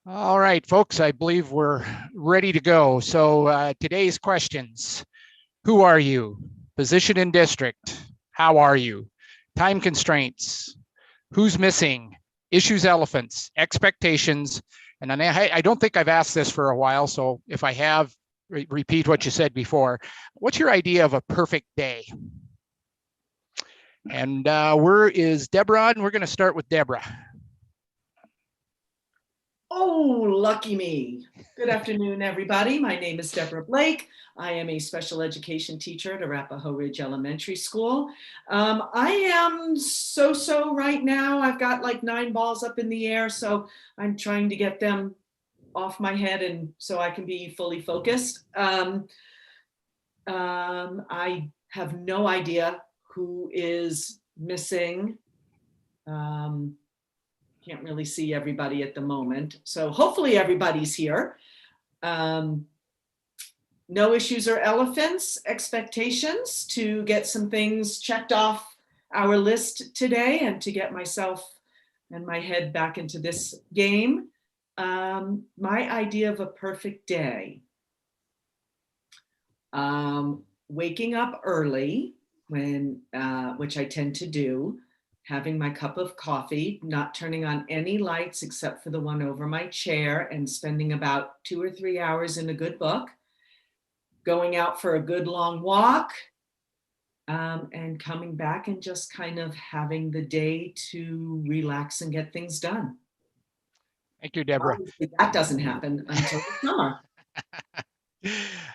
All right, folks, I believe we're ready to go. So today's questions: who are you? Position in district. How are you? Time constraints. Who's missing? Issues, elephants, expectations. And I don't think I've asked this for a while, so if I have, repeat what you said before. What's your idea of a perfect day? And where is Deborah? And we're going to start with Deborah. Oh, lucky me. Good afternoon, everybody. My name is Deborah Blake. I am a special education teacher at Arapahoe Ridge Elementary School. I am so right now. I've got like 9 balls up in the air, so I'm trying to get them off my head and so I can be fully focused. I have no idea who is missing. Can't really see everybody at the moment. So hopefully everybody's here. No issues or elephants, expectations to get some things checked off our list today and to get myself and my head back into this game. My idea of a perfect day. Waking up early, which I tend to do, having my cup of coffee, not turning on any lights except for the one over my chair, and spending about 2 or 3 hours in a good book, going out for a good long walk, and coming back and just kind of having the day to relax and get things done. Thank you, Deborah. Obviously, that doesn't happen until the summer.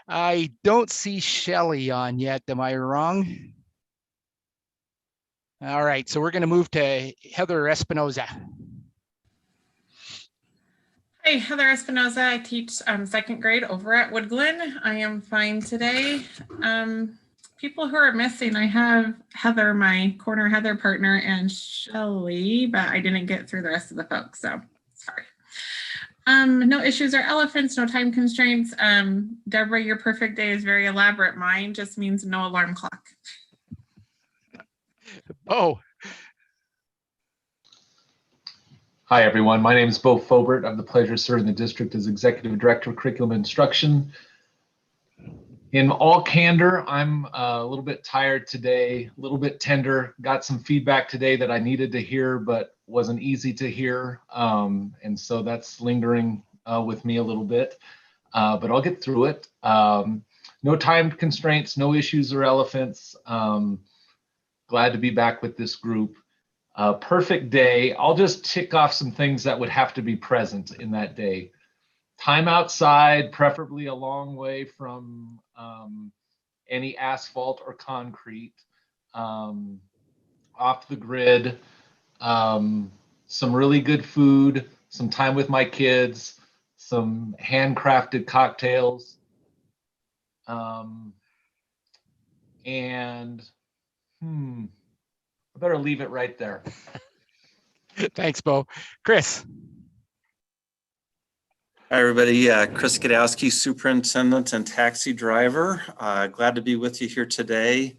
I don't see Shelley on yet. Am I wrong? All right, so we're going to move to Heather Espinoza. Hi, Heather Espinoza. I teach second grade over at Woodglen. I am fine today. People who are missing, I have Heather, my corner Heather partner, and Shelley, but I didn't get through the rest of the folks, so sorry. No issues or elephants, no time constraints. Deborah, your perfect day is very elaborate. Mine just means no alarm clock. Oh. Hi, everyone. My name is Bo Fobert. I have the pleasure of serving the district as Executive Director of Curriculum Instruction. In all candor, I'm a little bit tired today, a little bit tender. Got some feedback today that I needed to hear, but wasn't easy to hear. And so that's lingering with me a little bit, but I'll get through it. No time constraints, no issues or elephants. Glad to be back with this group. Perfect day. I'll just tick off some things that would have to be present in that day. Time outside, preferably a long way from any asphalt or concrete. Off the grid. Some really good food. Some time with my kids. Some handcrafted cocktails. I better leave it right there. Thanks, Bo. Chris. Hi, everybody. Chris Gadowski, superintendent and taxi driver. Glad to be with you here today.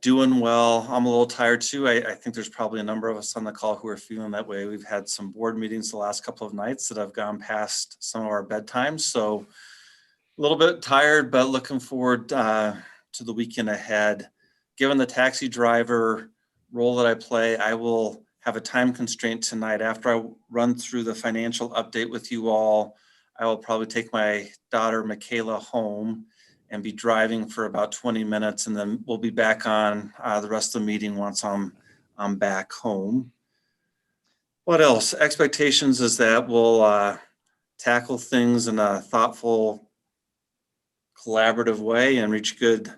Doing well. I'm a little tired too. I think there's probably a number of us on the call who are feeling that way. We've had some board meetings the last couple of nights that have gone past some of our bedtimes. So a little bit tired, but looking forward to the weekend ahead. Given the taxi driver role that I play, I will have a time constraint tonight. After I run through the financial update with you all, I will probably take my daughter Michaela home and be driving for about 20 minutes, and then we'll be back on the rest of the meeting once I'm back home. What else? Expectations is that we'll tackle things in a thoughtful, collaborative way and reach good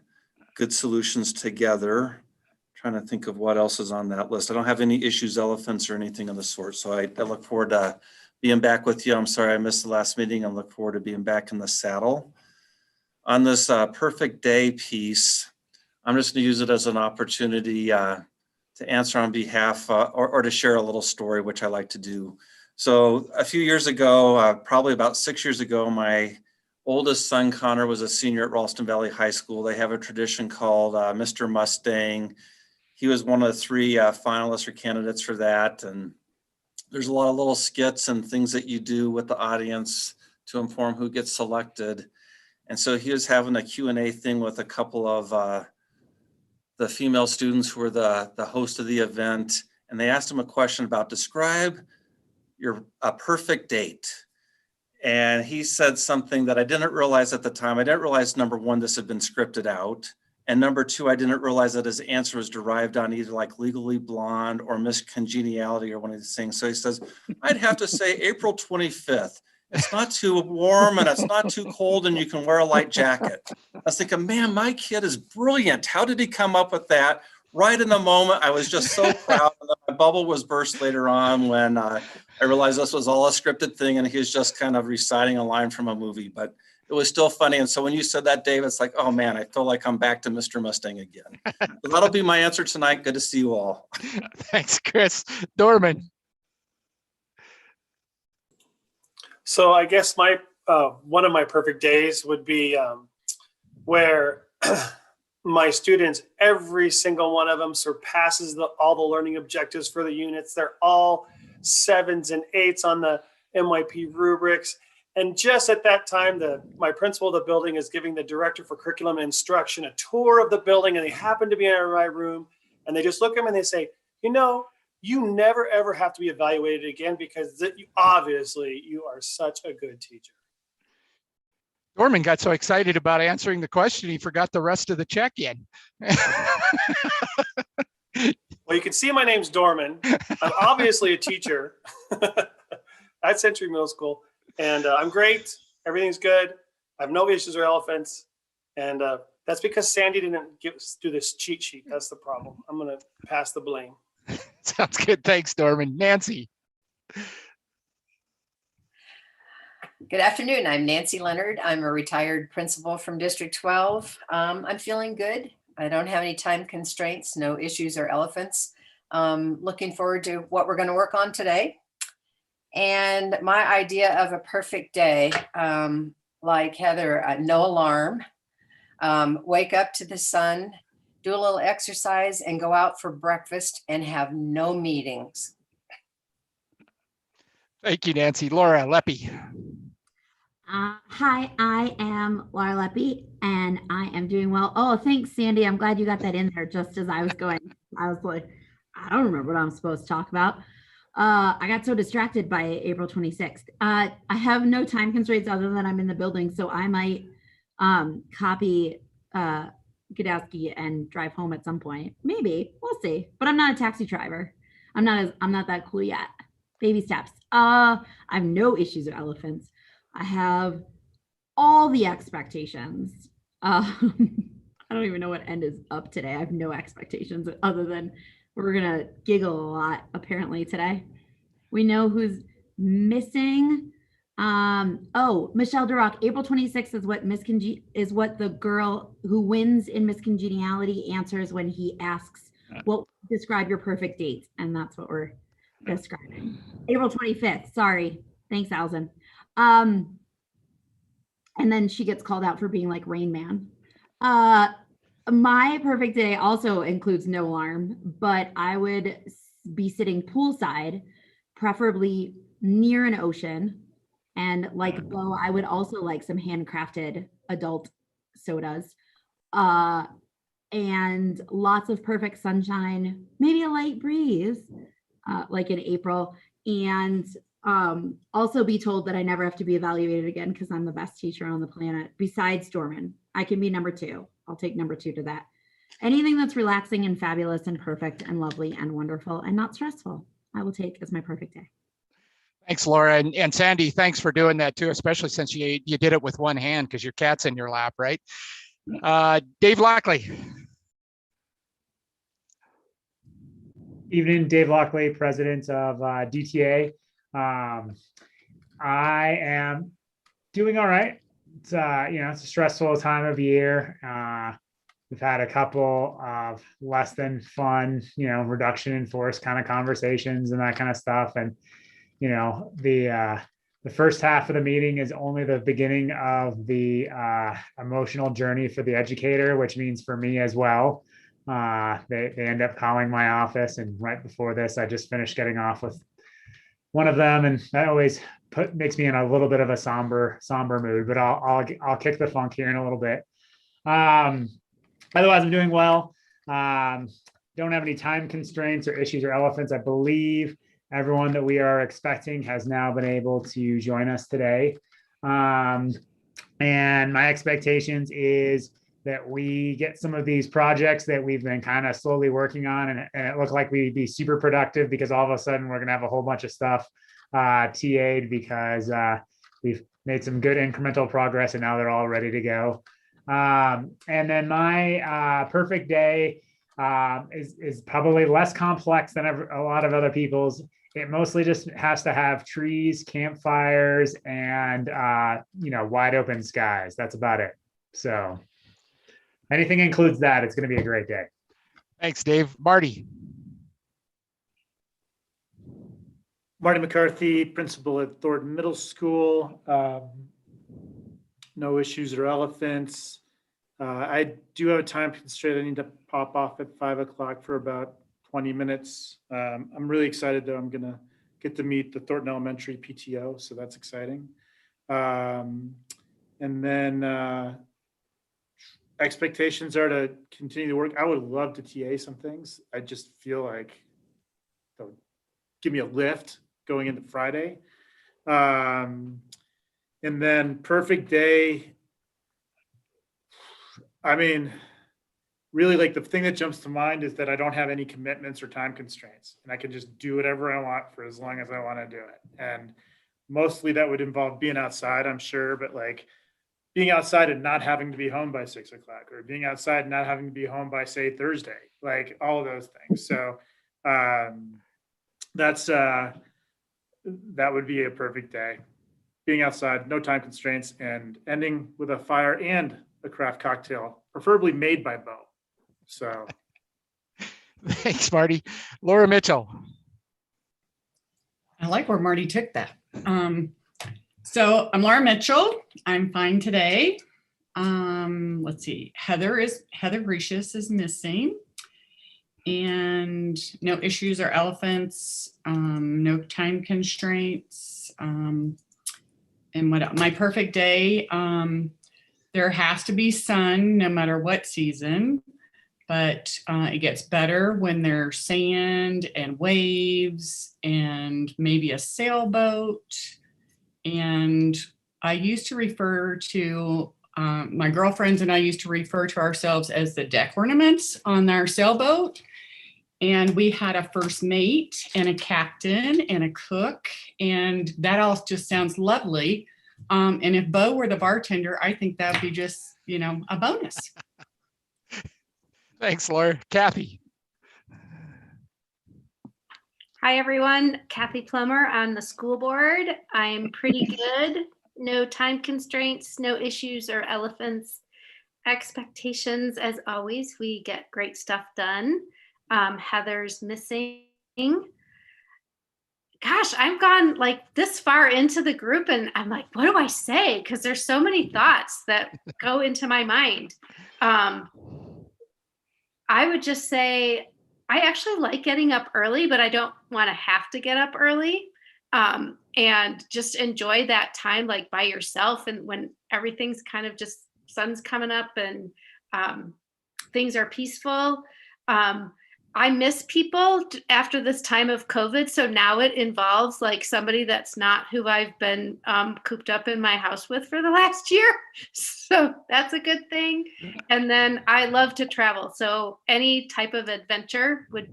solutions together. Trying to think of what else is on that list. I don't have any issues, elephants, or anything of the sort. So I look forward to being back with you. I'm sorry I missed the last meeting. I look forward to being back in the saddle. On this perfect day piece, I'm just going to use it as an opportunity to answer on behalf or to share a little story, which I like to do. So a few years ago, probably about 6 years ago, my oldest son, Connor, was a senior at Ralston Valley High School. They have a tradition called Mr. Mustang. He was one of the 3 finalists or candidates for that. And there's a lot of little skits and things that you do with the audience to inform who gets selected. And so he was having a Q&A thing with a couple of the female students who were the host of the event. And they asked him a question about describe a perfect date. And he said something that I didn't realize at the time. I didn't realize, number one, this had been scripted out. And number two, I didn't realize that his answer was derived on either like Legally Blonde or Miss Congeniality or one of these things. So he says, I'd have to say April 25th. It's not too warm and it's not too cold and you can wear a light jacket. I was thinking, man, my kid is brilliant. How did he come up with that? Right in the moment, I was just so proud. And then my bubble was burst later on when I realized this was all a scripted thing and he was just kind of reciting a line from a movie. But it was still funny. And so when you said that, Dave, it's like, oh man, I feel like I'm back to Mr. Mustang again. So that'll be my answer tonight. Good to see you all. Thanks, Chris. Dorman. So I guess my one of my perfect days would be where my students, every single one of them surpasses all the learning objectives for the units. They're all 7s and 8s on the MYP rubrics. And just at that time, my principal of the building is giving the director for curriculum and instruction a tour of the building, and they happen to be in my room, and they just look at him and they say, you know, you never ever have to be evaluated again because obviously you are such a good teacher. Dorman got so excited about answering the question, he forgot the rest of the check-in. Well, you can see my name's Dorman. I'm obviously a teacher at Century Middle School. And I'm great. Everything's good. I have no issues or elephants. And that's because Sandy didn't do this cheat sheet. That's the problem. I'm going to pass the blame. Sounds good. Thanks, Dorman. Nancy. Good afternoon. I'm Nancy Leonard. I'm a retired principal from District 12. I'm feeling good. I don't have any time constraints, no issues or elephants. Looking forward to what we're going to work on today. And my idea of a perfect day, like Heather, no alarm, wake up to the sun, do a little exercise and go out for breakfast and have no meetings. Thank you, Nancy. Laura Leppi. Hi, I am Laura Leppi and I am doing well. Oh, thanks, Sandy. I'm glad you got that in there just as I was going. I was like, I don't remember what I'm supposed to talk about. I got so distracted by April 26th. I have no time constraints other than I'm in the building, so I might copy Godowski and drive home at some point. Maybe, we'll see. But I'm not a taxi driver. I'm not that cool yet. Baby steps. I have no issues with elephants. I have all the expectations. I don't even know what end is up today. I have no expectations other than we're gonna giggle a lot apparently today. We know who's missing. Oh, Michelle Durock. April 26th is what the girl who wins in Miss Congeniality answers when he asks, "Well, describe your perfect date," and that's what we're describing. April 25th. Sorry. Thanks, Alison. And then she gets called out for being like Rain Man. My perfect day also includes no alarm, but I would be sitting poolside, preferably near an ocean. And like Bo, I would also like some handcrafted adult sodas. And lots of perfect sunshine, maybe a light breeze, like in April. And also be told that I never have to be evaluated again because I'm the best teacher on the planet besides Dorman. I can be number 2. I'll take number 2 to that. Anything that's relaxing and fabulous and perfect and lovely and wonderful and not stressful, I will take as my perfect day. Thanks, Laura. And Sandy, thanks for doing that too, especially since you did it with one hand because your cat's in your lap, right? Dave Lockley. Evening, Dave Lockley, president of DTA. I am doing all right. It's it's a stressful time of year. We've had a couple of less than fun, reduction in force kind of conversations and that kind of stuff. And the first half of the meeting is only the beginning of the emotional journey for the educator, which means for me as well. They end up calling my office, and right before this, I just finished getting off with one of them, and that always makes me in a little bit of a somber mood. But I'll kick the funk here in a little bit. Otherwise, I'm doing well. Don't have any time constraints or issues or elephants. I believe everyone that we are expecting has now been able to join us today. And my expectations is that we get some of these projects that we've been kind of slowly working on, and it looked like we'd be super productive because all of a sudden we're going to have a whole bunch of stuff TA'd because we've made some good incremental progress and now they're all ready to go. And then my perfect day is probably less complex than a lot of other people's. It mostly just has to have trees, campfires, and wide open skies. That's about it. So anything includes that, it's going to be a great day. Thanks, Dave. Marty. Marty McCarthy, principal at Thornton Middle School. No issues or elephants. I do have a time constraint. I need to pop off at 5 o'clock for about 20 minutes. I'm really excited though. I'm gonna get to meet the Thornton Elementary PTO, so that's exciting. And then expectations are to continue to work. I would love to TA some things. I just feel like they'll give me a lift going into Friday. And then perfect day. I mean, really, like the thing that jumps to mind is that I don't have any commitments or time constraints, and I can just do whatever I want for as long as I want to do it. And mostly that would involve being outside, I'm sure, but like being outside and not having to be home by 6 o'clock, or being outside and not having to be home by, say, Thursday, like all of those things. So that would be a perfect day. Being outside, no time constraints, and ending with a fire and a craft cocktail, preferably made by Bo. So Thanks, Marty. Laura Mitchell. I like where Marty took that. So I'm Laura Mitchell. I'm fine today. Let's see. Heather Gracious is missing, and no issues or elephants. No time constraints. And what my perfect day? There has to be sun no matter what season, but it gets better when there's sand and waves and maybe a sailboat. And I used to refer to, my girlfriends and I used to refer to ourselves as the deck ornaments on our sailboat. And we had a first mate and a captain and a cook, and that all just sounds lovely. And if Bo were the bartender, I think that would be just, a bonus. Thanks, Laura. Kathy. Hi, everyone. Kathy Plummer on the school board. I'm pretty good. No time constraints, no issues or elephants. Expectations, as always, we get great stuff done. Heather's missing. Gosh, I've gone like this far into the group and I'm like, what do I say? Because there's so many thoughts that go into my mind. I would just say, I actually like getting up early, but I don't want to have to get up early. And just enjoy that time like by yourself, and when everything's kind of just sun's coming up and things are peaceful. I miss people after this time of COVID. So now it involves like somebody that's not who I've been cooped up in my house with for the last year. So that's a good thing. And then I love to travel. So any type of adventure would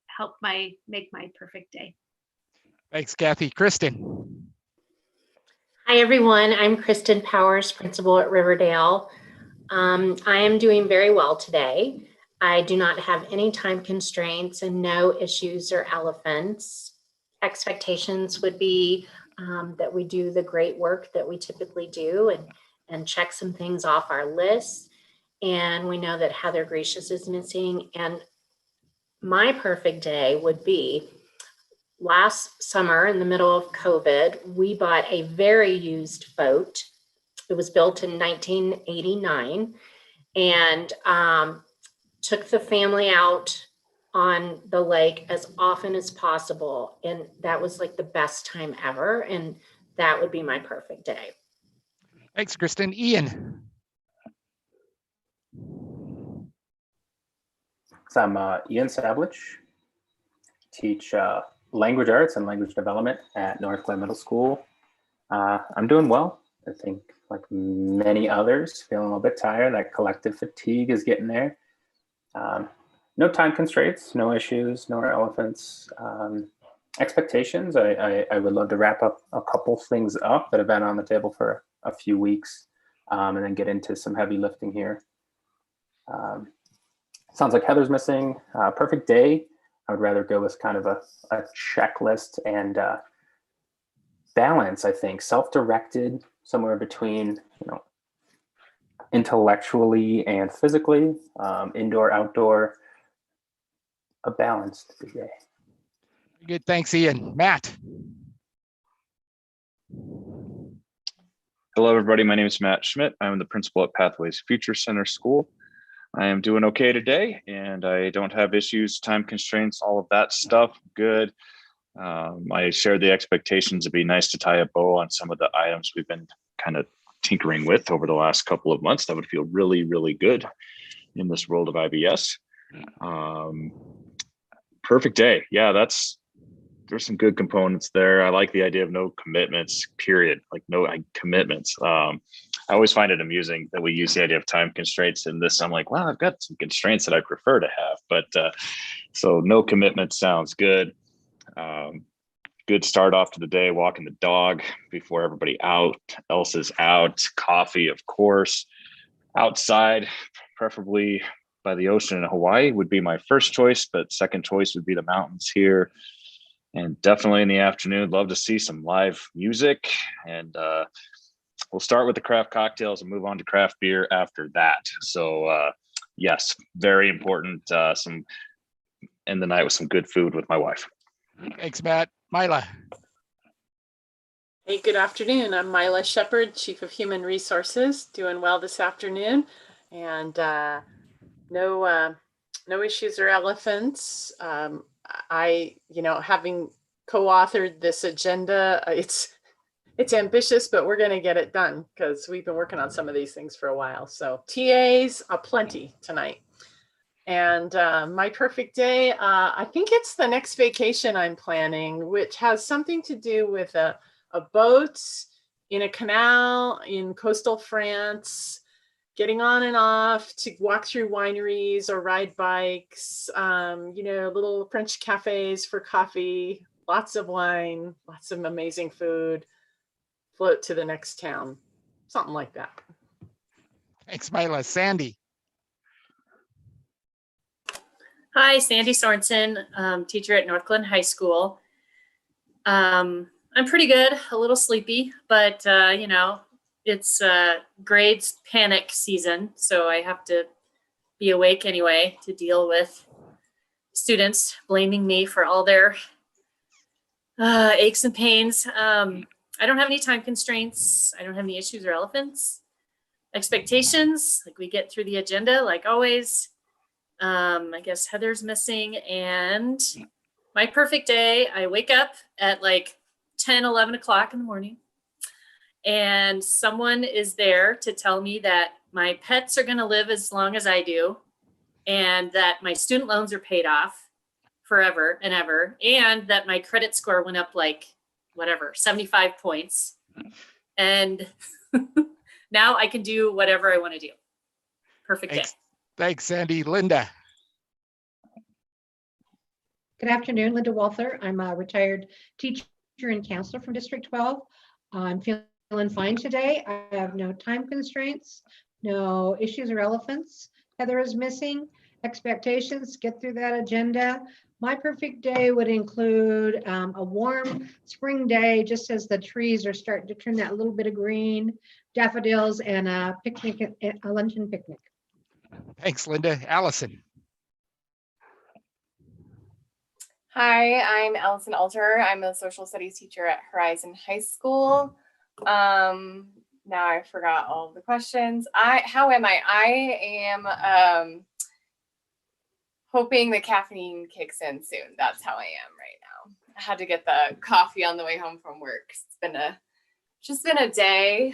help make my perfect day. Thanks, Kathy. Kristen. Hi, everyone. I'm Kristen Powers, principal at Riverdale. I am doing very well today. I do not have any time constraints and no issues or elephants. Expectations would be that we do the great work that we typically do and check some things off our list. And we know that Heather Gracious is missing. And my perfect day would be last summer in the middle of COVID, we bought a very used boat. It was built in 1989 and took the family out on the lake as often as possible. And that was like the best time ever. And that would be my perfect day. Thanks, Kristen. Ian. So I'm Ian Savlich, teach language arts and language development at North Glen Middle School. I'm doing well. I think like many others, feeling a little bit tired. That collective fatigue is getting there. No time constraints, no issues, no elephants. Expectations, I would love to wrap up a couple things up that have been on the table for a few weeks, and then get into some heavy lifting here. Sounds like Heather's missing. Perfect day. I would rather go with kind of a checklist and balance, I think, self-directed, somewhere between, intellectually and physically, indoor, outdoor, a balanced day. Good. Thanks, Ian. Matt. Hello, everybody. My name is Matt Schmidt. I'm the principal at Pathways Future Center School. I am doing okay today, and I don't have issues, time constraints, all of that stuff. Good. I share the expectations. It'd be nice to tie a bow on some of the items we've been kind of tinkering with over the last couple of months. That would feel really, really good in this world of IBS. Perfect day. Yeah, there's some good components there. I like the idea of no commitments, period. Like no commitments. I always find it amusing that we use the idea of time constraints in this. I'm like, well, I've got some constraints that I prefer to have, but so no commitment sounds good. Good start off to the day, walking the dog before everybody else is out. Coffee, of course, outside, preferably by the ocean in Hawaii would be my first choice, but second choice would be the mountains here. And definitely in the afternoon, love to see some live music. And we'll start with the craft cocktails and move on to craft beer after that. So yes, very important. Some end the night with some good food with my wife. Thanks, Matt. Mila. Hey, good afternoon. I'm Mila Shepard, Chief of Human Resources, doing well this afternoon. And no issues or elephants. Having co-authored this agenda, it's ambitious, but we're going to get it done because we've been working on some of these things for a while. So TAs aplenty tonight. And my perfect day, I think it's the next vacation I'm planning, which has something to do with a boat in a canal in coastal France, getting on and off to walk through wineries or ride bikes, little French cafes for coffee, lots of wine, lots of amazing food, float to the next town, something like that. Thanks, Mila. Sandy. Hi, Sandy Sorensen, teacher at North Glen High School. I'm pretty good, a little sleepy, but it's grades panic season, so I have to be awake anyway to deal with students blaming me for all their aches and pains. I don't have any time constraints. I don't have any issues or elephants. Expectations, like we get through the agenda like always. I guess Heather's missing, and my perfect day, I wake up at like 10, 11 o'clock in the morning, and someone is there to tell me that my pets are going to live as long as I do, and that my student loans are paid off forever and ever, and that my credit score went up like 75 points. And now I can do whatever I want to do. Perfect day. Thanks, Sandy. Linda. Good afternoon, Linda Walther. I'm a retired teacher and counselor from District 12. I'm feeling fine today. I have no time constraints, no issues or elephants. Heather is missing. Expectations, get through that agenda. My perfect day would include a warm spring day, just as the trees are starting to turn that little bit of green, daffodils, and a picnic, a luncheon picnic. Thanks, Linda. Allison. Hi, I'm Allison Alter. I'm a social studies teacher at Horizon High School. Now I forgot all of the questions. How am I? I am hoping the caffeine kicks in soon. That's how I am right now. I had to get the coffee on the way home from work. Just been a day.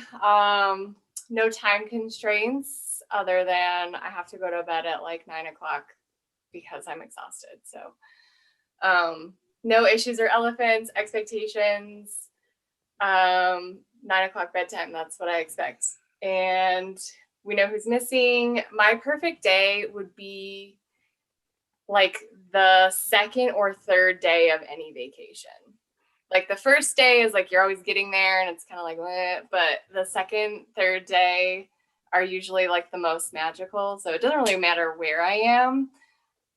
No time constraints other than I have to go to bed at like 9 o'clock because I'm exhausted. So no issues or elephants, expectations. 9 o'clock bedtime, that's what I expect. And we know who's missing. My perfect day would be like the second or third day of any vacation. Like the first day is like you're always getting there and it's kind of like, bleh, but the second, third day are usually like the most magical. So it doesn't really matter where I am,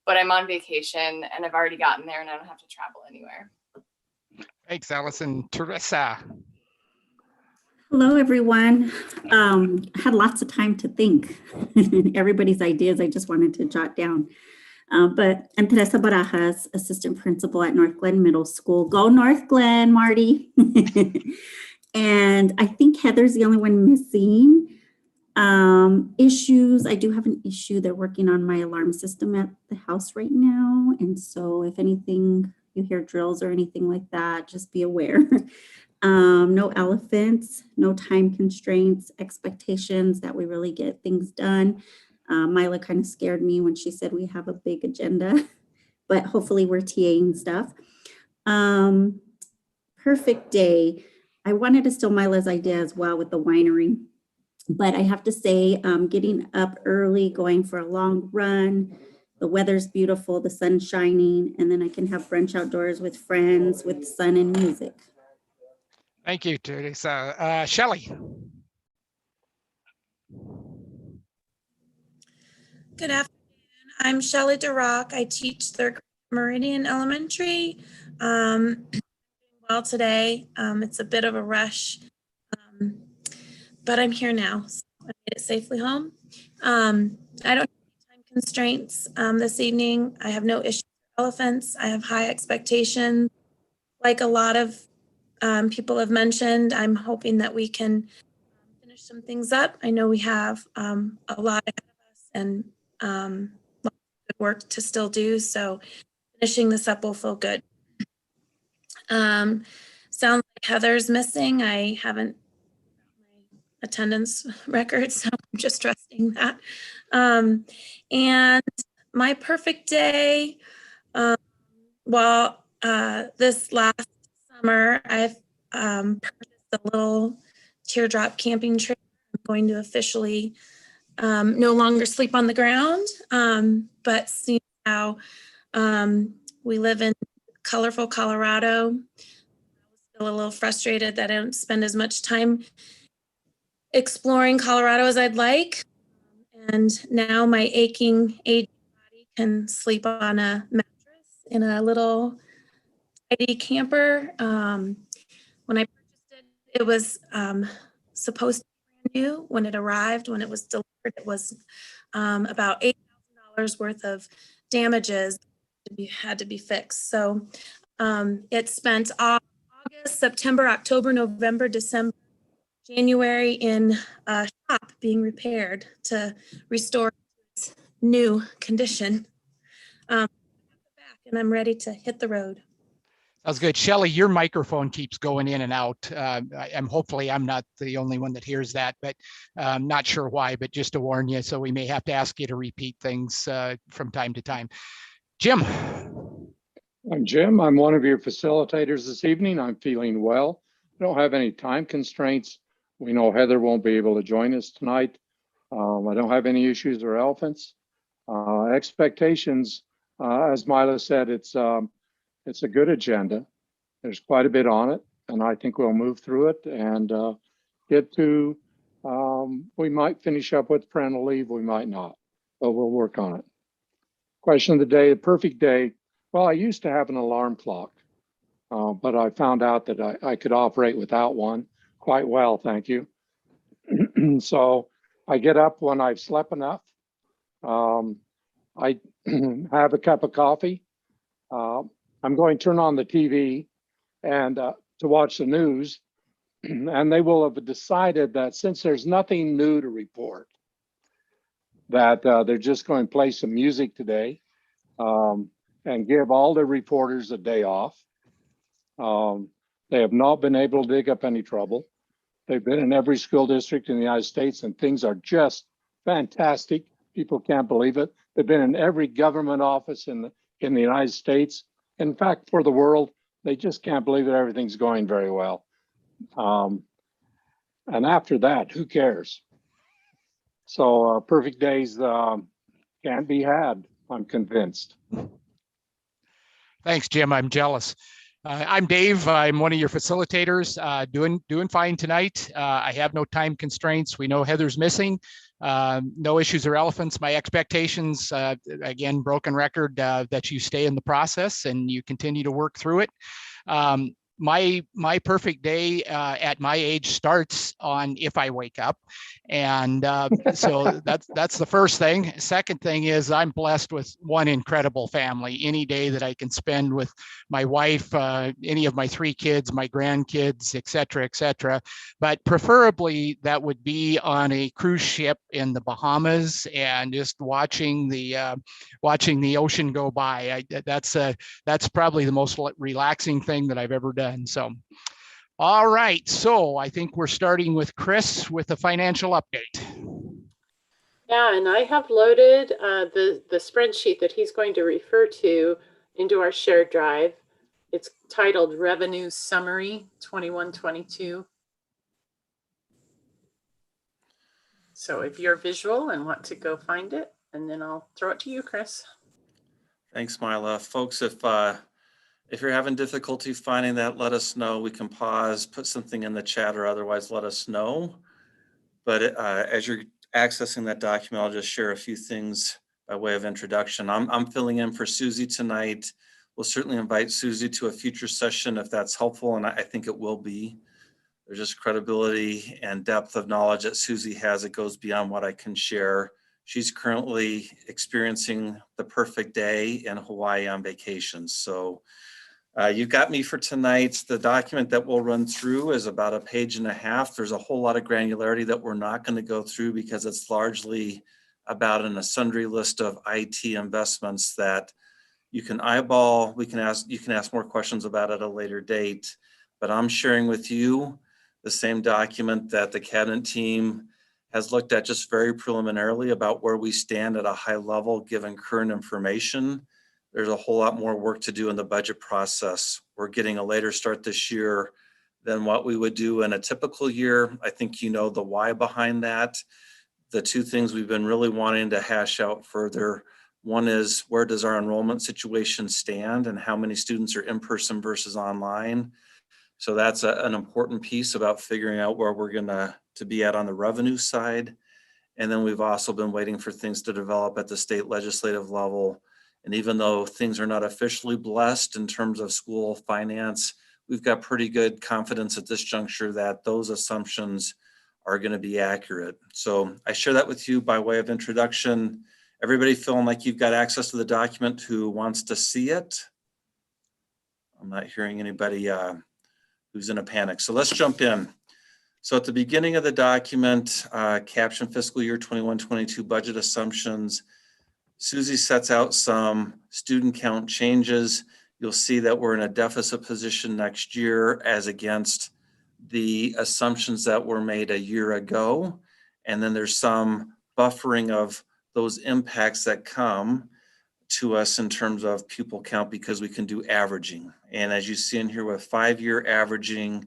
but I'm on vacation and I've already gotten there and I don't have to travel anywhere. Thanks, Allison. Teresa. Hello, everyone. Had lots of time to think. Everybody's ideas I just wanted to jot down. But I'm Teresa Barajas, assistant principal at North Glen Middle School. Go North Glen, Marty. And I think Heather's the only one missing. Issues, I do have an issue. They're working on my alarm system at the house right now. And so if anything, you hear drills or anything like that, just be aware. No elephants, no time constraints, expectations that we really get things done. Mila kind of scared me when she said we have a big agenda, but hopefully we're TAing stuff. Perfect day. I wanted to steal Mila's idea as well with the winery, but I have to say getting up early, going for a long run, the weather's beautiful, the sun's shining, and then I can have brunch outdoors with friends with sun and music. Thank you, Teresa. Shelley. Good afternoon. I'm Shelley DeRock. I teach third grade Meridian Elementary. Well, today it's a bit of a rush, but I'm here now. So I made it safely home. I don't have any time constraints this evening. I have no issues with elephants. I have high expectations. Like a lot of people have mentioned, I'm hoping that we can finish some things up. I know we have a lot ahead of us and lots of good work to still do. So finishing this up will feel good. Sounds like Heather's missing. I haven't my attendance record, so I'm just trusting that. And my perfect day, this last summer, I've purchased a little teardrop camping trailer. I'm going to officially no longer sleep on the ground, but see how we live in colorful Colorado. I was still a little frustrated that I don't spend as much time exploring Colorado as I'd like. And now my aching, aging body can sleep on a mattress in a little tidy camper. When I purchased it, it was supposed to be brand new. When it arrived, when it was delivered, it was about $8,000 worth of damages had to be fixed. So it spent August, September, October, November, December, January in a shop being repaired to restore its new condition. And I'm ready to hit the road. That was good. Shelley, your microphone keeps going in and out. Hopefully I'm not the only one that hears that, but I'm not sure why, but just to warn you, so we may have to ask you to repeat things from time to time. Jim. I'm Jim. I'm one of your facilitators this evening. I'm feeling well. I don't have any time constraints. We know Heather won't be able to join us tonight. I don't have any issues or elephants. Expectations, as Mila said, it's a good agenda. There's quite a bit on it, and I think we'll move through it and get to, we might finish up with parental leave, we might not, but we'll work on it. Question of the day, the perfect day. Well, I used to have an alarm clock, but I found out that I could operate without one quite well, thank you. So I get up when I've slept enough. I have a cup of coffee. I'm going to turn on the TV and to watch the news, and they will have decided that since there's nothing new to report, that they're just going to play some music today. and give all the reporters a day off. They have not been able to dig up any trouble. They've been in every school district in the United States, and things are just fantastic. People can't believe it. They've been in every government office in the United States. In fact, for the world, they just can't believe that everything's going very well. And after that, who cares? So perfect days can't be had, I'm convinced. Thanks, Jim. I'm jealous. I'm Dave. I'm one of your facilitators. Doing fine tonight. I have no time constraints. We know Heather's missing. No issues or elephants. My expectations, again, broken record, that you stay in the process and you continue to work through it. My perfect day at my age starts on if I wake up, and so that's the first thing. Second thing is I'm blessed with one incredible family. Any day that I can spend with my wife, any of my 3 kids, my grandkids, et cetera, but preferably that would be on a cruise ship in the Bahamas and just watching the ocean go by. That's probably the most relaxing thing that I've ever done. So, all right. So I think we're starting with Chris with a financial update. Yeah, and I have loaded the spreadsheet that he's going to refer to into our shared drive. It's titled Revenue Summary 21-22. So if you're visual and want to go find it, and then I'll throw it to you, Chris. Thanks, Marla. Folks, if you're having difficulty finding that, let us know. We can pause, put something in the chat, or otherwise let us know. But as you're accessing that document, I'll just share a few things by way of introduction. I'm filling in for Susie tonight. We'll certainly invite Susie to a future session if that's helpful, and I think it will be. There's just credibility and depth of knowledge that Susie has that goes beyond what I can share. She's currently experiencing the perfect day in Hawaii on vacation. So you got me for tonight. The document that we'll run through is about 1.5 pages. There's a whole lot of granularity that we're not going to go through because it's largely about a sundry list of IT investments that you can eyeball. You can ask more questions about at a later date. But I'm sharing with you the same document that the cabinet team has looked at just very preliminarily about where we stand at a high level given current information. There's a whole lot more work to do in the budget process. We're getting a later start this year than what we would do in a typical year. I think you know the why behind that. The 2 things we've been really wanting to hash out further. One is, where does our enrollment situation stand and how many students are in person versus online? So that's an important piece about figuring out where we're going to be at on the revenue side. And then we've also been waiting for things to develop at the state legislative level. And even though things are not officially blessed in terms of school finance, we've got pretty good confidence at this juncture that those assumptions are going to be accurate. So I share that with you by way of introduction. Everybody feeling like you've got access to the document who wants to see it? I'm not hearing anybody who's in a panic. So let's jump in. So at the beginning of the document, caption fiscal year 21-22 budget assumptions, Susie sets out some student count changes. You'll see that we're in a deficit position next year as against the assumptions that were made a year ago. And then there's some buffering of those impacts that come to us in terms of pupil count because we can do averaging. And as you see in here with 5-year averaging,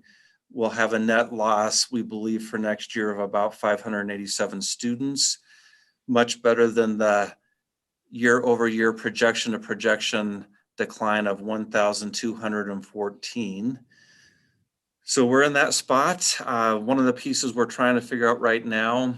we'll have a net loss, we believe, for next year of about 587 students, much better than the year-over-year projection to projection decline of 1,214. So we're in that spot. One of the pieces we're trying to figure out right now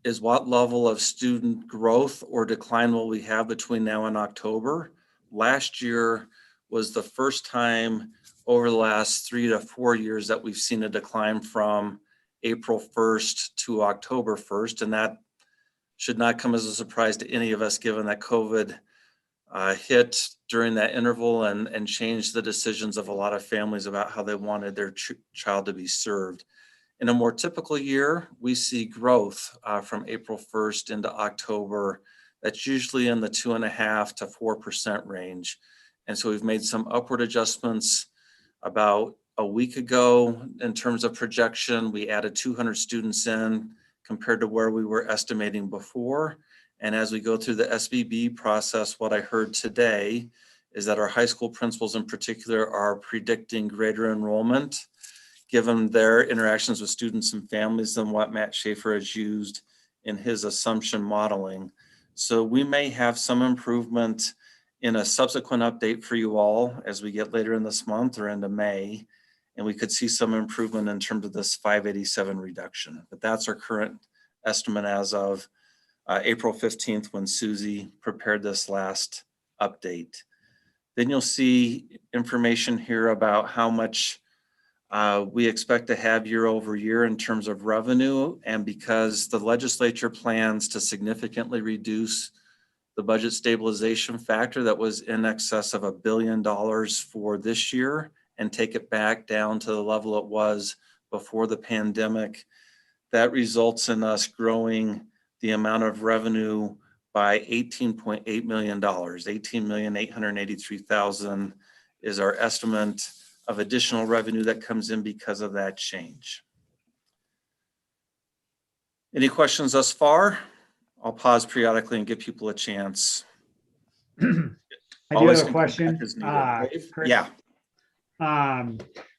is what level of student growth or decline will we have between now and October. Last year was the first time over the last 3 to 4 years that we've seen a decline from April 1st to October 1st. And that should not come as a surprise to any of us, given that COVID hit during that interval and changed the decisions of a lot of families about how they wanted their child to be served. In a more typical year, we see growth from April 1st into October that's usually in the 2.5% to 4% range. And so we've made some upward adjustments about a week ago in terms of projection. We added 200 students in compared to where we were estimating before. And as we go through the SBB process, what I heard today is that our high school principals in particular are predicting greater enrollment given their interactions with students and families than what Matt Schaefer has used in his assumption modeling. So we may have some improvement in a subsequent update for you all as we get later in this month or into May, and we could see some improvement in terms of this 587 reduction. But that's our current estimate as of April 15th when Susie prepared this last update. Then you'll see information here about how much we expect to have year over year in terms of revenue. And because the legislature plans to significantly reduce the budget stabilization factor that was in excess of $1 billion for this year and take it back down to the level it was before the pandemic, that results in us growing the amount of revenue by $18.8 million. $18,883,000 is our estimate of additional revenue that comes in because of that change. Any questions thus far? I'll pause periodically and give people a chance. I do have a question. Chris. Yeah.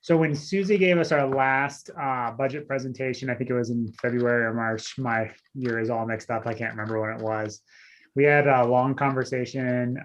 So when Susie gave us our last budget presentation, I think it was in February or March, my year is all mixed up. I can't remember when it was. We had a long conversation,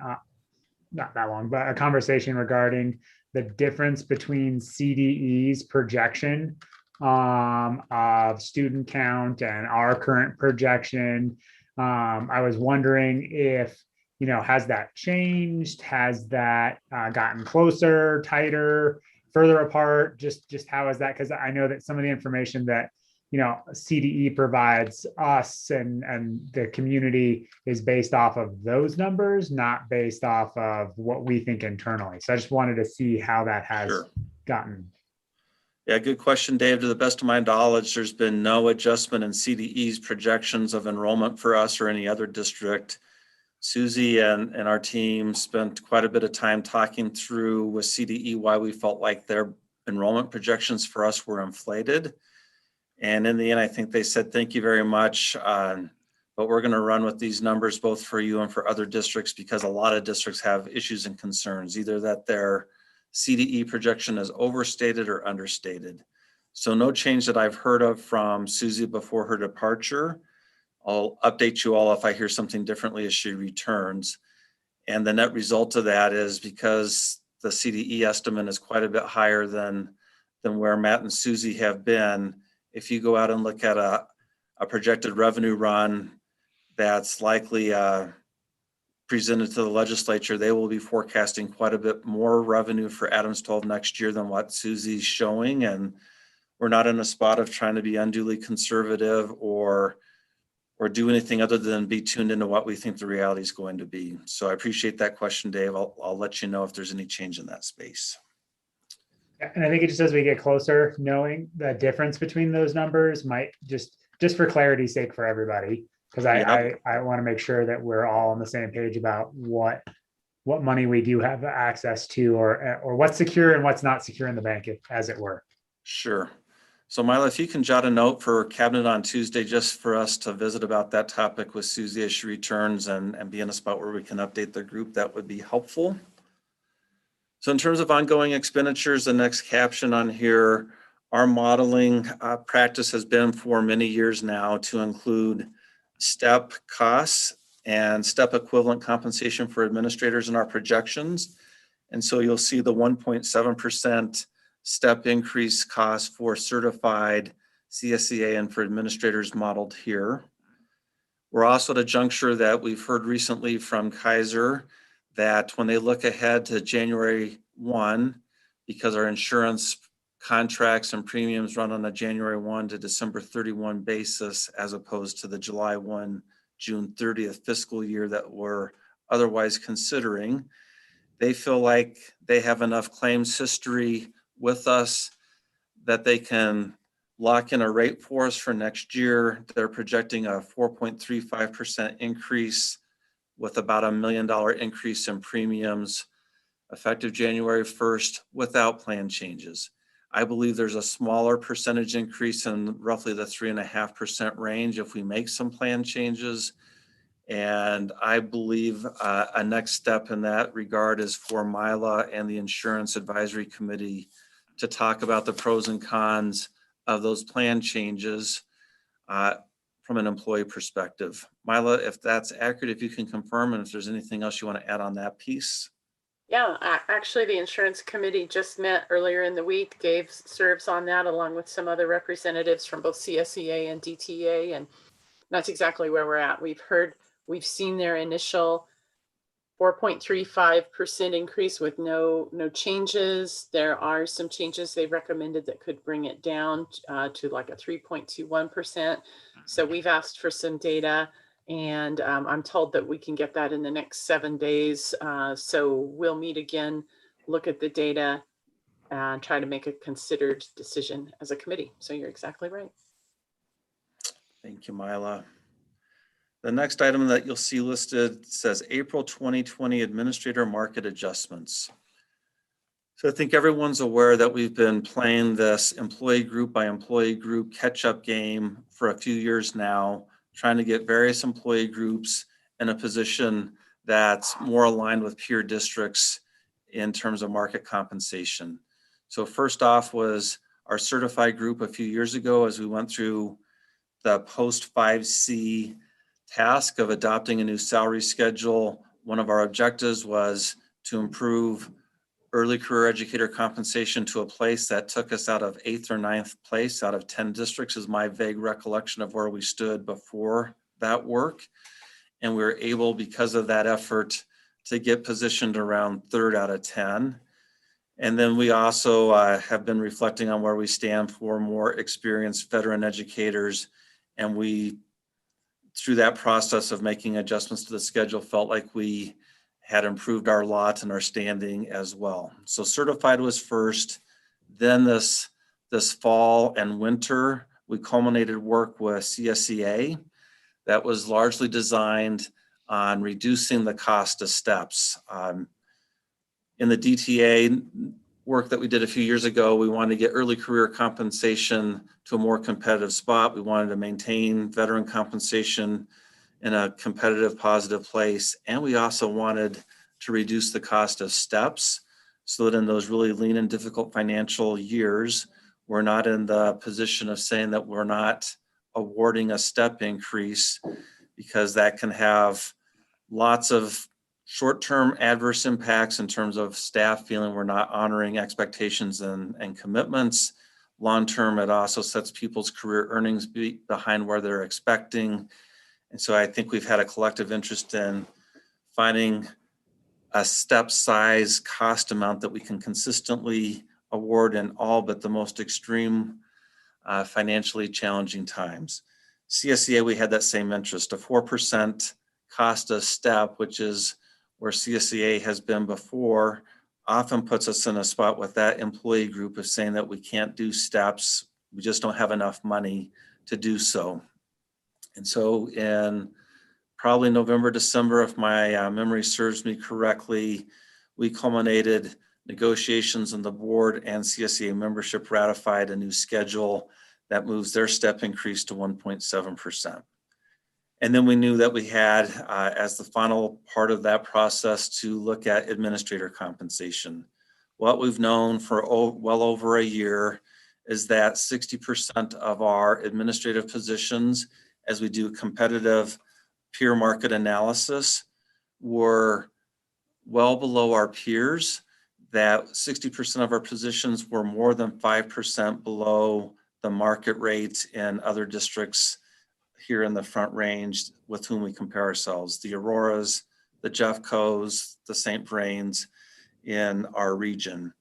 not that long, but a conversation regarding the difference between CDE's projection of student count and our current projection. I was wondering if, has that changed? Has that gotten closer, tighter, further apart? Just how is that? Because I know that some of the information that, CDE provides us and the community is based off of those numbers, not based off of what we think internally. So I just wanted to see how that has gotten. Yeah, good question, Dave. To the best of my knowledge, there's been no adjustment in CDE's projections of enrollment for us or any other district. Susie and our team spent quite a bit of time talking through with CDE why we felt like their enrollment projections for us were inflated. And in the end, I think they said, thank you very much, but we're going to run with these numbers both for you and for other districts because a lot of districts have issues and concerns, either that their CDE projection is overstated or understated. So no change that I've heard of from Susie before her departure. I'll update you all if I hear something differently as she returns. And the net result of that is because the CDE estimate is quite a bit higher than where Matt and Susie have been. If you go out and look at a projected revenue run that's likely presented to the legislature, they will be forecasting quite a bit more revenue for Adams 12 next year than what Susie's showing. And we're not in a spot of trying to be unduly conservative or do anything other than be tuned into what we think the reality is going to be. So I appreciate that question, Dave. I'll let you know if there's any change in that space. And I think it just as we get closer, knowing the difference between those numbers might just for clarity's sake for everybody, because I want to make sure that we're all on the same page about what money we do have access to or what's secure and what's not secure in the bank, as it were. Sure. So Mila, if you can jot a note for cabinet on Tuesday, just for us to visit about that topic with Susie as she returns and be in a spot where we can update the group, that would be helpful. So in terms of ongoing expenditures, the next caption on here, our modeling practice has been for many years now to include STEP costs and STEP equivalent compensation for administrators in our projections. And so you'll see the 1.7% STEP increase cost for certified CSEA and for administrators modeled here. We're also at a juncture that we've heard recently from Kaiser that when they look ahead to January 1, because our insurance contracts and premiums run on a January 1 to December 31 basis, as opposed to the July 1, June 30th fiscal year that we're otherwise considering, they feel like they have enough claims history with us that they can lock in a rate for us for next year. They're projecting a 4.35% increase with about $1 million increase in premiums effective January 1st without plan changes. I believe there's a smaller percentage increase in roughly the 3.5% range if we make some plan changes. And I believe a next step in that regard is for Mila and the Insurance Advisory Committee to talk about the pros and cons of those plan changes from an employee perspective. Mila, if that's accurate, if you can confirm, and if there's anything else you want to add on that piece. Yeah, actually, the insurance committee just met earlier in the week. Dave serves on that along with some other representatives from both CSEA and DTA, and that's exactly where we're at. We've seen their initial 4.35% increase with no changes. There are some changes they recommended that could bring it down to like a 3.21%. So we've asked for some data, and I'm told that we can get that in the next 7 days. So we'll meet again, look at the data, and try to make a considered decision as a committee. So you're exactly right. Thank you, Mila. The next item that you'll see listed says April 2020 Administrator Market Adjustments. So I think everyone's aware that we've been playing this employee group by employee group catch-up game for a few years now, trying to get various employee groups in a position that's more aligned with peer districts in terms of market compensation. So first off was our certified group a few years ago as we went through the post 5C task of adopting a new salary schedule. One of our objectives was to improve early career educator compensation to a place that took us out of 8th or 9th place out of 10 districts is my vague recollection of where we stood before that work. And we were able, because of that effort, to get positioned around 3rd out of 10. And then we also have been reflecting on where we stand for more experienced veteran educators. And we, through that process of making adjustments to the schedule, felt like we had improved our lot and our standing as well. So certified was first, then this fall and winter, we culminated work with CSEA that was largely designed on reducing the cost of steps. In the DTA work that we did a few years ago, we wanted to get early career compensation to a more competitive spot. We wanted to maintain veteran compensation in a competitive, positive place. And we also wanted to reduce the cost of steps so that in those really lean and difficult financial years, we're not in the position of saying that we're not awarding a step increase, because that can have lots of short-term adverse impacts in terms of staff feeling we're not honoring expectations and commitments. Long-term, it also sets people's career earnings behind where they're expecting. And so I think we've had a collective interest in finding a step size cost amount that we can consistently award in all but the most extreme financially challenging times. CSEA, we had that same interest, a 4% cost of step, which is where CSEA has been before, often puts us in a spot with that employee group of saying that we can't do steps. We just don't have enough money to do so. And so in probably November, December, if my memory serves me correctly, we culminated negotiations, and the board and CSEA membership ratified a new schedule that moves their step increase to 1.7%. And then we knew that we had, as the final part of that process, to look at administrator compensation. What we've known for well over a year is that 60% of our administrative positions, as we do competitive peer market analysis, were well below our peers, that 60% of our positions were more than 5% below the market rate in other districts here in the Front Range with whom we compare ourselves, the Auroras, the Jeffcos, the St. Vrains in our region.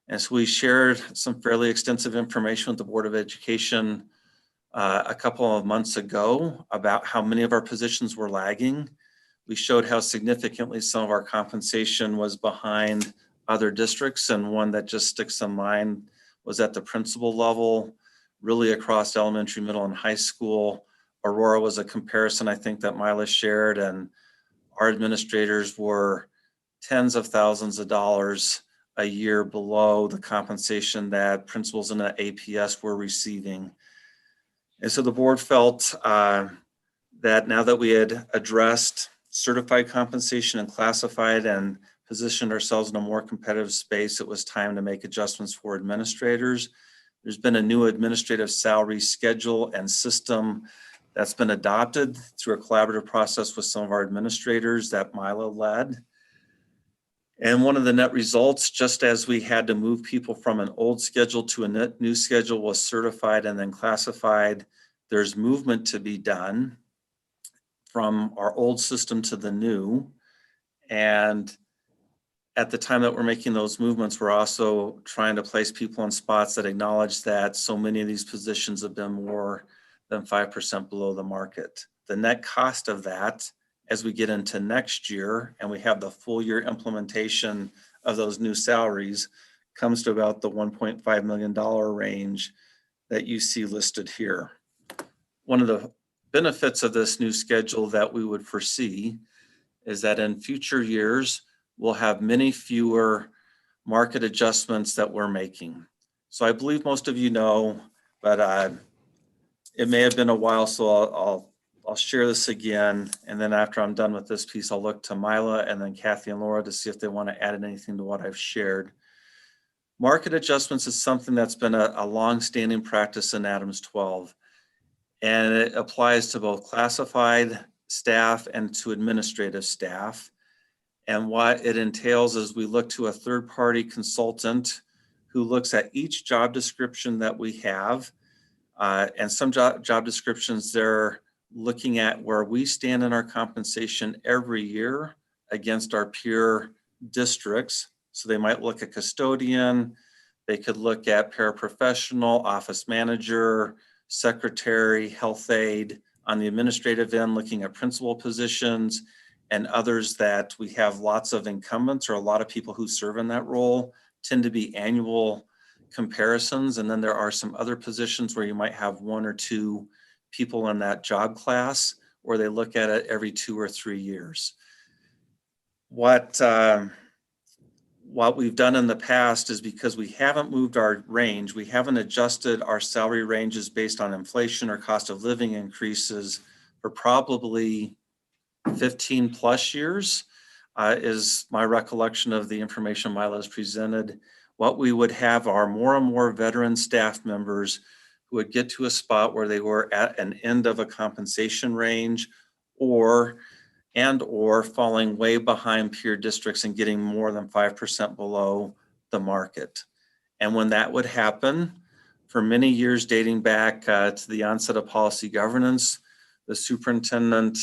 And so we shared some fairly extensive information with the Board of Education a couple of months ago about how many of our positions were lagging. We showed how significantly some of our compensation was behind other districts, and one that just sticks in mind was at the principal level, really across elementary, middle, and high school. Aurora was a comparison I think that Mila shared, and our administrators were tens of thousands of dollars a year below the compensation that principals in the APS were receiving. And so the board felt that now that we had addressed certified compensation and classified and positioned ourselves in a more competitive space, it was time to make adjustments for administrators. There's been a new administrative salary schedule and system that's been adopted through a collaborative process with some of our administrators that Mila led. And one of the net results, just as we had to move people from an old schedule to a new schedule, was certified and then classified, there's movement to be done from our old system to the new. And at the time that we're making those movements, we're also trying to place people in spots that acknowledge that so many of these positions have been more than 5% below the market. The net cost of that, as we get into next year and we have the full year implementation of those new salaries, comes to about the $1.5 million range that you see listed here. One of the benefits of this new schedule that we would foresee is that in future years, we'll have many fewer market adjustments that we're making. So I believe most of you know, but it may have been a while, so I'll share this again. And then after I'm done with this piece, I'll look to Mila and then Kathy and Laura to see if they want to add anything to what I've shared. Market adjustments is something that's been a long-standing practice in Adams 12. And it applies to both classified staff and to administrative staff. And what it entails is we look to a third-party consultant who looks at each job description that we have. And some job descriptions, they're looking at where we stand in our compensation every year against our peer districts. So they might look at custodian, they could look at paraprofessional, office manager, secretary, health aide. On the administrative end, looking at principal positions and others that we have lots of incumbents or a lot of people who serve in that role, tend to be annual comparisons. And then there are some other positions where you might have one or two people in that job class where they look at it every 2 or 3 years. What we've done in the past is because we haven't moved our range, we haven't adjusted our salary ranges based on inflation or cost of living increases for probably 15 plus years, is my recollection of the information Mila has presented. What we would have are more and more veteran staff members who would get to a spot where they were at an end of a compensation range or falling way behind peer districts and getting more than 5% below the market. And when that would happen, for many years dating back to the onset of policy governance, the superintendent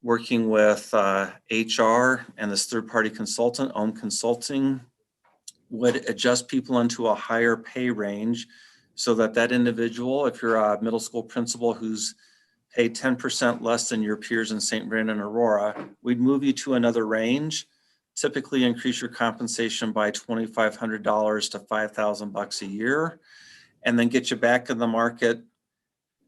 working with HR and this third-party consultant, OHM Consulting, would adjust people into a higher pay range so that that individual, if you're a middle school principal who's paid 10% less than your peers in St. Brandon, Aurora, we'd move you to another range, typically increase your compensation by $2,500 to $5,000 a year, and then get you back in the market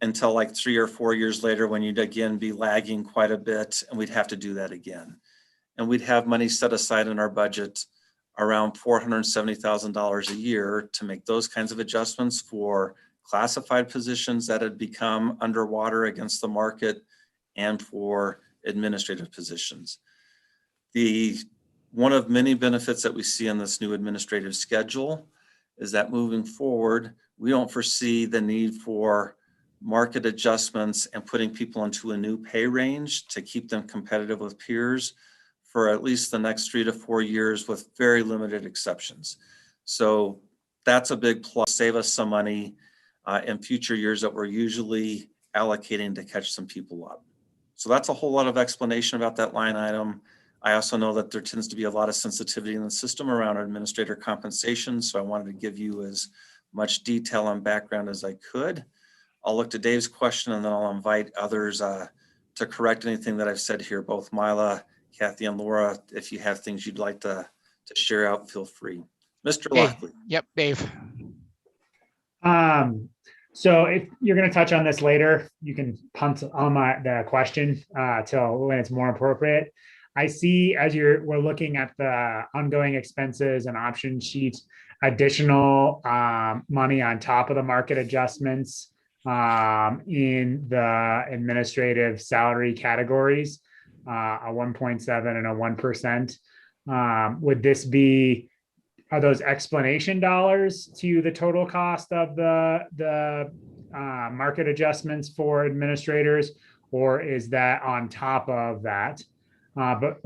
until like 3 or 4 years later when you'd again be lagging quite a bit, and we'd have to do that again. And we'd have money set aside in our budget around $470,000 a year to make those kinds of adjustments for classified positions that had become underwater against the market and for administrative positions. One of many benefits that we see in this new administrative schedule is that moving forward, we don't foresee the need for market adjustments and putting people into a new pay range to keep them competitive with peers for at least the next 3 to 4 years with very limited exceptions. So that's a big plus, save us some money in future years that we're usually allocating to catch some people up. So that's a whole lot of explanation about that line item. I also know that there tends to be a lot of sensitivity in the system around administrator compensation, so I wanted to give you as much detail and background as I could. I'll look to Dave's question and then I'll invite others to correct anything that I've said here, both Mila, Kathy, and Laura. If you have things you'd like to share out, feel free. Mr. Lockley. Yep, Dave. So if you're going to touch on this later, you can punt on the question till when it's more appropriate. I see as we're looking at the ongoing expenses and option sheets, additional money on top of the market adjustments in the administrative salary categories, a 1.7 and a 1%. Would this be, are those explanation dollars to the total cost of the market adjustments for administrators, or is that on top of that? But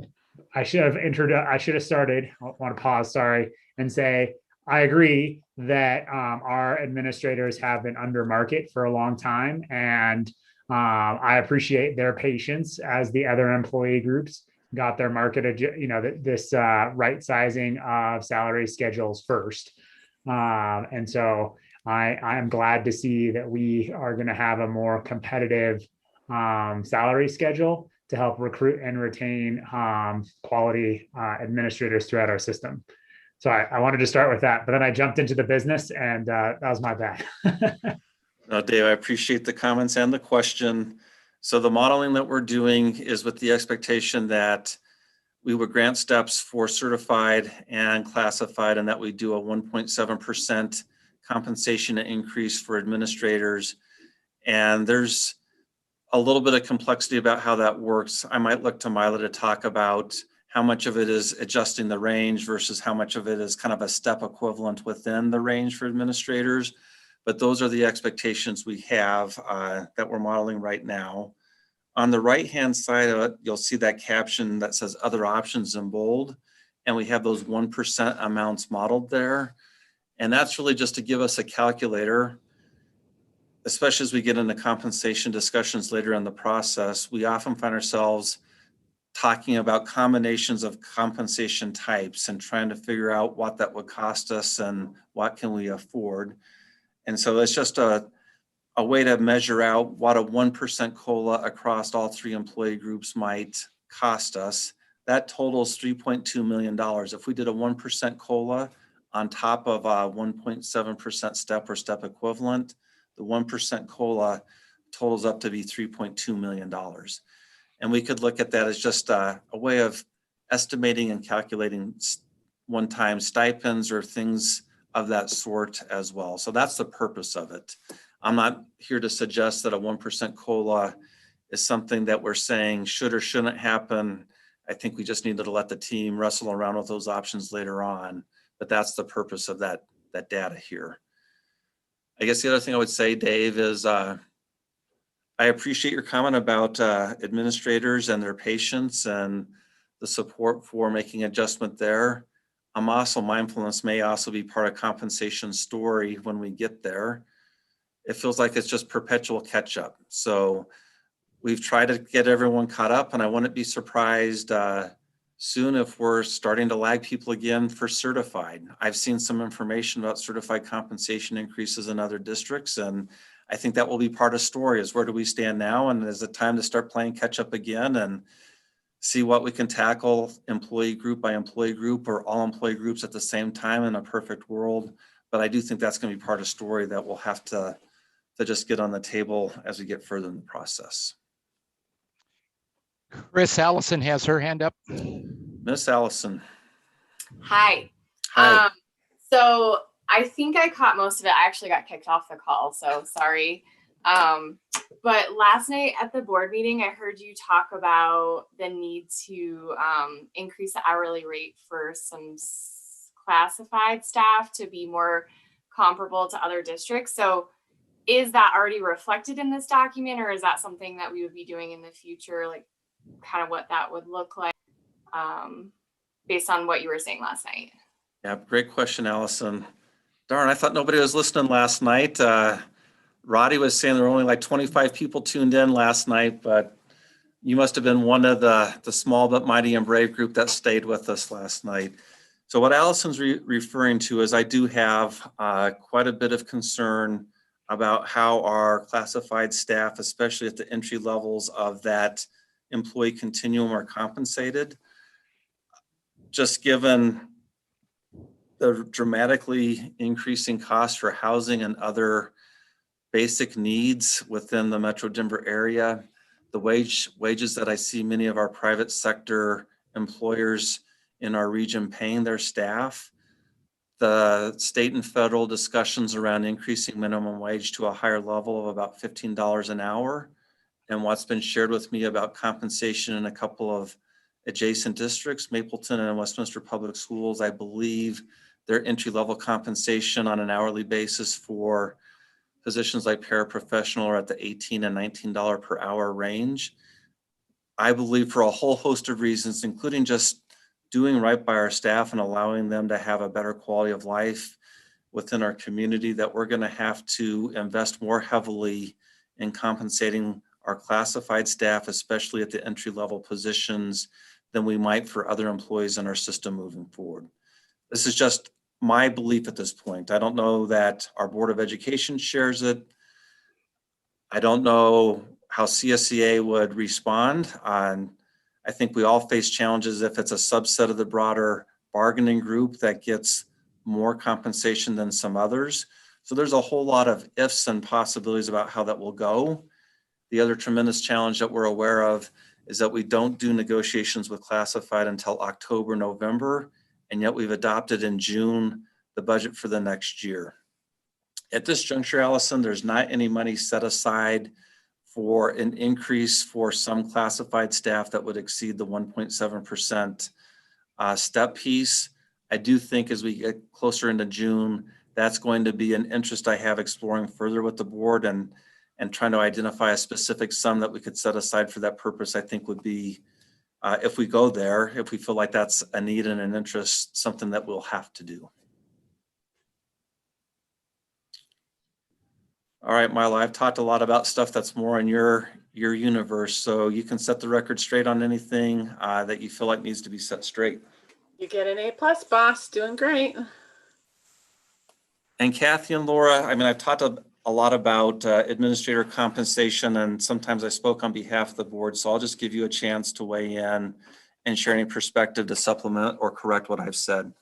I should have started, I want to pause, sorry, and say, I agree that our administrators have been under market for a long time, and I appreciate their patience as the other employee groups got their market, this right sizing of salary schedules first. And so I'm glad to see that we are going to have a more competitive salary schedule to help recruit and retain quality administrators throughout our system. So I wanted to start with that, but then I jumped into the business, and that was my bad. No, Dave, I appreciate the comments and the question. So the modeling that we're doing is with the expectation that we would grant steps for certified and classified, and that we do a 1.7% compensation increase for administrators. And there's a little bit of complexity about how that works. I might look to Mila to talk about how much of it is adjusting the range versus how much of it is kind of a step equivalent within the range for administrators. But those are the expectations we have that we're modeling right now. On the right-hand side of it, you'll see that caption that says other options in bold, and we have those 1% amounts modeled there. And that's really just to give us a calculator, especially as we get into compensation discussions later in the process. We often find ourselves talking about combinations of compensation types and trying to figure out what that would cost us and what can we afford. And so it's just a way to measure out what a 1% COLA across all three employee groups might cost us. That totals $3.2 million. If we did a 1% COLA on top of a 1.7% step or step equivalent, the 1% COLA totals up to be $3.2 million. And we could look at that as just a way of estimating and calculating one-time stipends or things of that sort as well. So that's the purpose of it. I'm not here to suggest that a 1% COLA is something that we're saying should or shouldn't happen. I think we just needed to let the team wrestle around with those options later on, but that's the purpose of that data here. I guess the other thing I would say, Dave, is I appreciate your comment about administrators and their patience and the support for making adjustment there. I'm also mindful this may also be part of compensation story when we get there. It feels like it's just perpetual catch up. So we've tried to get everyone caught up, and I wouldn't be surprised soon if we're starting to lag people again for certified. I've seen some information about certified compensation increases in other districts, and I think that will be part of the story is where do we stand now, and is it time to start playing catch up again and see what we can tackle employee group by employee group or all employee groups at the same time in a perfect world. But I do think that's going to be part of the story that we'll have to just get on the table as we get further in the process. Chris Allison has her hand up. Miss Allison. Hi. Hi. So I think I caught most of it. I actually got kicked off the call, so sorry. But last night at the board meeting, I heard you talk about the need to increase the hourly rate for some classified staff to be more comparable to other districts. So is that already reflected in this document, or is that something that we would be doing in the future, like kind of what that would look like based on what you were saying last night? Yeah, great question, Allison. Darn, I thought nobody was listening last night. Roddy was saying there were only like 25 people tuned in last night, but you must have been one of the small but mighty and brave group that stayed with us last night. So what Allison's referring to is I do have quite a bit of concern about how our classified staff, especially at the entry levels of that employee continuum, are compensated. Just given the dramatically increasing costs for housing and other basic needs within the Metro Denver area, the wages that I see many of our private sector employers in our region paying their staff. The state and federal discussions around increasing minimum wage to a higher level of about $15 an hour, and what's been shared with me about compensation in a couple of adjacent districts, Mapleton and Westminster Public Schools. I believe their entry-level compensation on an hourly basis for positions like paraprofessional are at the $18 and $19 per hour range. I believe for a whole host of reasons, including just doing right by our staff and allowing them to have a better quality of life within our community, that we're going to have to invest more heavily in compensating our classified staff, especially at the entry-level positions, than we might for other employees in our system moving forward. This is just my belief at this point. I don't know that our Board of Education shares it. I don't know how CSEA would respond. I think we all face challenges if it's a subset of the broader bargaining group that gets more compensation than some others. So there's a whole lot of ifs and possibilities about how that will go. The other tremendous challenge that we're aware of is that we don't do negotiations with classified until October, November, and yet we've adopted in June the budget for the next year. At this juncture, Allison, there's not any money set aside for an increase for some classified staff that would exceed the 1.7% step piece. I do think as we get closer into June, that's going to be an interest I have exploring further with the board, and trying to identify a specific sum that we could set aside for that purpose. I think would be, if we go there, if we feel like that's a need and an interest, something that we'll have to do. All right, Milo, I've talked a lot about stuff that's more in your universe, so you can set the record straight on anything that you feel like needs to be set straight. You get an A+, boss. Doing great. And Kathy and Laura, I mean, I've talked a lot about administrator compensation, and sometimes I spoke on behalf of the board, so I'll just give you a chance to weigh in and share any perspective to supplement or correct what I've said.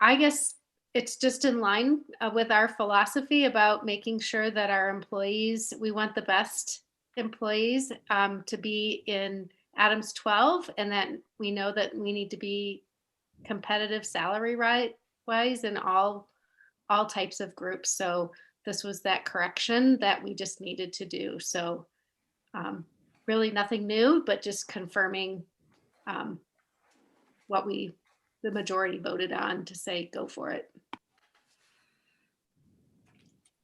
I guess it's just in line with our philosophy about making sure that our employees, we want the best employees to be in Adams 12, and that we know that we need to be competitive salary wise in all types of groups. So this was that correction that we just needed to do. So really nothing new, but just confirming what the majority voted on to say go for it.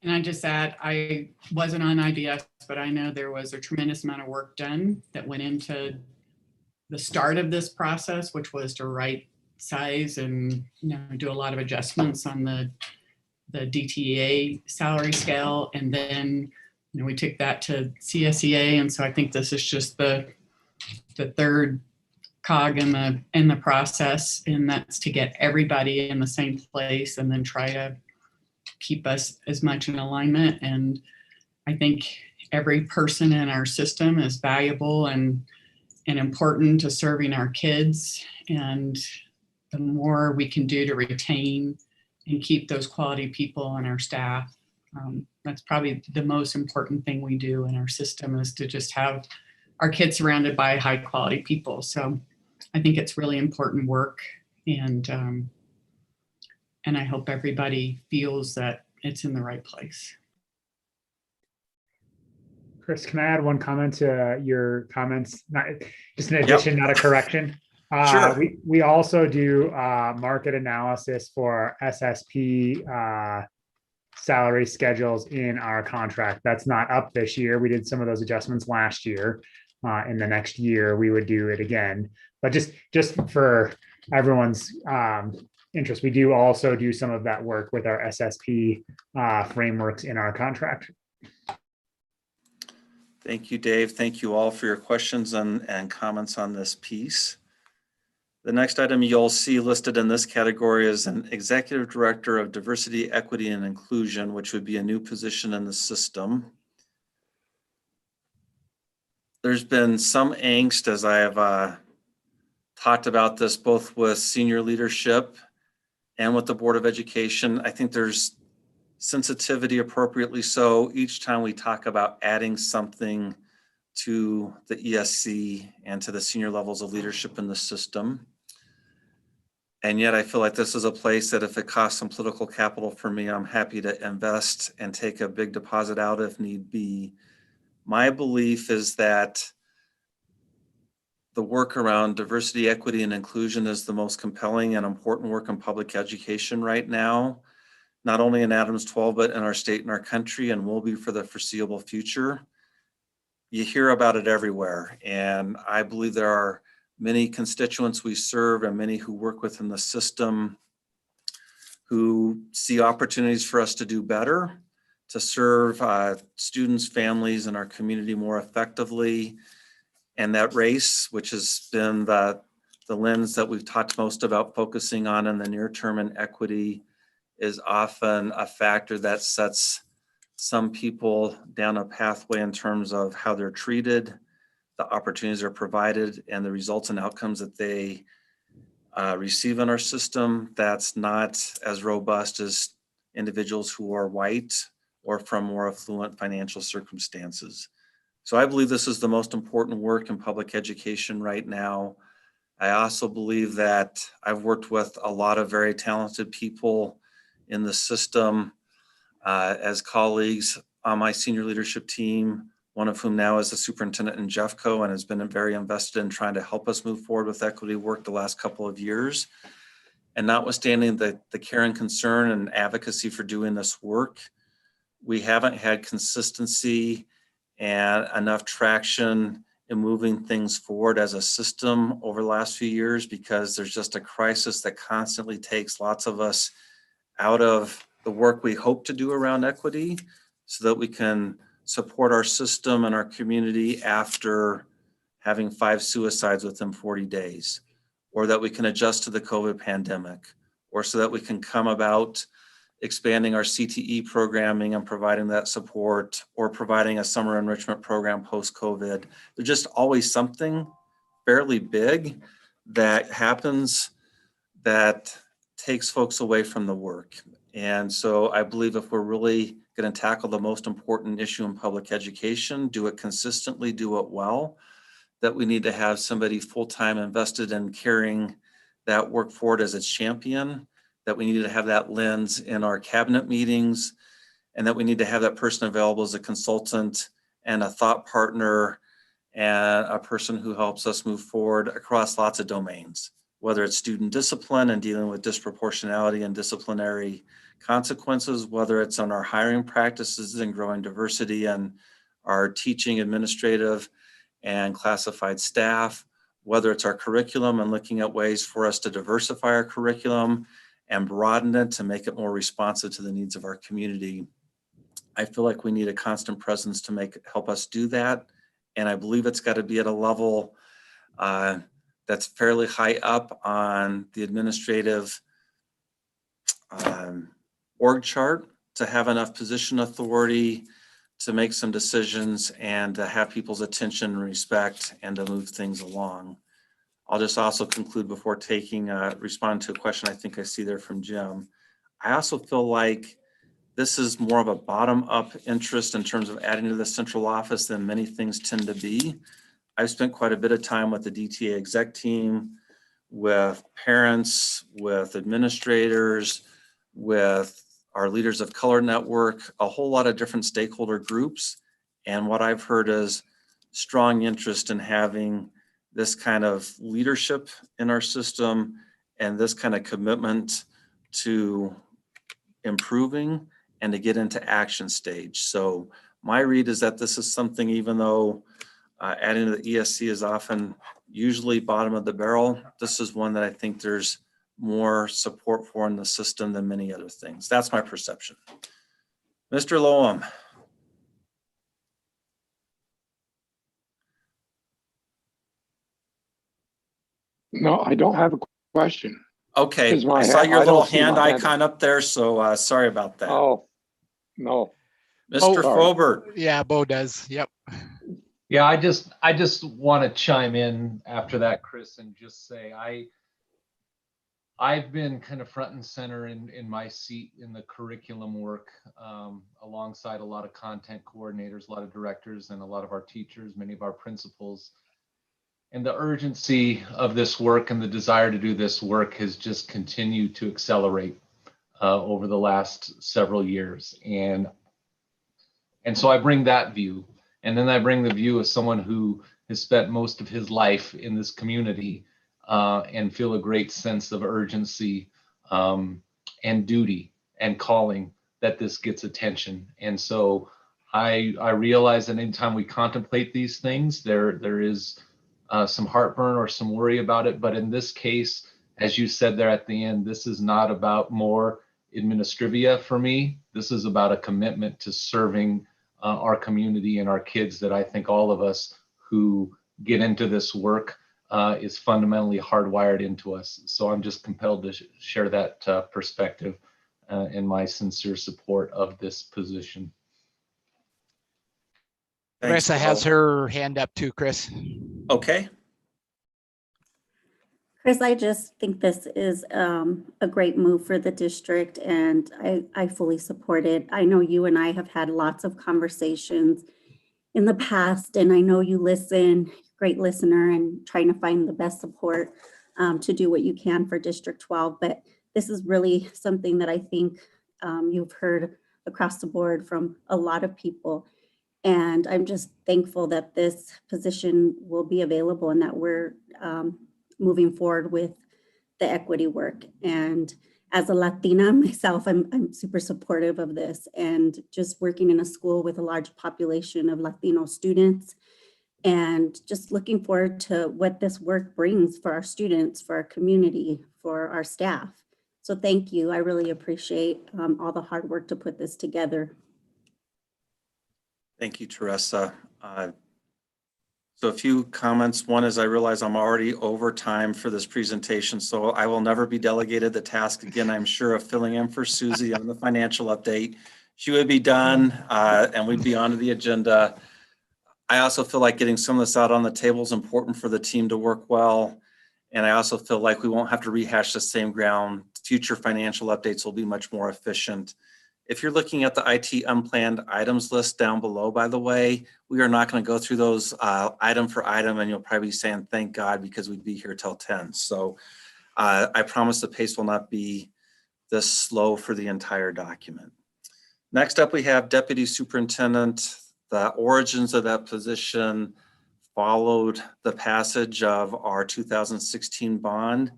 And I just add, I wasn't on IBS, but I know there was a tremendous amount of work done that went into the start of this process, which was to right size and do a lot of adjustments on the DTEA salary scale. And then we took that to CSEA. And so I think this is just the third cog in the process, and that's to get everybody in the same place and then try to keep us as much in alignment. And I think every person in our system is valuable and important to serving our kids. And the more we can do to retain and keep those quality people on our staff, that's probably the most important thing we do in our system, is to just have our kids surrounded by high quality people. So I think it's really important work, and I hope everybody feels that it's in the right place. Chris, can I add one comment to your comments? Not just an addition, not a correction. Sure. We also do market analysis for SSP salary schedules in our contract. That's not up this year. We did some of those adjustments last year. In the next year, we would do it again. But just for everyone's interest, we do also do some of that work with our SSP frameworks in our contract. Thank you, Dave. Thank you all for your questions and comments on this piece. The next item you'll see listed in this category is an Executive Director of Diversity, Equity, and Inclusion, which would be a new position in the system. There's been some angst as I have talked about this both with senior leadership and with the Board of Education. I think there's sensitivity appropriately so each time we talk about adding something to the ESC and to the senior levels of leadership in the system. And yet I feel like this is a place that if it costs some political capital for me, I'm happy to invest and take a big deposit out if need be. My belief is that the work around diversity, equity, and inclusion is the most compelling and important work in public education right now, not only in Adams 12, but in our state and our country, and will be for the foreseeable future. You hear about it everywhere. And I believe there are many constituents we serve and many who work within the system who see opportunities for us to do better, to serve students, families, and our community more effectively. And that race, which has been the lens that we've talked most about focusing on in the near term, and equity is often a factor that sets some people down a pathway in terms of how they're treated, the opportunities are provided, and the results and outcomes that they receive in our system that's not as robust as individuals who are white or from more affluent financial circumstances. So I believe this is the most important work in public education right now. I also believe that I've worked with a lot of very talented people in the system as colleagues on my senior leadership team, one of whom now is the superintendent in Jeffco and has been very invested in trying to help us move forward with equity work the last couple of years. And notwithstanding the care and concern and advocacy for doing this work, we haven't had consistency and enough traction in moving things forward as a system over the last few years, because there's just a crisis that constantly takes lots of us out of the work we hope to do around equity so that we can support our system and our community after having 5 suicides within 40 days, or that we can adjust to the COVID pandemic, or so that we can come about expanding our CTE programming and providing that support, or providing a summer enrichment program post-COVID. There's just always something fairly big that happens that takes folks away from the work. And so I believe if we're really going to tackle the most important issue in public education, do it consistently, do it well, that we need to have somebody full-time invested in carrying that work forward as its champion, that we need to have that lens in our cabinet meetings, and that we need to have that person available as a consultant and a thought partner and a person who helps us move forward across lots of domains, whether it's student discipline and dealing with disproportionality and disciplinary consequences, whether it's on our hiring practices and growing diversity and our teaching, administrative, and classified staff, whether it's our curriculum and looking at ways for us to diversify our curriculum and broaden it to make it more responsive to the needs of our community. I feel like we need a constant presence to help us do that. And I believe it's got to be at a level that's fairly high up on the administrative org chart to have enough position authority to make some decisions and to have people's attention and respect and to move things along. I'll just also conclude before responding to a question I think I see there from Jim. I also feel like this is more of a bottom-up interest in terms of adding to the central office than many things tend to be. I've spent quite a bit of time with the DTA exec team, with parents, with administrators, with our Leaders of Color Network, a whole lot of different stakeholder groups. And what I've heard is strong interest in having this kind of leadership in our system and this kind of commitment to improving and to get into action stage. So my read is that this is something, even though adding to the ESC is often usually bottom of the barrel, this is one that I think there's more support for in the system than many other things. That's my perception. Mr. Loam. No, I don't have a question. Okay, Is my I saw hand- your I little don't see hand my hand. icon up there, so sorry about that. Oh, no. Mr. Sorry. Fobert. Yeah, Bo does. Yep. Yeah, I just want to chime in after that, Chris, and just say I've been kind of front and center in my seat in the curriculum work, alongside a lot of content coordinators, a lot of directors, and a lot of our teachers, many of our principals. And the urgency of this work and the desire to do this work has just continued to accelerate over the last several years. And so I bring that view. And then I bring the view of someone who has spent most of his life in this community, and feel a great sense of urgency and duty and calling that this gets attention. And so I realize that anytime we contemplate these things, there is some heartburn or some worry about it. But in this case, as you said there at the end, this is not about more administrivia for me. This is about a commitment to serving our community and our kids that I think all of us who get into this work is fundamentally hardwired into us. So I'm just compelled to share that perspective and my sincere support of this position. Thanks, Carissa has Bill. her hand up too, Chris. Okay. Chris, I just think this is a great move for the district, and I fully support it. I know you and I have had lots of conversations in the past, and I know you listen, great listener, and trying to find the best support to do what you can for District 12. But this is really something that I think you've heard across the board from a lot of people. And I'm just thankful that this position will be available and that we're moving forward with the equity work. And as a Latina myself, I'm super supportive of this, and just working in a school with a large population of Latino students, and just looking forward to what this work brings for our students, for our community, for our staff. So thank you. I really appreciate all the hard work to put this together. Thank you, Teresa. So a few comments. One is I realize I'm already over time for this presentation, so I will never be delegated the task again, I'm sure, of filling in for Susie on the financial update. She would be done and we'd be onto the agenda. I also feel like getting some of this out on the table is important for the team to work well. And I also feel like we won't have to rehash the same ground. Future financial updates will be much more efficient. If you're looking at the IT unplanned items list down below, by the way, we are not going to go through those item for item, and you'll probably be saying, thank God, because we'd be here till 10. So I promise the pace will not be this slow for the entire document. Next up, we have Deputy Superintendent. The origins of that position followed the passage of our 2016 bond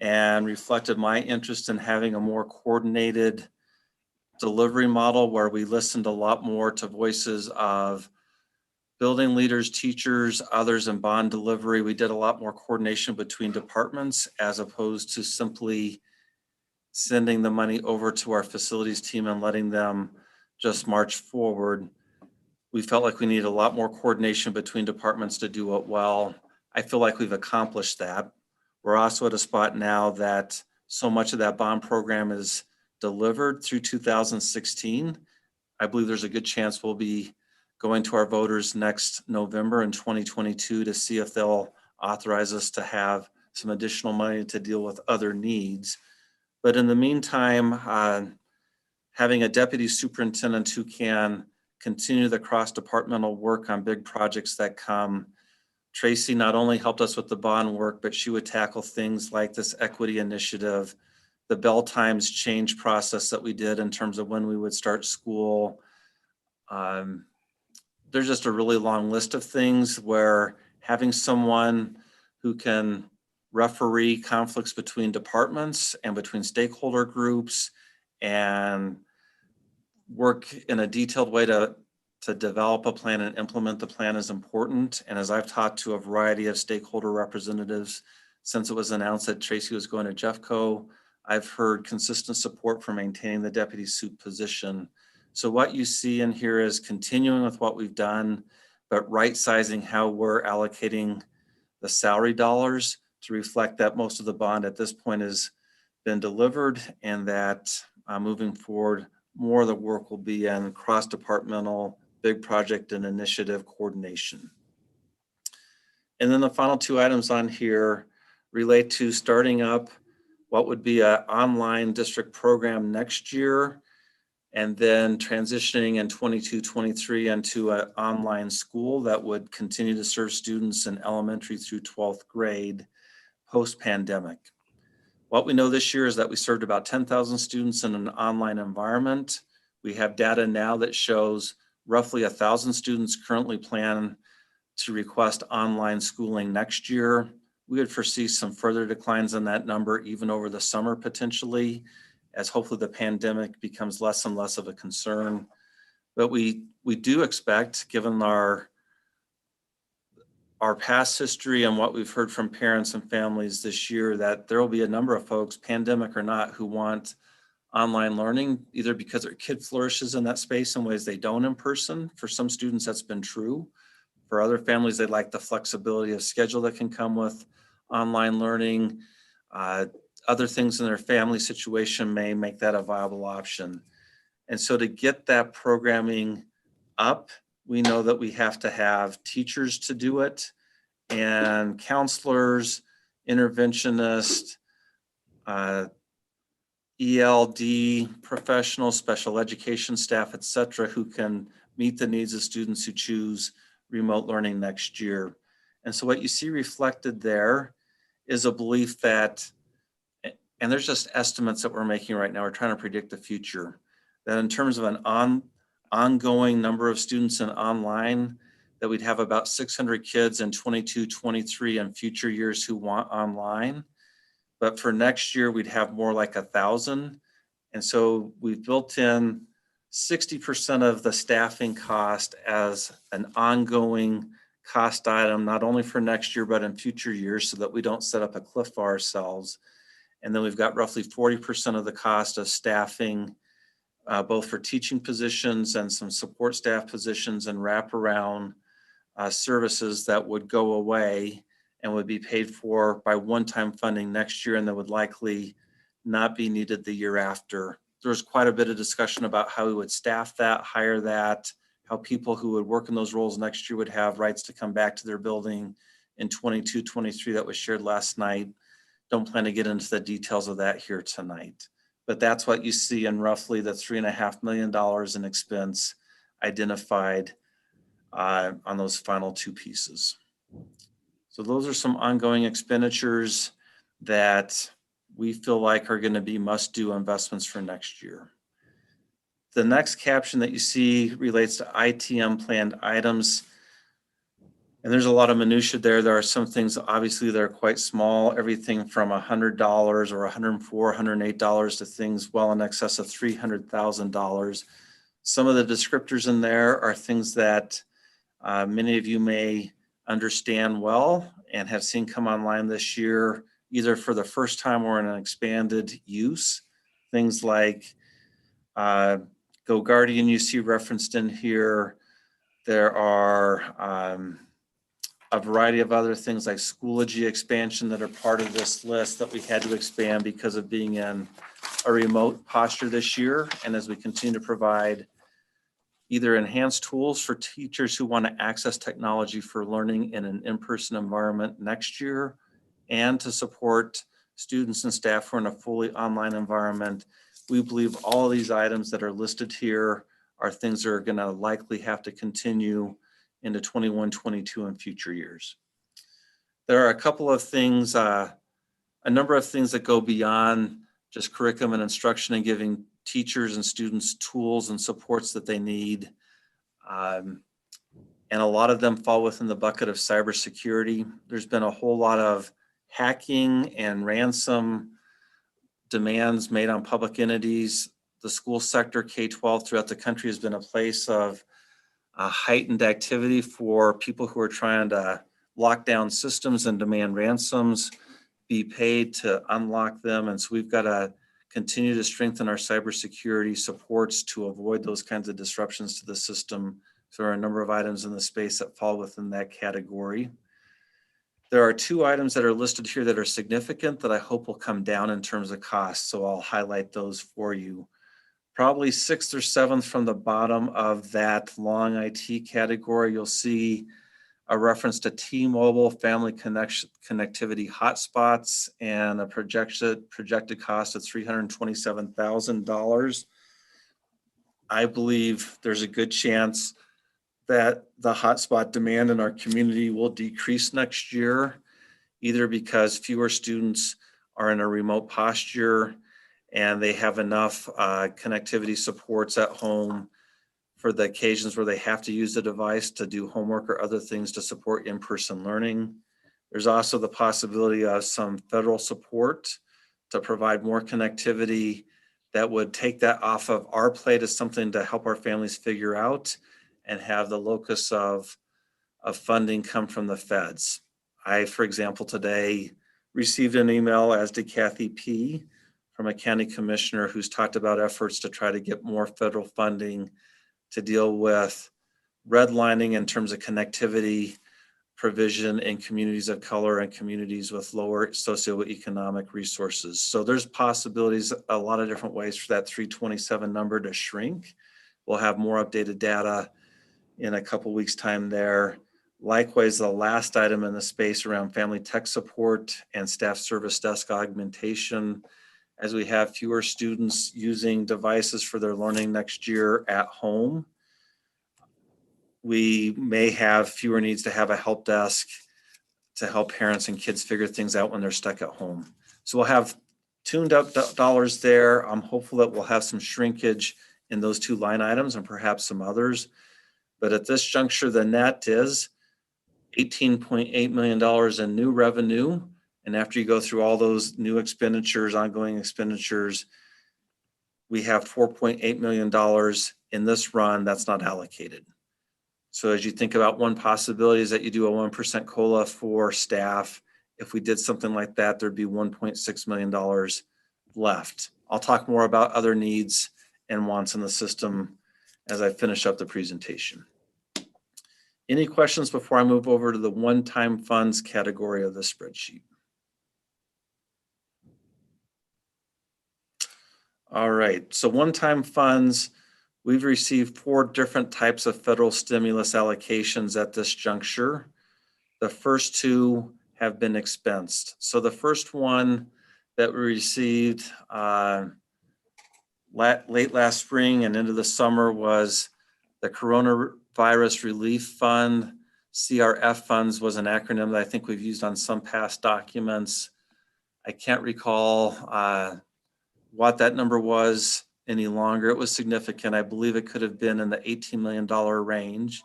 and reflected my interest in having a more coordinated delivery model where we listened a lot more to voices of building leaders, teachers, others in bond delivery. We did a lot more coordination between departments as opposed to simply sending the money over to our facilities team and letting them just march forward. We felt like we needed a lot more coordination between departments to do it well. I feel like we've accomplished that. We're also at a spot now that so much of that bond program is delivered through 2016. I believe there's a good chance we'll be going to our voters next November in 2022 to see if they'll authorize us to have some additional money to deal with other needs. But in the meantime, having a deputy superintendent who can continue the cross-departmental work on big projects that come. Tracy not only helped us with the bond work, but she would tackle things like this equity initiative, the bell times change process that we did in terms of when we would start school. There's just a really long list of things where having someone who can referee conflicts between departments and between stakeholder groups and work in a detailed way to develop a plan and implement the plan is important. And as I've talked to a variety of stakeholder representatives since it was announced that Tracy was going to Jeffco, I've heard consistent support for maintaining the deputy sup position. So what you see in here is continuing with what we've done, but right-sizing how we're allocating the salary dollars to reflect that most of the bond at this point has been delivered, and that moving forward, more of the work will be in cross-departmental, big project and initiative coordination. And then the final two items on here relate to starting up what would be an online district program next year, and then transitioning in 22-23 into an online school that would continue to serve students in elementary through 12th grade post-pandemic. What we know this year is that we served about 10,000 students in an online environment. We have data now that shows roughly 1,000 students currently plan to request online schooling next year. We would foresee some further declines in that number even over the summer potentially, as hopefully the pandemic becomes less and less of a concern. But we do expect, given our past history and what we've heard from parents and families this year, that there will be a number of folks, pandemic or not, who want online learning, either because their kid flourishes in that space in ways they don't in person. For some students, that's been true. For other families, they like the flexibility of schedule that can come with online learning. Other things in their family situation may make that a viable option. And so to get that programming up, we know that we have to have teachers to do it, and counselors, interventionists, ELD professionals, special education staff, et cetera, who can meet the needs of students who choose remote learning next year. And so what you see reflected there is a belief that, and there's just estimates that we're making right now, we're trying to predict the future, that in terms of an ongoing number of students in online, that we'd have about 600 kids in 22-23 and future years who want online. But for next year, we'd have more like 1,000. And so we've built in 60% of the staffing cost as an ongoing cost item, not only for next year, but in future years, so that we don't set up a cliff for ourselves. And then we've got roughly 40% of the cost of staffing, both for teaching positions and some support staff positions and wraparound services that would go away and would be paid for by one-time funding next year, and that would likely not be needed the year after. There was quite a bit of discussion about how we would staff that, hire that, how people who would work in those roles next year would have rights to come back to their building in 22-23 that was shared last night. Don't plan to get into the details of that here tonight. But that's what you see in roughly the $3.5 million in expense identified on those final two pieces. So those are some ongoing expenditures that we feel like are going to be must-do investments for next year. The next caption that you see relates to ITM planned items. And there's a lot of minutia there. There are some things obviously that are quite small, everything from $100 or $104, $108 to things well in excess of $300,000. Some of the descriptors in there are things that many of you may understand well and have seen come online this year, either for the first time or in an expanded use. Things like Go Guardian you see referenced in here. There are a variety of other things like Schoology expansion that are part of this list that we had to expand because of being in a remote posture this year. And as we continue to provide either enhanced tools for teachers who want to access technology for learning in an in-person environment next year, and to support students and staff who are in a fully online environment, we believe all of these items that are listed here are things that are going to likely have to continue into 21, 22 and future years. There are a couple of things, a number of things that go beyond just curriculum and instruction and giving teachers and students tools and supports that they need. And a lot of them fall within the bucket of cybersecurity. There's been a whole lot of hacking and ransom demands made on public entities. The school sector, K-12 throughout the country, has been a place of heightened activity for people who are trying to lock down systems and demand ransoms be paid to unlock them. And so we've got to continue to strengthen our cybersecurity supports to avoid those kinds of disruptions to the system. So there are a number of items in the space that fall within that category. There are two items that are listed here that are significant that I hope will come down in terms of cost. So I'll highlight those for you. Probably sixth or seventh from the bottom of that long IT category, you'll see a reference to T-Mobile family connectivity hotspots and a projected cost of $327,000. I believe there's a good chance that the hotspot demand in our community will decrease next year, either because fewer students are in a remote posture and they have enough connectivity supports at home for the occasions where they have to use the device to do homework or other things to support in-person learning. There's also the possibility of some federal support to provide more connectivity that would take that off of our plate as something to help our families figure out and have the locus of funding come from the feds. I, for example, today received an email, as did Kathy P., from a county commissioner who's talked about efforts to try to get more federal funding to deal with redlining in terms of connectivity provision in communities of color and communities with lower socioeconomic resources. So there's possibilities, a lot of different ways for that 327 number to shrink. We'll have more updated data in a couple weeks' time there. Likewise, the last item in the space around family tech support and staff service desk augmentation, as we have fewer students using devices for their learning next year at home, we may have fewer needs to have a help desk to help parents and kids figure things out when they're stuck at home. So we'll have tuned up dollars there. I'm hopeful that we'll have some shrinkage in those two line items and perhaps some others. But at this juncture, the net is $18.8 million in new revenue. And after you go through all those new expenditures, ongoing expenditures, we have $4.8 million in this run that's not allocated. So as you think about, one possibility is that you do a 1% COLA for staff. If we did something like that, there'd be $1.6 million left. I'll talk more about other needs and wants in the system as I finish up the presentation. Any questions before I move over to the one-time funds category of the spreadsheet? All right, so one-time funds, we've received 4 different types of federal stimulus allocations at this juncture. The first 2 have been expensed. So the first one that we received late last spring and into the summer was the Coronavirus Relief Fund. CRF funds was an acronym that I think we've used on some past documents. I can't recall what that number was any longer. It was significant. I believe it could have been in the $18 million range.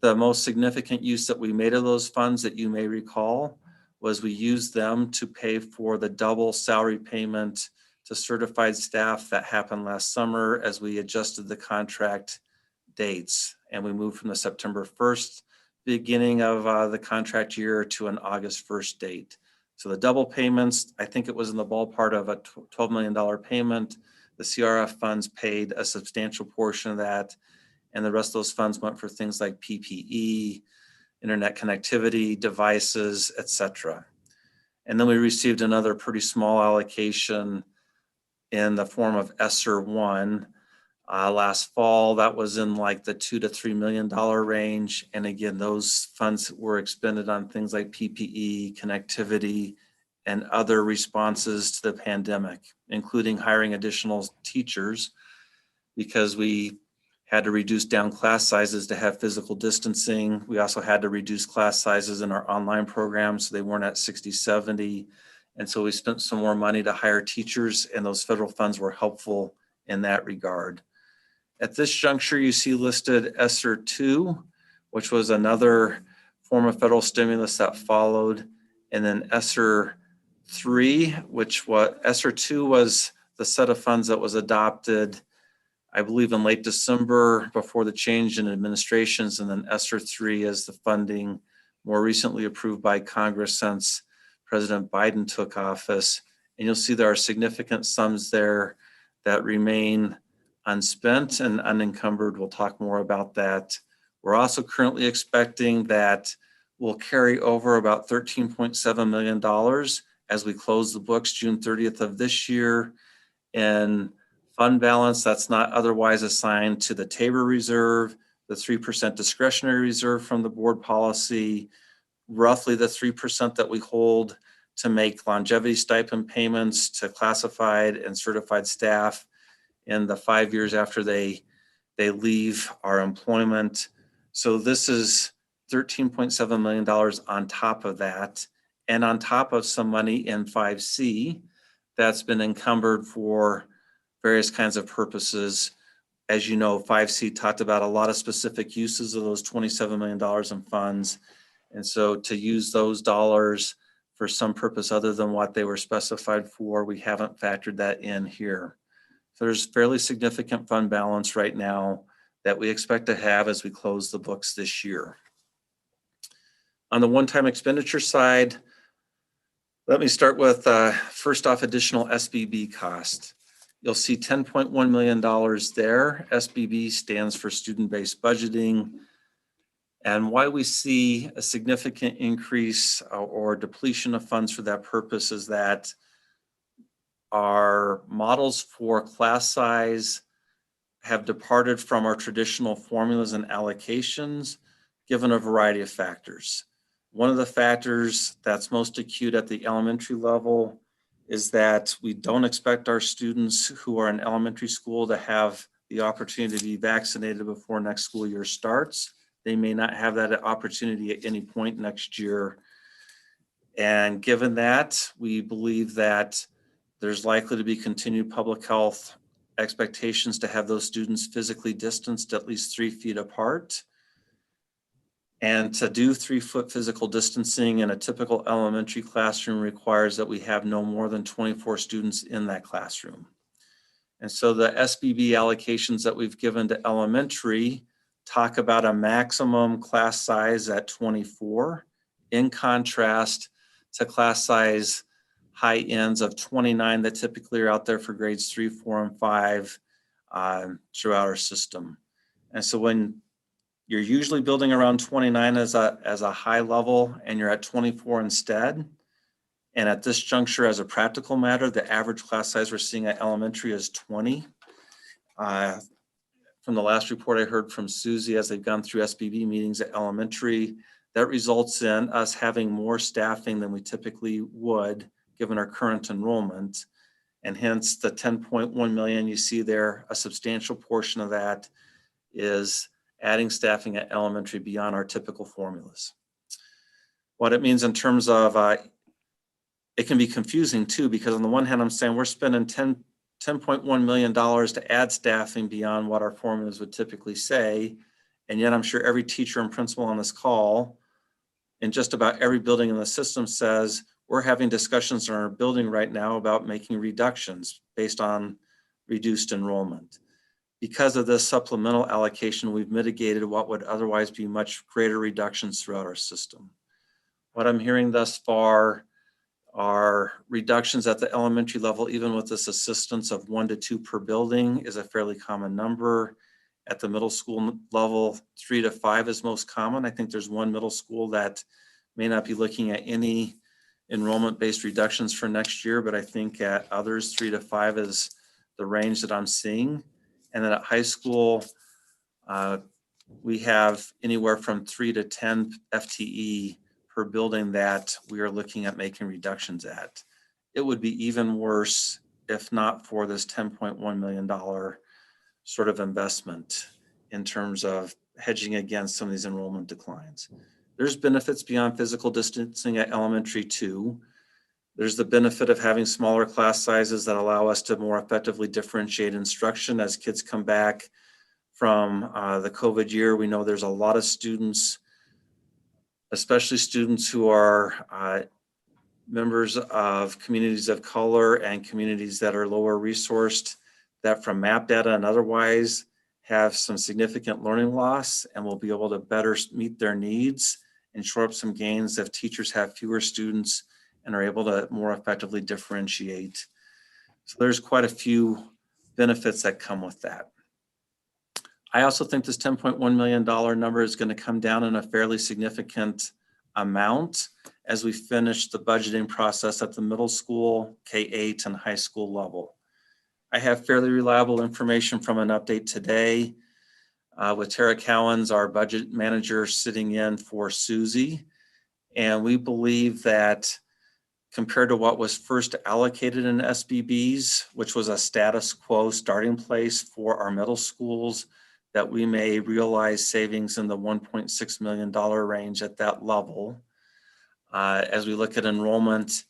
The most significant use that we made of those funds that you may recall was we used them to pay for the double salary payment to certified staff that happened last summer as we adjusted the contract dates. And we moved from the September 1st beginning of the contract year to an August 1st date. So the double payments, I think it was in the ballpark of a $12 million payment. The CRF funds paid a substantial portion of that, and the rest of those funds went for things like PPE, internet connectivity, devices, etc. And then we received another pretty small allocation in the form of ESSER 1 last fall. That was in like the $2 to $3 million range. And again, those funds were expended on things like PPE, connectivity, and other responses to the pandemic, including hiring additional teachers because we had to reduce down class sizes to have physical distancing. We also had to reduce class sizes in our online programs so they weren't at 60, 70. And so we spent some more money to hire teachers, and those federal funds were helpful in that regard. At this juncture, you see listed ESSER 2, which was another form of federal stimulus that followed, and then ESSER 3, which was ESSER 2 was the set of funds that was adopted, I believe, in late December before the change in administrations, and then ESSER 3 is the funding more recently approved by Congress since President Biden took office. And you'll see there are significant sums there that remain unspent and unencumbered. We'll talk more about that. We're also currently expecting that we'll carry over about $13.7 million as we close the books June 30th of this year in fund balance that's not otherwise assigned to the Tabor Reserve, the 3% discretionary reserve from the board policy, roughly the 3% that we hold to make longevity stipend payments to classified and certified staff in the 5 years after they leave our employment. So this is $13.7 million on top of that, and on top of some money in 5C that's been encumbered for various kinds of purposes. As you know, 5C talked about a lot of specific uses of those $27 million in funds. And so to use those dollars for some purpose other than what they were specified for, we haven't factored that in here. So there's fairly significant fund balance right now that we expect to have as we close the books this year. On the one-time expenditure side, let me start with first off, additional SBB cost. You'll see $10.1 million there. SBB stands for student-based budgeting. And why we see a significant increase or depletion of funds for that purpose is that our models for class size have departed from our traditional formulas and allocations given a variety of factors. One of the factors that's most acute at the elementary level is that we don't expect our students who are in elementary school to have the opportunity to be vaccinated before next school year starts. They may not have that opportunity at any point next year. And given that, we believe that there's likely to be continued public health expectations to have those students physically distanced at least 3 feet apart. And to do 3-foot physical distancing in a typical elementary classroom requires that we have no more than 24 students in that classroom. And so the SBB allocations that we've given to elementary talk about a maximum class size at 24, in contrast to class size high ends of 29 that typically are out there for grades 3, 4, and 5 throughout our system. And so when you're usually building around 29 as a high level and you're at 24 instead, and at this juncture as a practical matter, the average class size we're seeing at elementary is 20. From the last report I heard from Susie as they've gone through SBB meetings at elementary, that results in us having more staffing than we typically would given our current enrollment. And hence the 10.1 million you see there, a substantial portion of that is adding staffing at elementary beyond our typical formulas. What it means in terms of, it can be confusing too, because on the one hand, I'm saying we're spending $10.1 million to add staffing beyond what our formulas would typically say. And yet I'm sure every teacher and principal on this call in just about every building in the system says, we're having discussions in our building right now about making reductions based on reduced enrollment. Because of this supplemental allocation, we've mitigated what would otherwise be much greater reductions throughout our system. What I'm hearing thus far are reductions at the elementary level, even with this assistance of 1 to 2 per building is a fairly common number. At the middle school level, 3 to 5 is most common. I think there's one middle school that may not be looking at any enrollment-based reductions for next year, but I think at others, 3 to 5 is the range that I'm seeing. And then at high school, we have anywhere from 3 to 10 FTE per building that we are looking at making reductions at. It would be even worse if not for this $10.1 million sort of investment in terms of hedging against some of these enrollment declines. There's benefits beyond physical distancing at elementary too. There's the benefit of having smaller class sizes that allow us to more effectively differentiate instruction as kids come back from the COVID year. We know there's a lot of students, especially students who are members of communities of color and communities that are lower resourced, that from map data and otherwise have some significant learning loss and will be able to better meet their needs and shore up some gains if teachers have fewer students and are able to more effectively differentiate. So there's quite a few benefits that come with that. I also think this $10.1 million number is going to come down in a fairly significant amount as we finish the budgeting process at the middle school, K-8, and high school level. I have fairly reliable information from an update today with Tara Cowens, our budget manager, sitting in for Susie. And we believe that compared to what was first allocated in SBBs, which was a status quo starting place for our middle schools, that we may realize savings in the $1.6 million range at that level. As we look at enrollment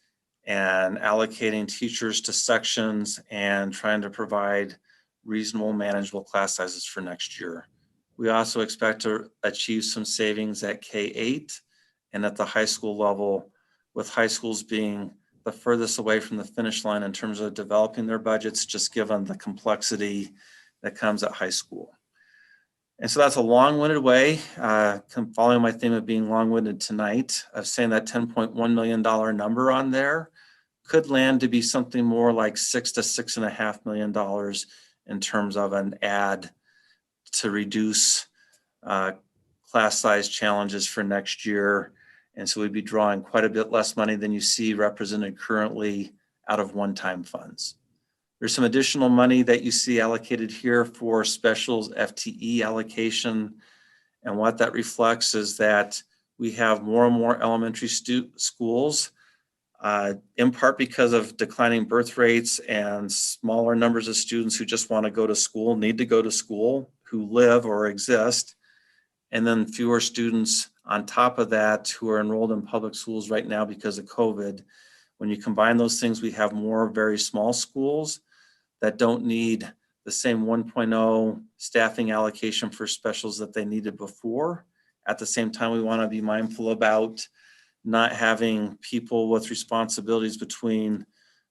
and allocating teachers to sections and trying to provide reasonable, manageable class sizes for next year. We also expect to achieve some savings at K-8 and at the high school level, with high schools being the furthest away from the finish line in terms of developing their budgets, just given the complexity that comes at high school. And so that's a long-winded way, following my theme of being long-winded tonight, of saying that $10.1 million number on there could land to be something more like $6 to $6.5 million in terms of an add to reduce class size challenges for next year. And so we'd be drawing quite a bit less money than you see represented currently out of one-time funds. There's some additional money that you see allocated here for specials FTE allocation. And what that reflects is that we have more and more elementary schools, in part because of declining birth rates and smaller numbers of students who just want to go to school, need to go to school, who live or exist, and then fewer students on top of that who are enrolled in public schools right now because of COVID. When you combine those things, we have more very small schools that don't need the same 1.0 staffing allocation for specials that they needed before. At the same time, we want to be mindful about not having people with responsibilities between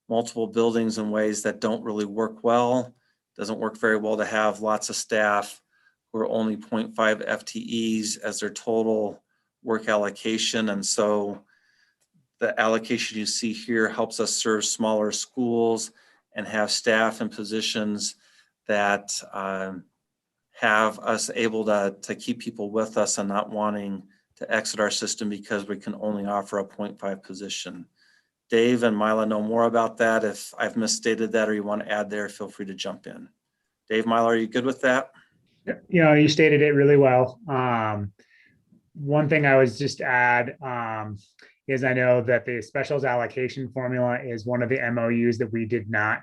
multiple buildings in ways that don't really work well. Doesn't work very well to have lots of staff who are only 0.5 FTEs as their total work allocation. And so the allocation you see here helps us serve smaller schools and have staff in positions that have us able to keep people with us and not wanting to exit our system because we can only offer a 0.5 position. Dave and Mila know more about that. If I've misstated that or you want to add there, feel free to jump in. Dave, Mila, are you good with that? You know, you stated it really well. One thing I would just add is I know that the specials allocation formula is one of the MOUs that we did not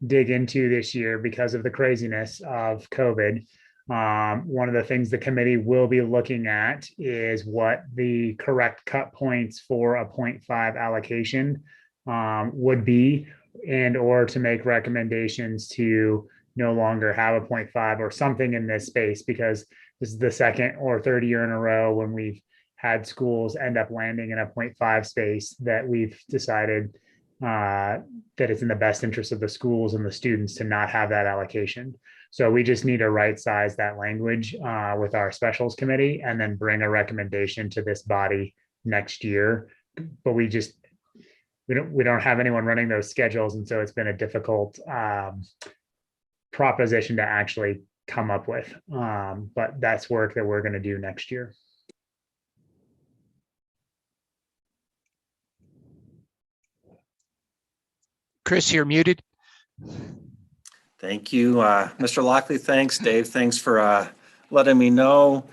dig into this year because of the craziness of COVID. One of the things the committee will be looking at is what the correct cut points for a 0.5 allocation would be, and or to make recommendations to no longer have a 0.5 or something in this space, because this is the second or third year in a row when we've had schools end up landing in a 0.5 space that we've decided that it's in the best interest of the schools and the students to not have that allocation. So we just need to right size that language with our specials committee and then bring a recommendation to this body next year. But we don't have anyone running those schedules. And so it's been a difficult proposition to actually come up with. But that's work that we're going to do next year. Chris, you're muted. Thank you. Mr. Lockley, thanks. Dave, thanks for letting me know.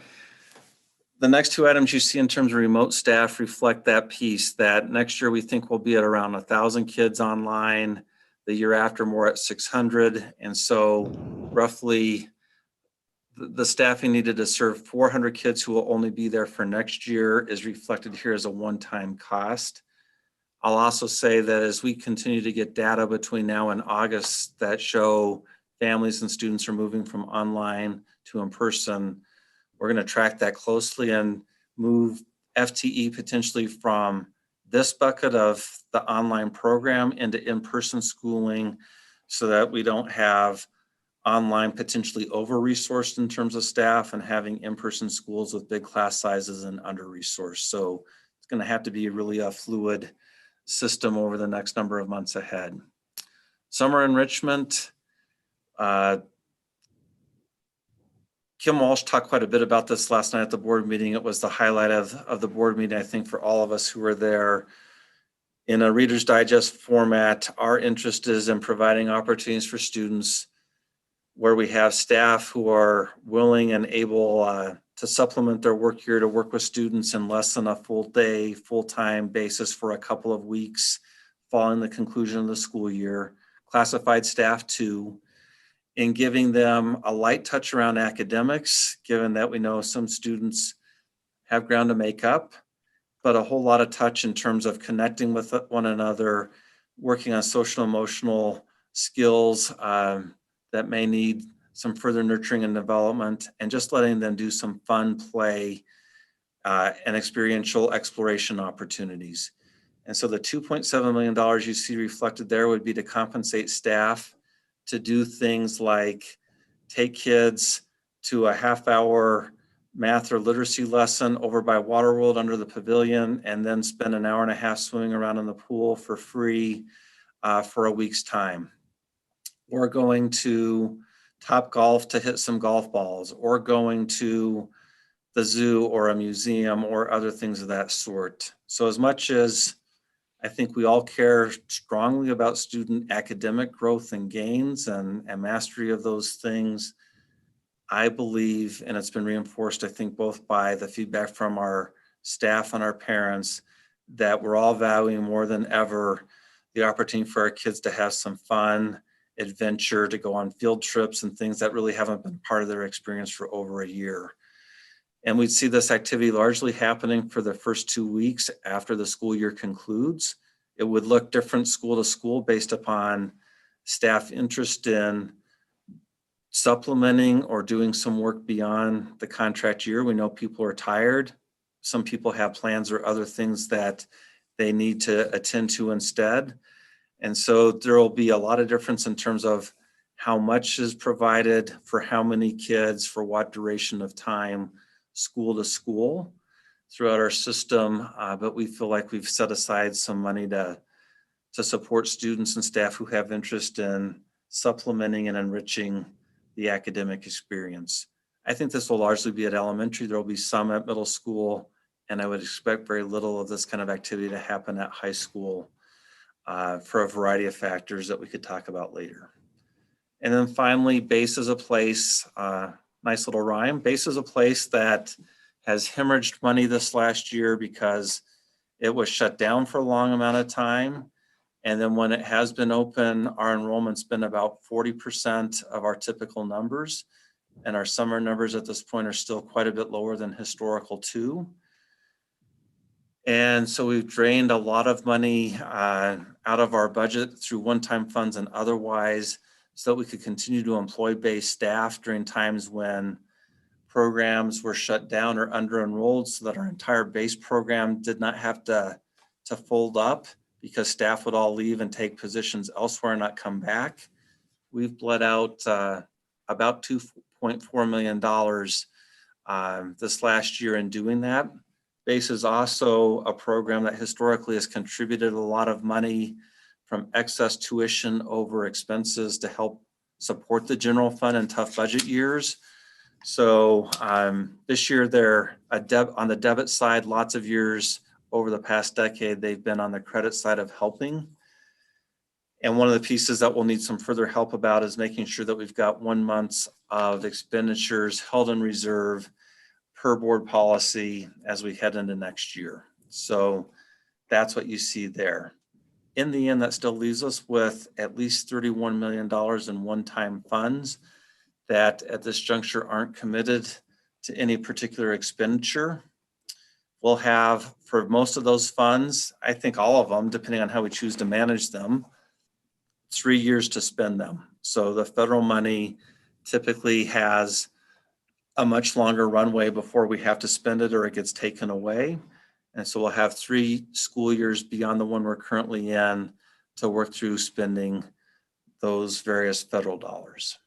The next two items you see in terms of remote staff reflect that piece, that next year we think we'll be at around 1,000 kids online, the year after more at 600. And so roughly the staffing needed to serve 400 kids who will only be there for next year is reflected here as a one-time cost. I'll also say that as we continue to get data between now and August that show families and students are moving from online to in person, we're going to track that closely and move FTE potentially from this bucket of the online program into in-person schooling so that we don't have online potentially over-resourced in terms of staff and having in-person schools with big class sizes and under-resourced. So it's going to have to be really a fluid system over the next number of months ahead. Summer enrichment. Kim Walsh talked quite a bit about this last night at the board meeting. It was the highlight of the board meeting, I think, for all of us who were there. In a Reader's Digest format, our interest is in providing opportunities for students where we have staff who are willing and able to supplement their work year to work with students in less than a full day, full-time basis for a couple of weeks following the conclusion of the school year. Classified staff 2, in giving them a light touch around academics, given that we know some students have ground to make up, but a whole lot of touch in terms of connecting with one another, working on social emotional skills that may need some further nurturing and development, and just letting them do some fun play and experiential exploration opportunities. And so the $2.7 million you see reflected there would be to compensate staff to do things like take kids to a half-hour math or literacy lesson over by Waterworld under the pavilion, and then spend an hour and a half swimming around in the pool for free for a week's time. Or going to Topgolf to hit some golf balls, or going to the zoo or a museum or other things of that sort. So as much as I think we all care strongly about student academic growth and gains and mastery of those things, I believe, and it's been reinforced, I think, both by the feedback from our staff and our parents, that we're all valuing more than ever the opportunity for our kids to have some fun, adventure, to go on field trips and things that really haven't been part of their experience for over a year. And we'd see this activity largely happening for the first 2 weeks after the school year concludes. It would look different school to school based upon staff interest in supplementing or doing some work beyond the contract year. We know people are tired. Some people have plans or other things that they need to attend to instead. And so there will be a lot of difference in terms of how much is provided for how many kids, for what duration of time, school to school throughout our system. But we feel like we've set aside some money to support students and staff who have interest in supplementing and enriching the academic experience. I think this will largely be at elementary. There will be some at middle school, and I would expect very little of this kind of activity to happen at high school for a variety of factors that we could talk about later. And then finally, Base is a place, nice little rhyme. Base is a place that has hemorrhaged money this last year because it was shut down for a long amount of time. And then when it has been open, our enrollment's been about 40% of our typical numbers. And our summer numbers at this point are still quite a bit lower than historical too. And so we've drained a lot of money out of our budget through one-time funds and otherwise, so that we could continue to employ Base staff during times when programs were shut down or under-enrolled, so that our entire Base program did not have to fold up because staff would all leave and take positions elsewhere and not come back. We've bled out about $2.4 million this last year in doing that. Base is also a program that historically has contributed a lot of money from excess tuition over expenses to help support the general fund in tough budget years. So this year they're on the debit side. Lots of years over the past decade, they've been on the credit side of helping. And one of the pieces that we'll need some further help about is making sure that we've got 1 month of expenditures held in reserve per board policy as we head into next year. So that's what you see there. In the end, that still leaves us with at least $31 million in one-time funds that at this juncture aren't committed to any particular expenditure. We'll have, for most of those funds, I think all of them, depending on how we choose to manage them, 3 years to spend them. So the federal money typically has a much longer runway before we have to spend it or it gets taken away. And so we'll have 3 school years beyond the one we're currently in to work through spending those various federal dollars.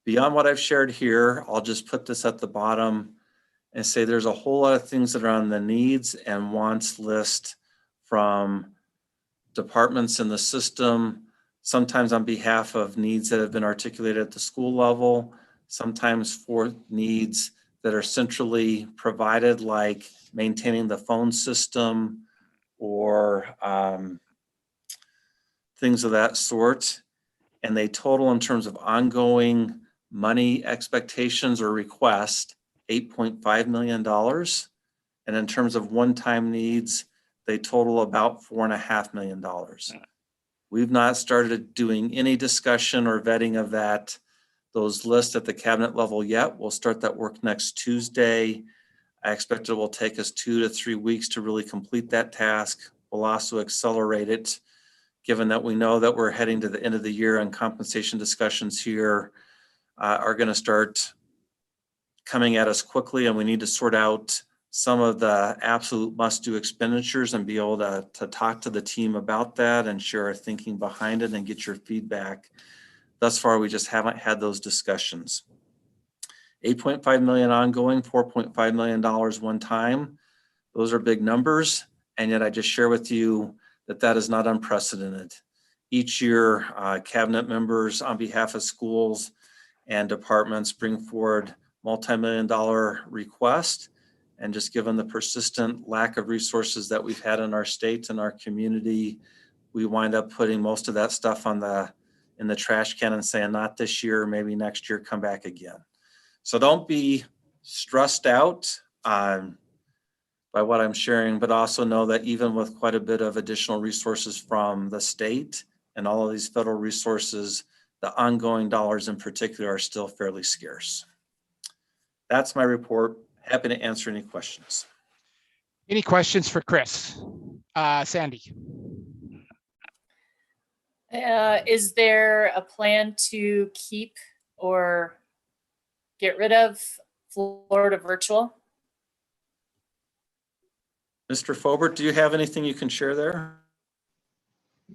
Beyond what I've shared here, I'll just put this at the bottom and say there's a whole lot of things that are on the needs and wants list from departments in the system, sometimes on behalf of needs that have been articulated at the school level, sometimes for needs that are centrally provided, like maintaining the phone system or things of that sort. and they total in terms of ongoing money expectations or requests, $8.5 million. And in terms of one-time needs, they total about $4.5 million. We've not started doing any discussion or vetting of those lists at the cabinet level yet. We'll start that work next Tuesday. I expect it will take us 2 to 3 weeks to really complete that task. We'll also accelerate it, given that we know that we're heading to the end of the year and compensation discussions here are going to start coming at us quickly, and we need to sort out some of the absolute must-do expenditures and be able to talk to the team about that and share our thinking behind it and get your feedback. Thus far, we just haven't had those discussions. 8.5 million ongoing, $4.5 million one time. Those are big numbers, and yet I just share with you that is not unprecedented. Each year, cabinet members on behalf of schools and departments bring forward multi-million-dollar requests, and just given the persistent lack of resources that we've had in our state and our community, we wind up putting most of that stuff in the trash can and saying, not this year, maybe next year, come back again. So don't be stressed out by what I'm sharing, but also know that even with quite a bit of additional resources from the state and all of these federal resources, the ongoing dollars in particular are still fairly scarce. That's my report. Happy to answer any questions. Any questions for Chris? Sandy. Is there a plan to keep or get rid of Florida Virtual? Mr. Fobert, do you have anything you can share there?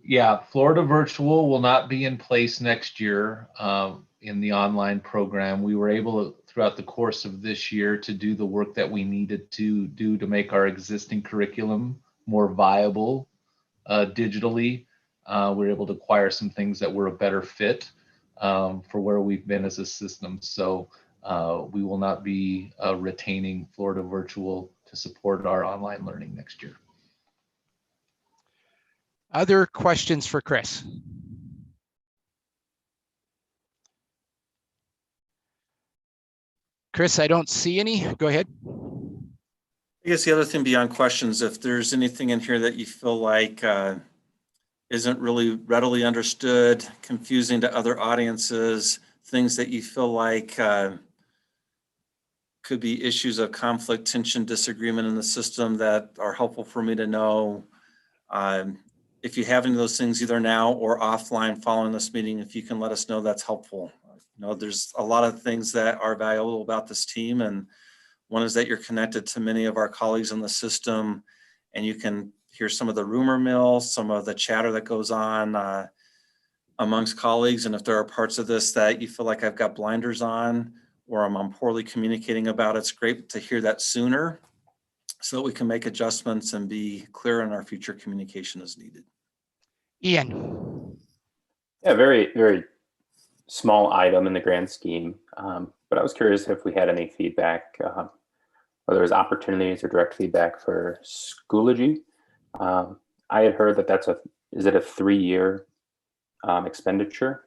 Yeah, Florida Virtual will not be in place next year in the online program. We were able to, throughout the course of this year, to do the work that we needed to do to make our existing curriculum more viable digitally. We were able to acquire some things that were a better fit for where we've been as a system. So we will not be retaining Florida Virtual to support our online learning next year. Other questions for Chris? Chris, I don't see any. Go ahead. I guess the other thing beyond questions, if there's anything in here that you feel like isn't really readily understood, confusing to other audiences, things that you feel like could be issues of conflict, tension, disagreement in the system that are helpful for me to know. If you have any of those things either now or offline following this meeting, if you can let us know, that's helpful. You know, there's a lot of things that are valuable about this team, and one is that you're connected to many of our colleagues in the system, and you can hear some of the rumor mill, some of the chatter that goes on amongst colleagues. And if there are parts of this that you feel like I've got blinders on or I'm poorly communicating about, it's great to hear that sooner so that we can make adjustments and be clear in our future communication as needed. Ian. Yeah, very, very small item in the grand scheme. But I was curious if we had any feedback, whether there was opportunities or direct feedback for Schoology. I had heard that is it a 3-year expenditure?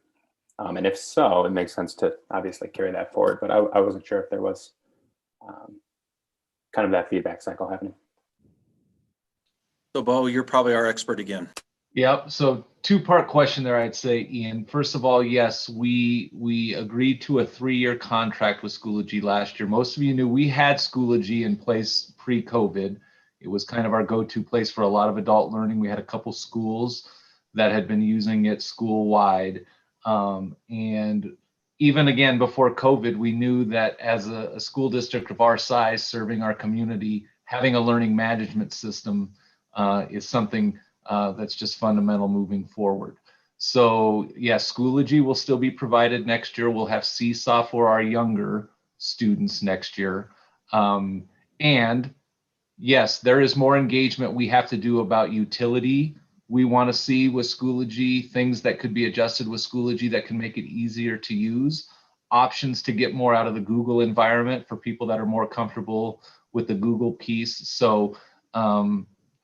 And if so, it makes sense to obviously carry that forward, but I wasn't sure if there was kind of that feedback cycle happening. So Bo, you're probably our expert again. Yep. So 2-part question there, I'd say, Ian. First of all, yes, we agreed to a 3-year contract with Schoology last year. Most of you knew we had Schoology in place pre-COVID. It was kind of our go-to place for a lot of adult learning. We had a couple schools that had been using it school-wide. And even again, before COVID, we knew that as a school district of our size, serving our community, having a learning management system is something that's just fundamental moving forward. So yes, Schoology will still be provided next year. We'll have Seesaw for our younger students next year. And yes, there is more engagement we have to do about utility. We want to see with Schoology things that could be adjusted with Schoology that can make it easier to use, options to get more out of the Google environment for people that are more comfortable with the Google piece. So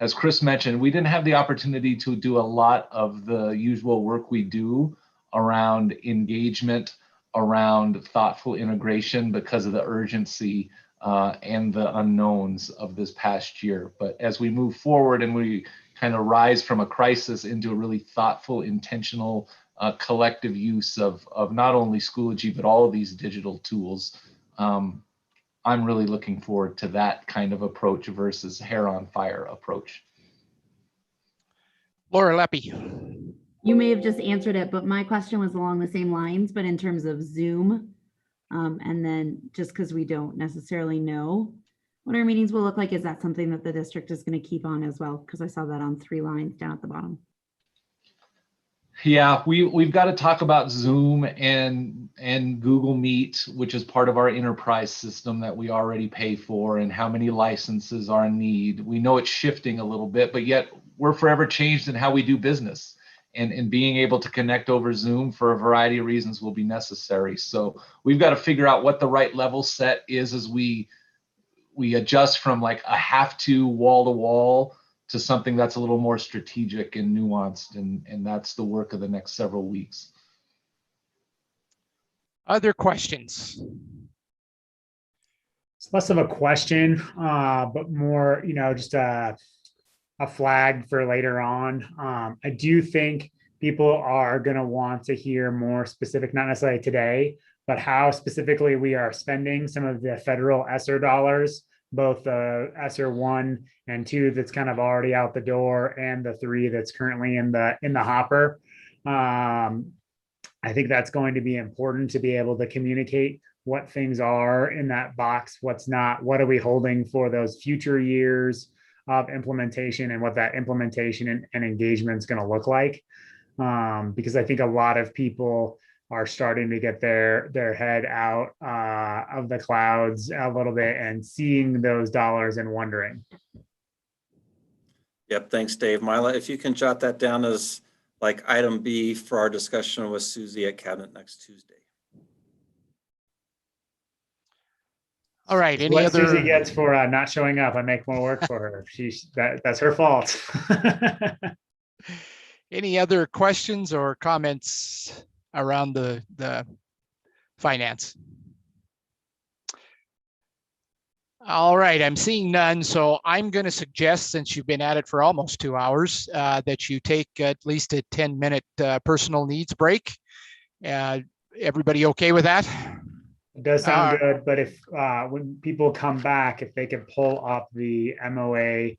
as Chris mentioned, we didn't have the opportunity to do a lot of the usual work we do around engagement, around thoughtful integration because of the urgency and the unknowns of this past year. But as we move forward and we kind of rise from a crisis into a really thoughtful, intentional, collective use of not only Schoology, but all of these digital tools, I'm really looking forward to that kind of approach versus hair on fire approach. Laura Leppy. You may have just answered it, but my question was along the same lines, but in terms of Zoom. And then just because we don't necessarily know what our meetings will look like, is that something that the district is going to keep on as well? Because I saw that on 3 lines down at the bottom. Yeah, we've got to talk about Zoom and Google Meet, which is part of our enterprise system that we already pay for, and how many licenses are in need. We know it's shifting a little bit, but yet we're forever changed in how we do business. And being able to connect over Zoom for a variety of reasons will be necessary. So we've got to figure out what the right level set is as we adjust from like a have to wall to wall to something that's a little more strategic and nuanced. And that's the work of the next several weeks. Other questions? It's less of a question, but more, just a flag for later on. I do think people are going to want to hear more specific, not necessarily today, but how specifically we are spending some of the federal ESSER dollars, both the ESSER 1 and 2 that's kind of already out the door, and the 3 that's currently in the hopper. I think that's going to be important to be able to communicate what things are in that box, what's not, what are we holding for those future years of implementation, and what that implementation and engagement is going to look like. Because I think a lot of people are starting to get their head out of the clouds a little bit and seeing those dollars and wondering. Yep, thanks, Dave. Mila, if you can jot that down as like item B for our discussion with Susie at Cabinet next Tuesday. All right. It's Any what other? Susie gets for not showing up. I make more work for her. That's her fault. Any other questions or comments around the finance? All right, I'm seeing none. So I'm going to suggest, since you've been at it for almost 2 hours, that you take at least a 10-minute personal needs break. Everybody okay with that? It does sound good, but if when people come back, if they could pull up the MOA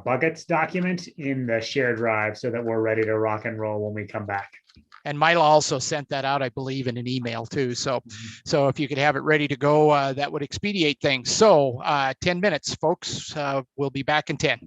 buckets document in the shared drive so that we're ready to rock and roll when we come back. And Mila also sent that out, I believe, in an email too. So if you could have it ready to go, that would expedite things. So 10 minutes, folks. We'll be back in 10.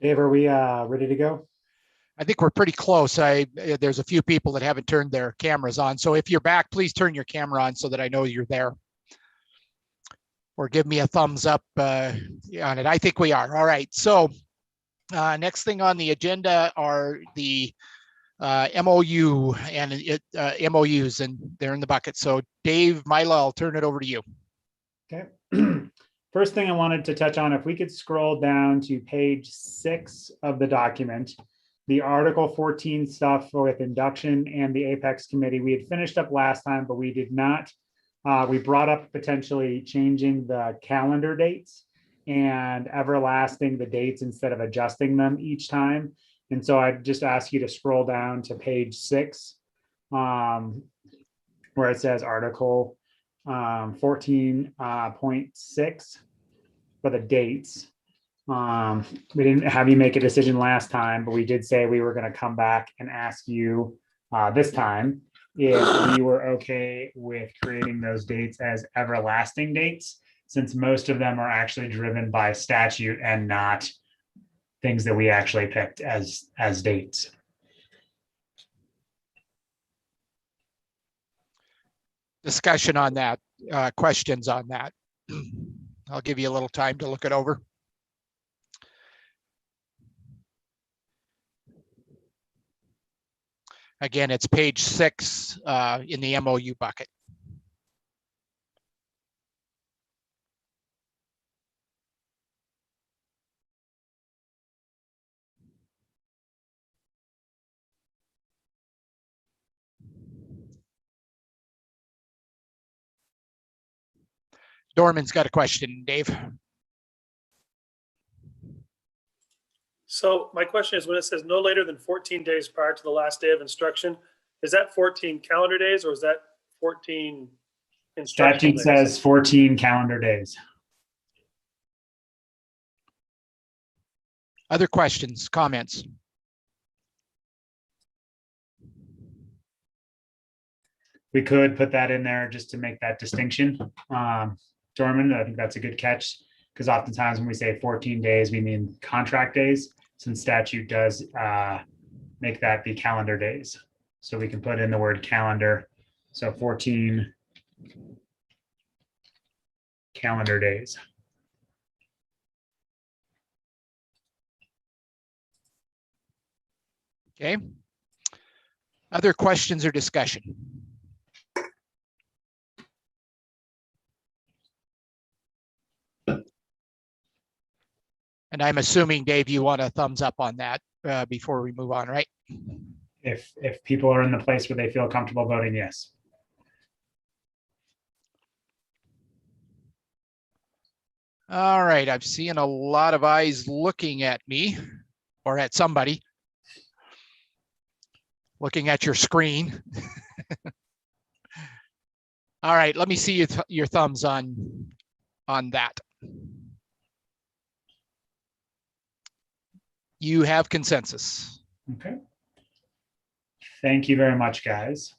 Dave, are we ready to go? I think we're pretty close. There's a few people that haven't turned their cameras on. So if you're back, please turn your camera on so that I know you're there. Or give me a thumbs up on it. I think we are. All right. So next thing on the agenda are the MOU and MOUs, and they're in the bucket. So Dave, Mila, I'll turn it over to you. Okay. First thing I wanted to touch on, if we could scroll down to page 6 of the document, the Article 14 stuff with induction and the Apex Committee, we had finished up last time, but we did not. We brought up potentially changing the calendar dates and everlasting the dates instead of adjusting them each time. And so I'd just ask you to scroll down to page 6, where it says Article 14.6 for the dates. We didn't have you make a decision last time, but we did say we were going to come back and ask you this time if you were okay with creating those dates as everlasting dates, since most of them are actually driven by statute and not things that we actually picked as dates. Discussion on that, questions on that. I'll give you a little time to look it over. Again, it's page 6 in the MOU bucket. Dorman's got a question, Dave. So my question is, when it says no later than 14 days prior to the last day of instruction, is that 14 calendar days or is that 14 instructional Statute days? says 14 calendar days. Other questions, comments? We could put that in there just to make that distinction. Dorman, I think that's a good catch, because oftentimes when we say 14 days, we mean contract days, since statute does make that be calendar days. So we can put in the word calendar. So 14 calendar days. Okay. Other questions or discussion? And I'm assuming, Dave, you want a thumbs up on that before we move on, right? If people are in the place where they feel comfortable voting yes. All right, I'm seeing a lot of eyes looking at me or at somebody. Looking at your screen. All right, let me see your thumbs on that. You have consensus. Okay. Thank you very much, guys.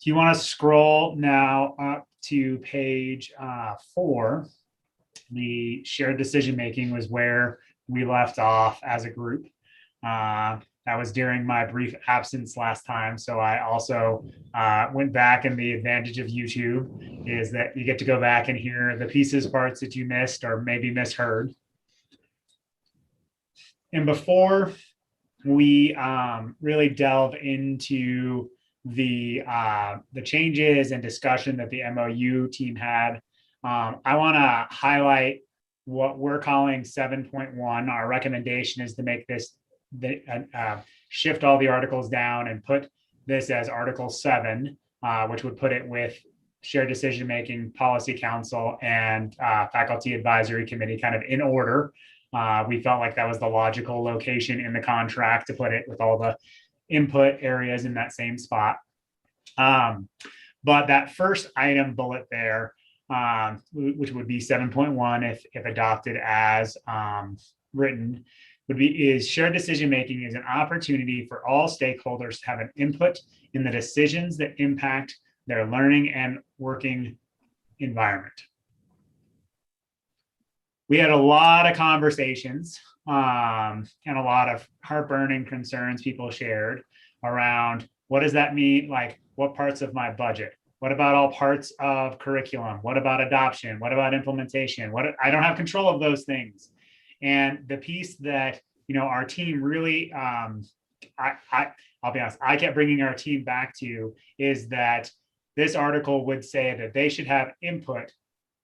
Do you want to scroll now up to page 4? The shared decision-making was where we left off as a group. That was during my brief absence last time. So I also went back, and the advantage of YouTube is that you get to go back and hear the pieces, parts that you missed or maybe misheard. And before we really delve into the changes and discussion that the MOU team had, I want to highlight what we're calling 7.1. Our recommendation is to make this shift all the articles down and put this as Article 7, which would put it with shared decision-making, policy council, and faculty advisory committee kind of in order. We felt like that was the logical location in the contract to put it with all the input areas in that same spot. But that first item bullet there, which would be 7.1 if adopted as written, is shared decision-making is an opportunity for all stakeholders to have an input in the decisions that impact their learning and working environment. we had a lot of conversations and a lot of heartburn and concerns people shared around what does that mean? Like, what parts of my budget? What about all parts of curriculum? What about adoption? What about implementation? I don't have control of those things. And the piece that, our team really, I'll be honest, I kept bringing our team back to is that this article would say that they should have input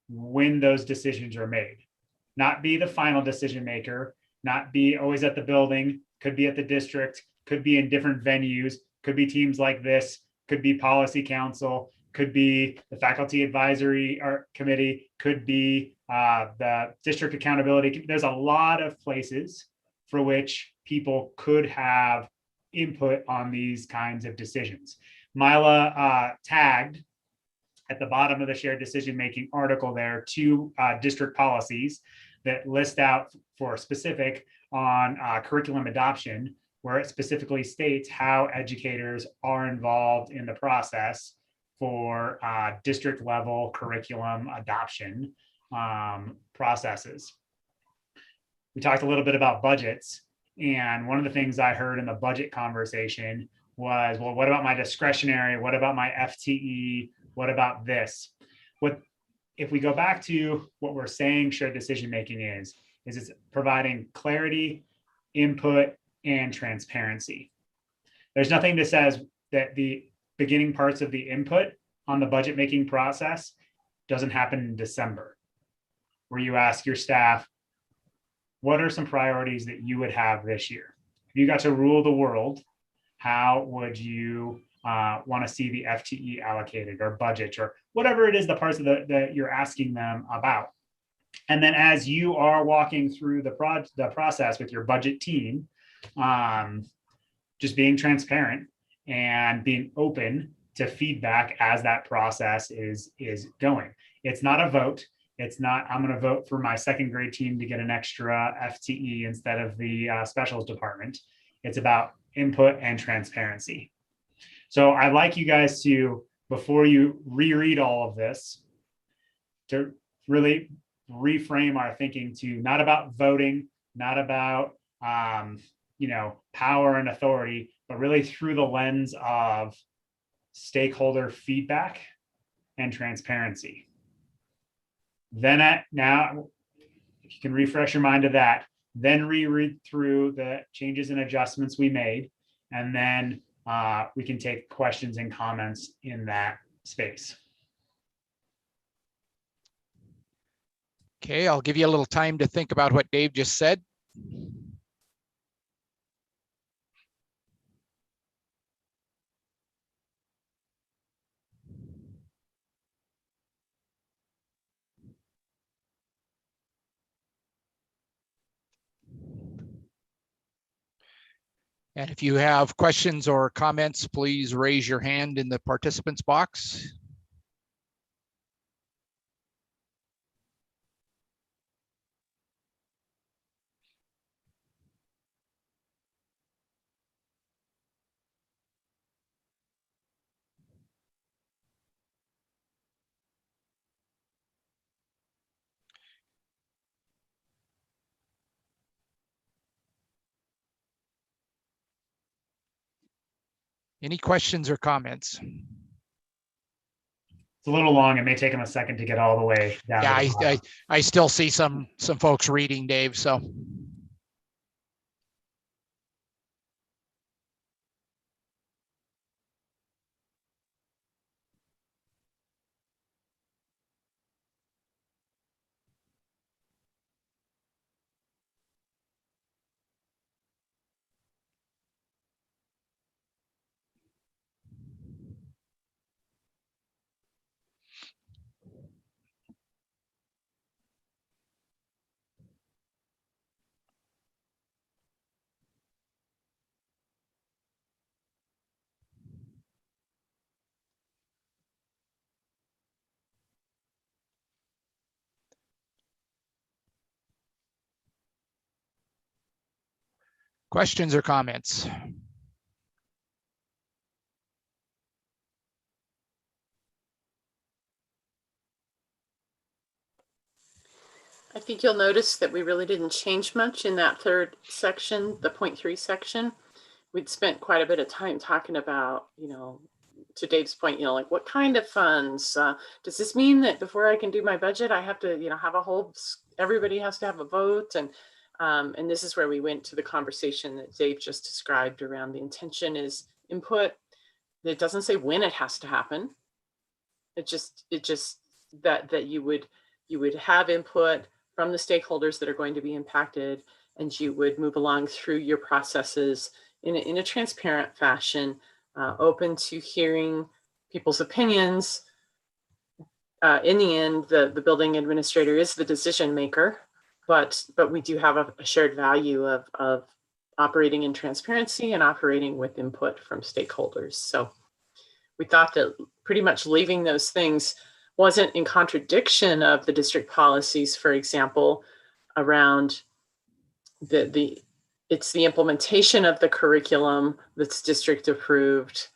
when those decisions are made, not be the final decision maker, not be always at the building, could be at the district, could be in different venues, could be teams like this, could be policy council, could be the faculty advisory committee, could be the district accountability. There's a lot of places for which people could have input on these kinds of decisions. Mila tagged at the bottom of the shared decision-making article there 2 district policies that list out for specific on curriculum adoption, where it specifically states how educators are involved in the process for district level curriculum adoption processes. We talked a little bit about budgets, and one of the things I heard in the budget conversation was, well, what about my discretionary? What about my FTE? What about this? If we go back to what we're saying shared decision making is it's providing clarity, input, and transparency. There's nothing that says that the beginning parts of the input on the budget making process doesn't happen in December, where you ask your staff, what are some priorities that you would have this year? If you got to rule the world, how would you want to see the FTE allocated or budget or whatever it is, the parts of that you're asking them about? And then as you are walking through the process with your budget team, just being transparent and being open to feedback as that process is going. It's not a vote. It's not, I'm going to vote for my second grade team to get an extra FTE instead of the specials department. It's about input and transparency. So I'd like you guys to, before you reread all of this, to really reframe our thinking to not about voting, not about power and authority, but really through the lens of stakeholder feedback and transparency. Then now, if you can refresh your mind to that, then reread through the changes and adjustments we made, and then we can take questions and comments in that space. Okay, I'll give you a little time to think about what Dave just said. And if you have questions or comments, please raise your hand in the participants box. Any questions or comments? It's a little long. It may take them a second to get all the way down. Yeah, I still see some folks reading, Dave, so. Questions or comments? I think you'll notice that we really didn't change much in that third section, the 0.3 section. We'd spent quite a bit of time talking about, to Dave's point, like what kind of funds? Does this mean that before I can do my budget, I have to, have everybody has to have a vote? And this is where we went to the conversation that Dave just described around the intention is input. It doesn't say when it has to happen. It just that you would have input from the stakeholders that are going to be impacted, and you would move along through your processes in a transparent fashion, open to hearing people's opinions. In the end, the building administrator is the decision maker, but we do have a shared value of operating in transparency and operating with input from stakeholders. So we thought that pretty much leaving those things wasn't in contradiction of the district policies, for example, around it's the implementation of the curriculum that's district approved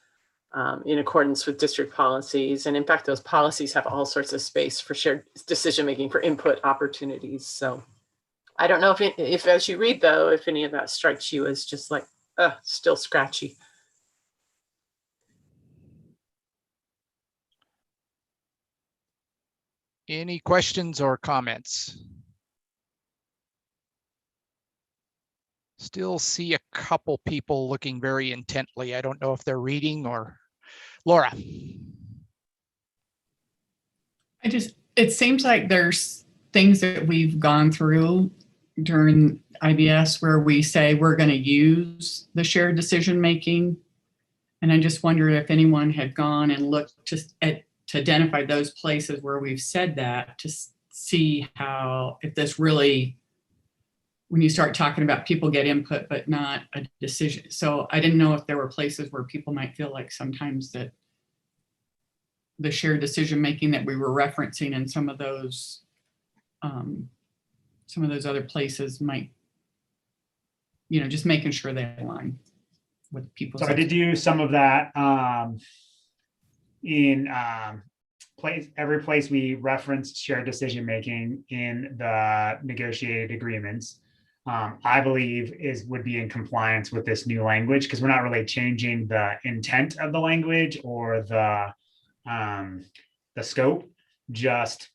in accordance with district policies. And in fact, those policies have all sorts of space for shared decision-making for input opportunities. So I don't know if as you read though, if any of that strikes you as just like, still scratchy. Any questions or comments? Still see a couple people looking very intently. I don't know if they're reading or Laura. It seems like there's things that we've gone through during IBS where we say we're going to use the shared decision making. And I just wondered if anyone had gone and looked to identify those places where we've said that, to see how, if this really, when you start talking about people get input but not a decision. So I didn't know if there were places where people might feel like sometimes that the shared decision making that we were referencing in some of those other places might, just making sure they align with people. So I did do some of that in every place we referenced shared decision making in the negotiated agreements. I believe would be in compliance with this new language, because we're not really changing the intent of the language or the scope, just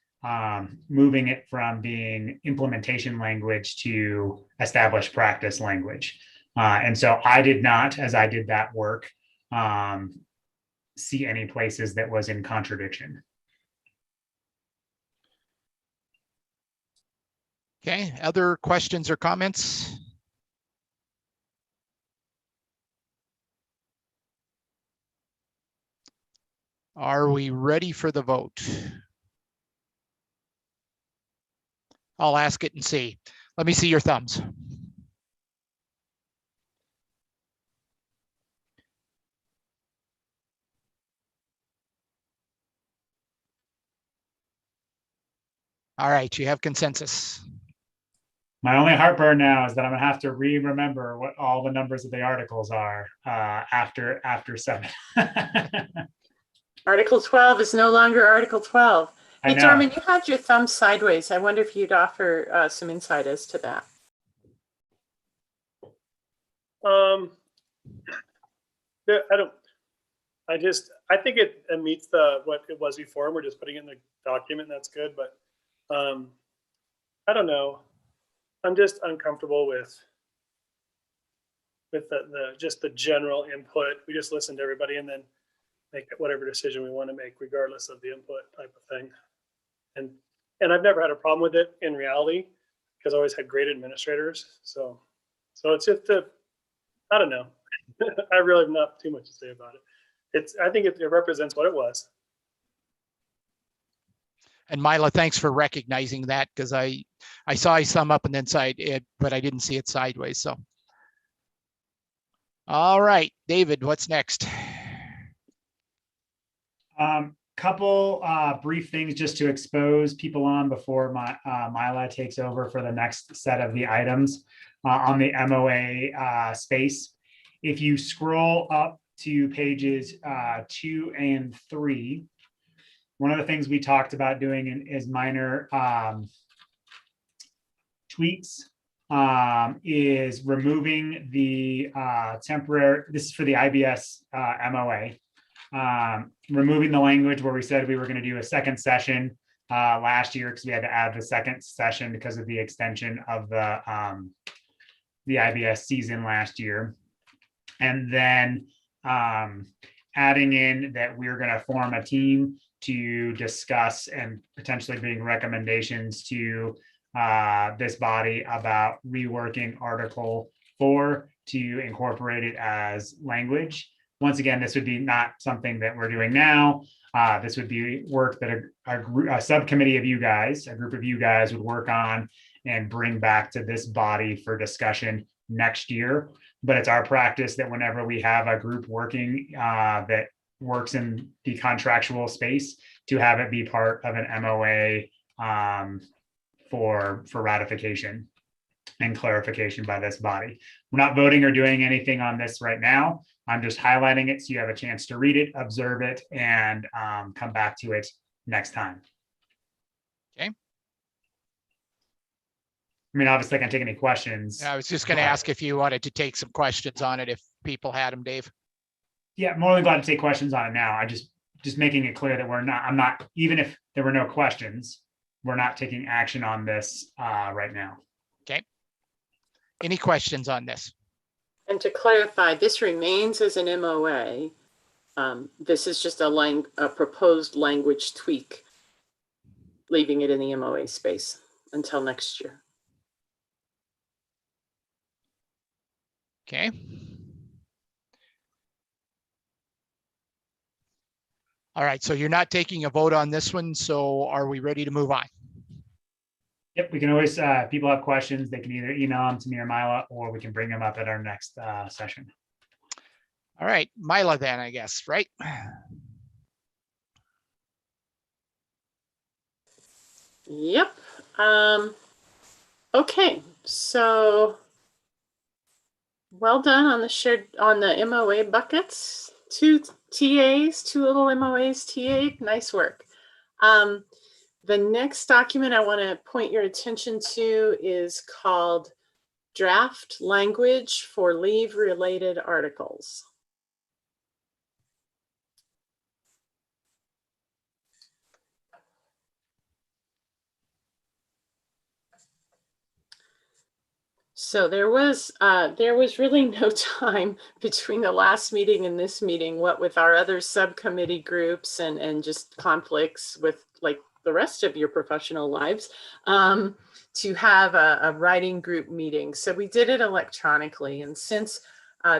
moving it from being implementation language to established practice language. And so I did not, as I did that work, see any places that was in contradiction. Okay, other questions or comments? Are we ready for the vote? I'll ask it and see. Let me see your thumbs. All right, you have consensus. My only heartburn now is that I'm gonna have to remember what all the numbers of the articles are after 7. Article 12 is no longer Article 12. Hey, I know. Dorman, you had your thumb sideways. I wonder if you'd offer some insight as to that. I think it meets what it was before. We're just putting it in the document, and that's good. But I don't know. I'm just uncomfortable with the general input. We just listen to everybody and then make whatever decision we want to make, regardless of the input type of thing. And I've never had a problem with it in reality, because I always had great administrators. So it's just I don't know. I really have not too much to say about it. I think it represents what it was. And Mila, thanks for recognizing that, because I saw you thumb up and then side, but I didn't see it sideways. So, all right, David, what's next? Couple brief things just to expose people on before Mila takes over for the next set of the items on the MOA space. If you scroll up to pages 2 and 3, one of the things we talked about doing is minor tweaks is removing the temporary, this is for the IBS MOA, removing the language where we said we were going to do a second session last year because we had to add the second session because of the extension of the IBS season last year. And then adding in that we're going to form a team to discuss and potentially bring recommendations to this body about reworking Article 4 to incorporate it as language. Once again, this would be not something that we're doing now. This would be work that a subcommittee of you guys, a group of you guys would work on and bring back to this body for discussion next year. But it's our practice that whenever we have a group working that works in the contractual space, to have it be part of an MOA for ratification and clarification by this body. We're not voting or doing anything on this right now. I'm just highlighting it so you have a chance to read it, observe it, and come back to it next time. Okay. I mean, obviously I can take any questions. I was just going to ask if you wanted to take some questions on it, if people had them, Dave. Yeah, more than glad to take questions on it now. I just making it clear that I'm not, even if there were no questions, we're not taking action on this right now. Okay. Any questions on this? And to clarify, this remains as an MOA. This is just a proposed language tweak, leaving it in the MOA space until next year. Okay. All right, so you're not taking a vote on this one, so are we ready to move on? Yep, we can always, people have questions, they can either email them to me or Mila, or we can bring them up at our next session. All right, Mila then, I guess, right? Yep. Okay, so well done on the MOA buckets. Two TAs, two little MOAs, TA, nice work. The next document I want to point your attention to is called Draft Language for Leave-Related Articles. So there was really no time between the last meeting and this meeting, what with our other subcommittee groups and just conflicts with like the rest of your professional lives, to have a writing group meeting. So we did it electronically. And since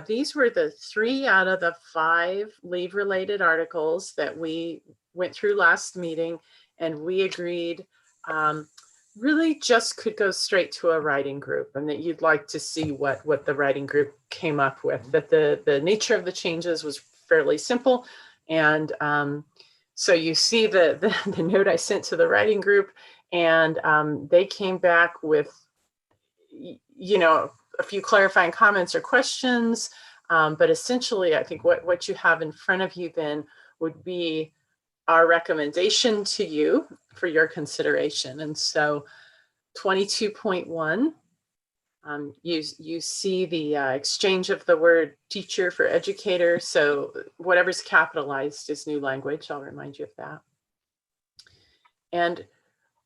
these were the 3 out of the 5 leave-related articles that we went through last meeting, and we agreed really just could go straight to a writing group, and that you'd like to see what the writing group came up with, that the nature of the changes was fairly simple. And so you see the note I sent to the writing group, and they came back with, you know, a few clarifying comments or questions. But essentially, I think what you have in front of you then would be our recommendation to you for your consideration. And so 22.1, you see the exchange of the word teacher for educator. So whatever's capitalized is new language. I'll remind you of that. And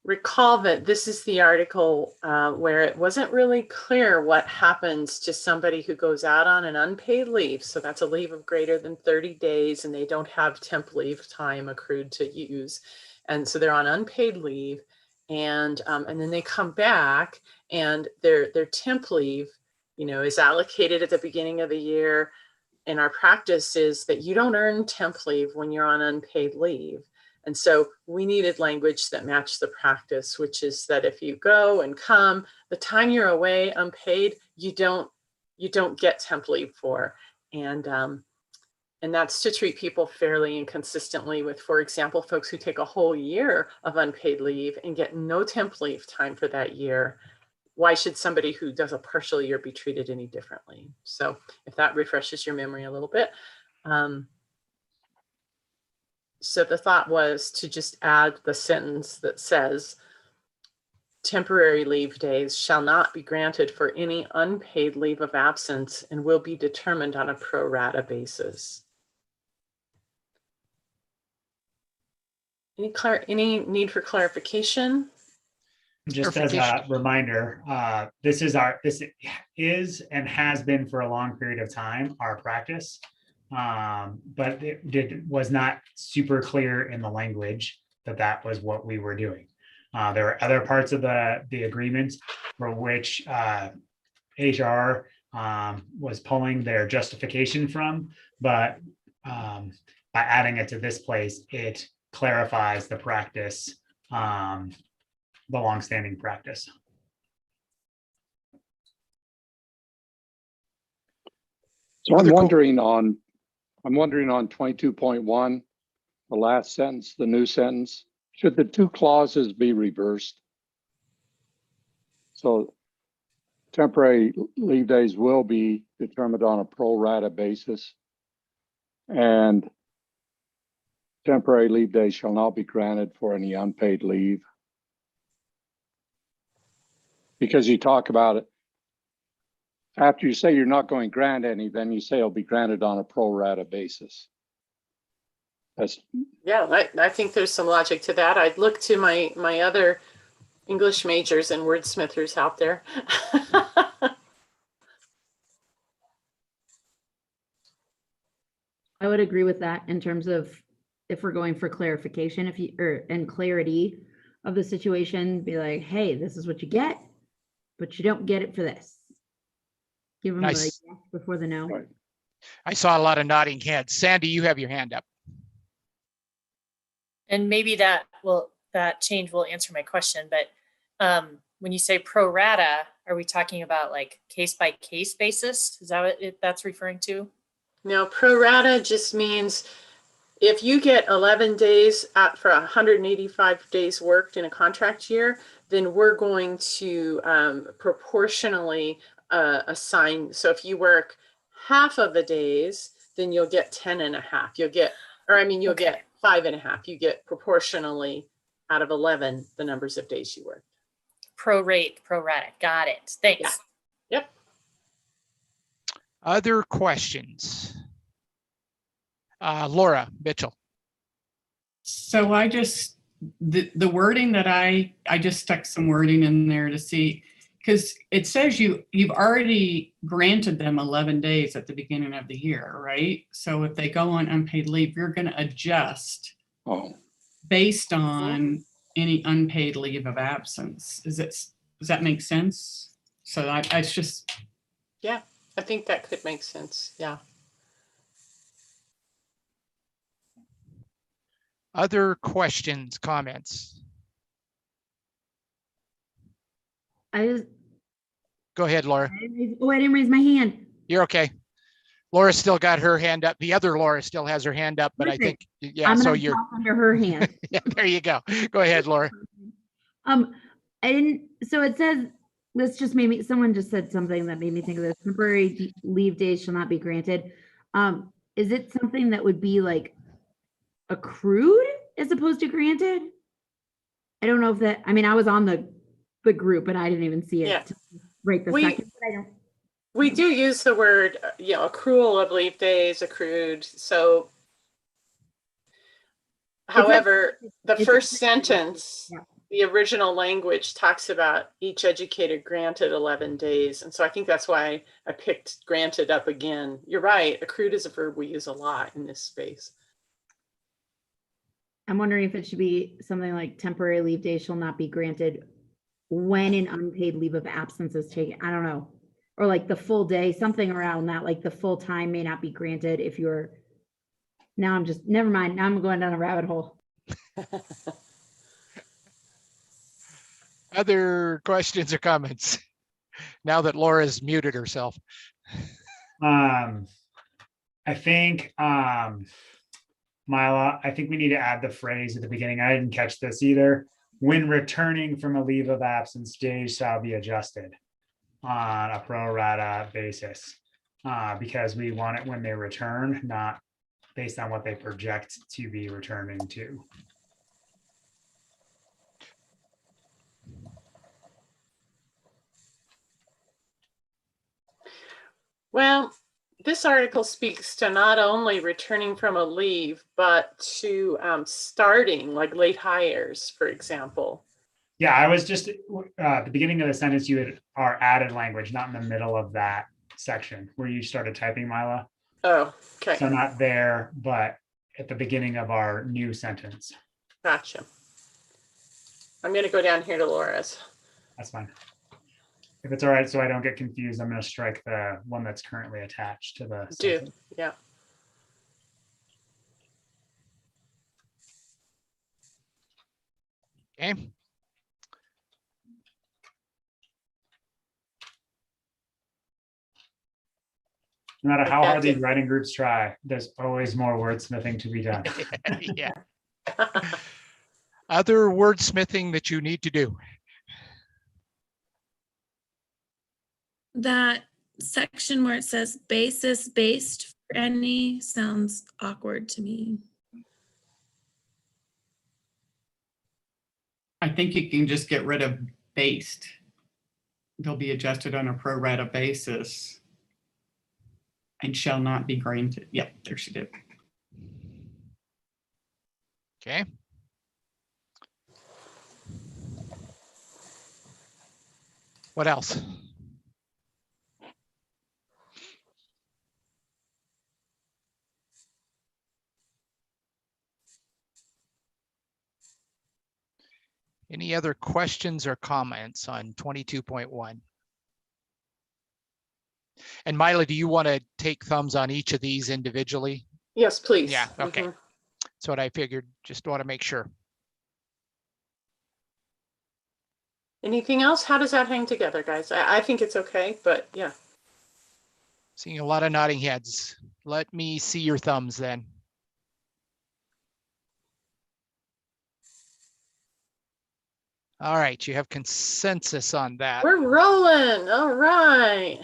recall that this is the article where it wasn't really clear what happens to somebody who goes out on an unpaid leave. So that's a leave of greater than 30 days and they don't have temp leave time accrued to use. And so they're on unpaid leave, and then they come back and their temp leave, you know, is allocated at the beginning of the year. And our practice is that you don't earn temp leave when you're on unpaid leave. And so we needed language that matched the practice, which is that if you go and come, the time you're away unpaid, you don't get temp leave for. And that's to treat people fairly and consistently with, for example, folks who take a whole year of unpaid leave and get no temp leave time for that year. Why should somebody who does a partial year be treated any differently? So if that refreshes your memory a little bit. So the thought was to just add the sentence that says, temporary leave days shall not be granted for any unpaid leave of absence and will be determined on a pro rata basis. Any need for clarification? Just as a reminder, this is and has been for a long period of time our practice, but it was not super clear in the language that was what we were doing. There were other parts of the agreement for which HR was pulling their justification from, but by adding it to this place, it clarifies the practice, the longstanding practice. So I'm wondering on 22.1, the last sentence, the new sentence, should the two clauses be reversed? So temporary leave days will be determined on a pro rata basis, and temporary leave days shall not be granted for any unpaid leave. Because you talk about it, after you say you're not going to grant any, then you say it'll be granted on a pro rata basis. Yeah, I think there's some logic to that. I'd look to my other English majors and wordsmithers out there. I would agree with that in terms of if we're going for clarification, and clarity of the situation, be like, hey, this is what you get, but you don't get it for this. Give them Nice. the yes before the no. Right. I saw a lot of nodding heads. Sandy, you have your hand up. And maybe that change will answer my question, but when you say pro rata, are we talking about like case by case basis? Is that what that's referring to? Now, pro rata just means if you get 11 days for 185 days worked in a contract year, then we're going to proportionally assign. So if you work half of the days, then you'll get 10 and a half. You'll get 5 and a half. You get proportionally out of 11 the numbers of days you work. Pro rata. Got it. Thanks. Yeah. Yep. Other questions? Laura Mitchell. So I just, the wording that I just stuck some wording in there to see, because it says you've already granted them 11 days at the beginning of the year, right? So if they go on unpaid leave, you're going to adjust based on any unpaid leave of absence. Does that make sense? So it's just. Yeah, I think that could make sense. Yeah. Other questions, comments? Go ahead, Laura. I didn't raise my hand. You're okay. Laura still got her hand up. The other Laura still has her hand up, but Perfect. I think, yeah, I'm so gonna you're talk under her hand. yeah, there you go. Go ahead, Laura. So it says, this just made me, someone just said something that made me think of this. Temporary leave days shall not be granted. Is it something that would be like accrued as opposed to granted? I don't know if that, I mean, I was on the group and I didn't even see it right this second, but I don't. We do use the word, accrual of leave days, accrued. So, however, the first sentence, the original language talks about each educator granted 11 days. And so I think that's why I picked granted up again. You're right. Accrued is a verb we use a lot in this space. I'm wondering if it should be something like temporary leave days shall not be granted when an unpaid leave of absence is taken. I don't know. Or like the full day, something around that, like the full time may not be granted if you're, never mind. Now I'm going down a rabbit hole. Other questions or comments? Now that Laura's muted herself. I think, Mila, I think we need to add the phrase at the beginning. I didn't catch this either. When returning from a leave of absence, days shall be adjusted on a pro rata basis, because we want it when they return, not based on what they project to be returning to. Well, this article speaks to not only returning from a leave, but to starting, like late hires, for example. Yeah, I was just at the beginning of the sentence, you had our added language, not in the middle of that section where you started typing, Mila. Oh, okay. So not there, but at the beginning of our new sentence. Gotcha. I'm going to go down here to Laura's. That's fine. If it's all right, so I don't get confused, I'm going to strike the one that's currently attached to the sentence. Yeah. Okay. No matter how hard these writing groups try, there's always more wordsmithing to be done. Yeah. Other wordsmithing that you need to do. That section where it says basis based for any sounds awkward to me. I think you can just get rid of based. They'll be adjusted on a pro rata basis and shall not be granted. Yep, there she did. Okay. What else? Any other questions or comments on 22.1? And Mila, do you want to take thumbs on each of these individually? Yes, please. Yeah, okay. That's what I figured. Just want to make sure. Anything else? How does that hang together, guys? I think it's okay, but yeah. Seeing a lot of nodding heads. Let me see your thumbs then. All right, you have consensus on that. We're rolling. All right.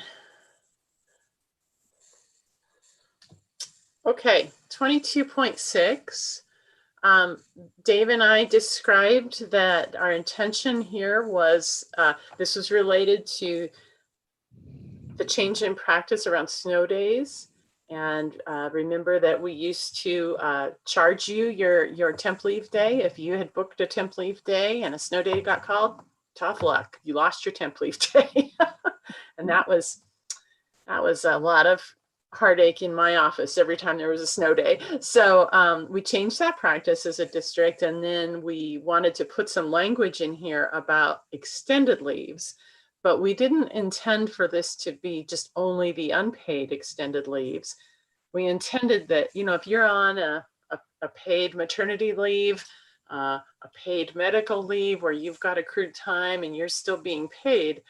Okay, 22.6. Dave and I described that our intention here was, this was related to the change in practice around snow days. And remember that we used to charge you your temp leave day. If you had booked a temp leave day and a snow day got called, tough luck. You lost your temp leave day. And that was a lot of heartache in my office every time there was a snow day. So we changed that practice as a district, and then we wanted to put some language in here about extended leaves, but we didn't intend for this to be just only the unpaid extended leaves. We intended that, you know, if you're on a paid maternity leave, a paid medical leave where you've got accrued time and you're still being paid,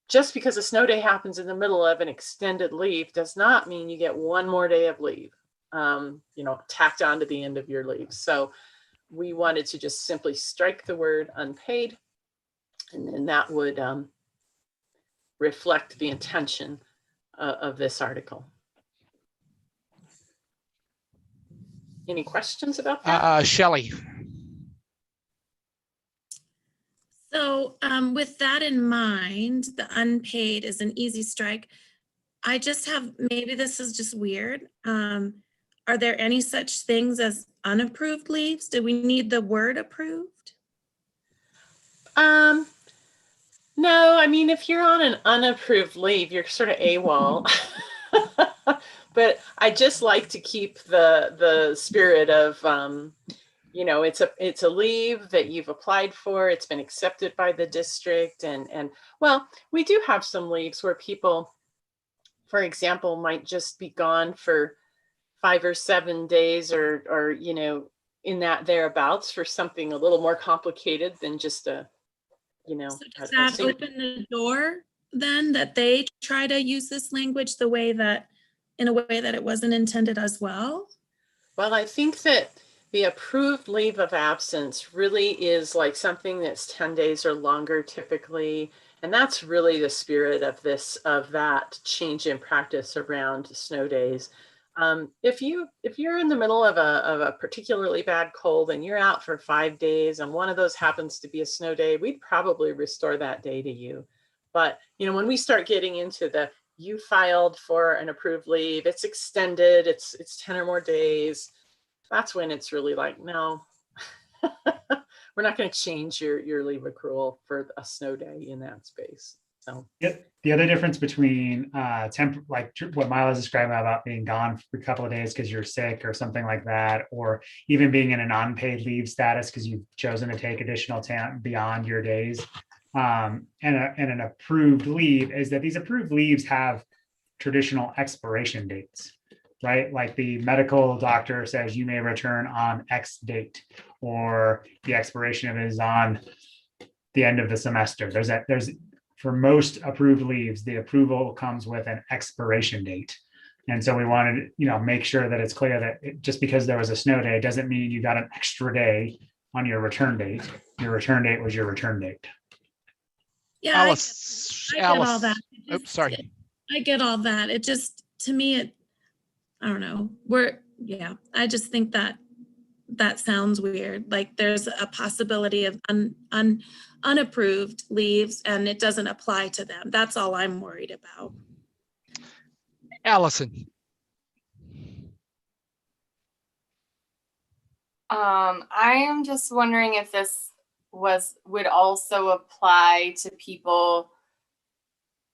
just because a snow day happens in the middle of an extended leave does not mean you get one more day of leave, you know, tacked on to the end of your leave. So we wanted to just simply strike the word unpaid, and then that would reflect the intention of this article. Any questions about that? Shelley. So with that in mind, the unpaid is an easy strike. I just have, maybe this is just weird. Are there any such things as unapproved leaves? Do we need the word approved? No, I mean, if you're on an unapproved leave, you're sort of AWOL. But I just like to keep the spirit of, you know, it's a leave that you've applied for. It's been accepted by the district, and well, we do have some leaves where people, for example, might just be gone for 5 or 7 days, or you know, in that thereabouts, for something a little more complicated than just a, you know. So does that open the door then, that they try to use this language the way that, in a way that it wasn't intended as well? Well, I think that the approved leave of absence really is like something that's 10 days or longer typically. And that's really the spirit of that change in practice around snow days. If you're in the middle of a particularly bad cold and you're out for 5 days and one of those happens to be a snow day, we'd probably restore that day to you. But, you know, when we start getting into the you filed for an approved leave, it's extended, it's 10 or more days, that's when it's really like, no, we're not going to change your leave accrual for a snow day in that space. So the other difference between like what Mila is describing about being gone for a couple of days because you're sick or something like that, or even being in an unpaid leave status because you've chosen to take additional time beyond your days, and an approved leave, is that these approved leaves have traditional expiration dates, right? Like the medical doctor says you may return on X date, or the expiration of it is on the end of the semester. There's for most approved leaves, the approval comes with an expiration date. And so we wanted to, make sure that it's clear that just because there was a snow day doesn't mean you got an extra day on your return date. Your return date was your return date. Yeah, Alice, I get all that. Oops, sorry. I get all that. It just, to me, I don't know. I just think that sounds weird. Like there's a possibility of unapproved leaves and it doesn't apply to them. That's all I'm worried about. Allison. I am just wondering if this would also apply to people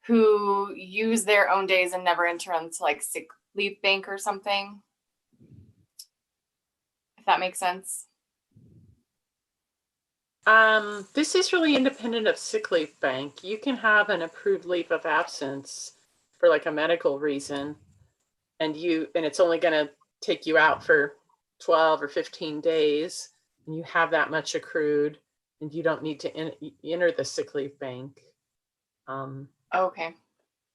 who use their own days and never enter into like sick leave bank or something. If that makes sense. This is really independent of sick leave bank. You can have an approved leave of absence for like a medical reason, and it's only going to take you out for 12 or 15 days, and you have that much accrued, and you don't need to enter the sick leave bank. Okay.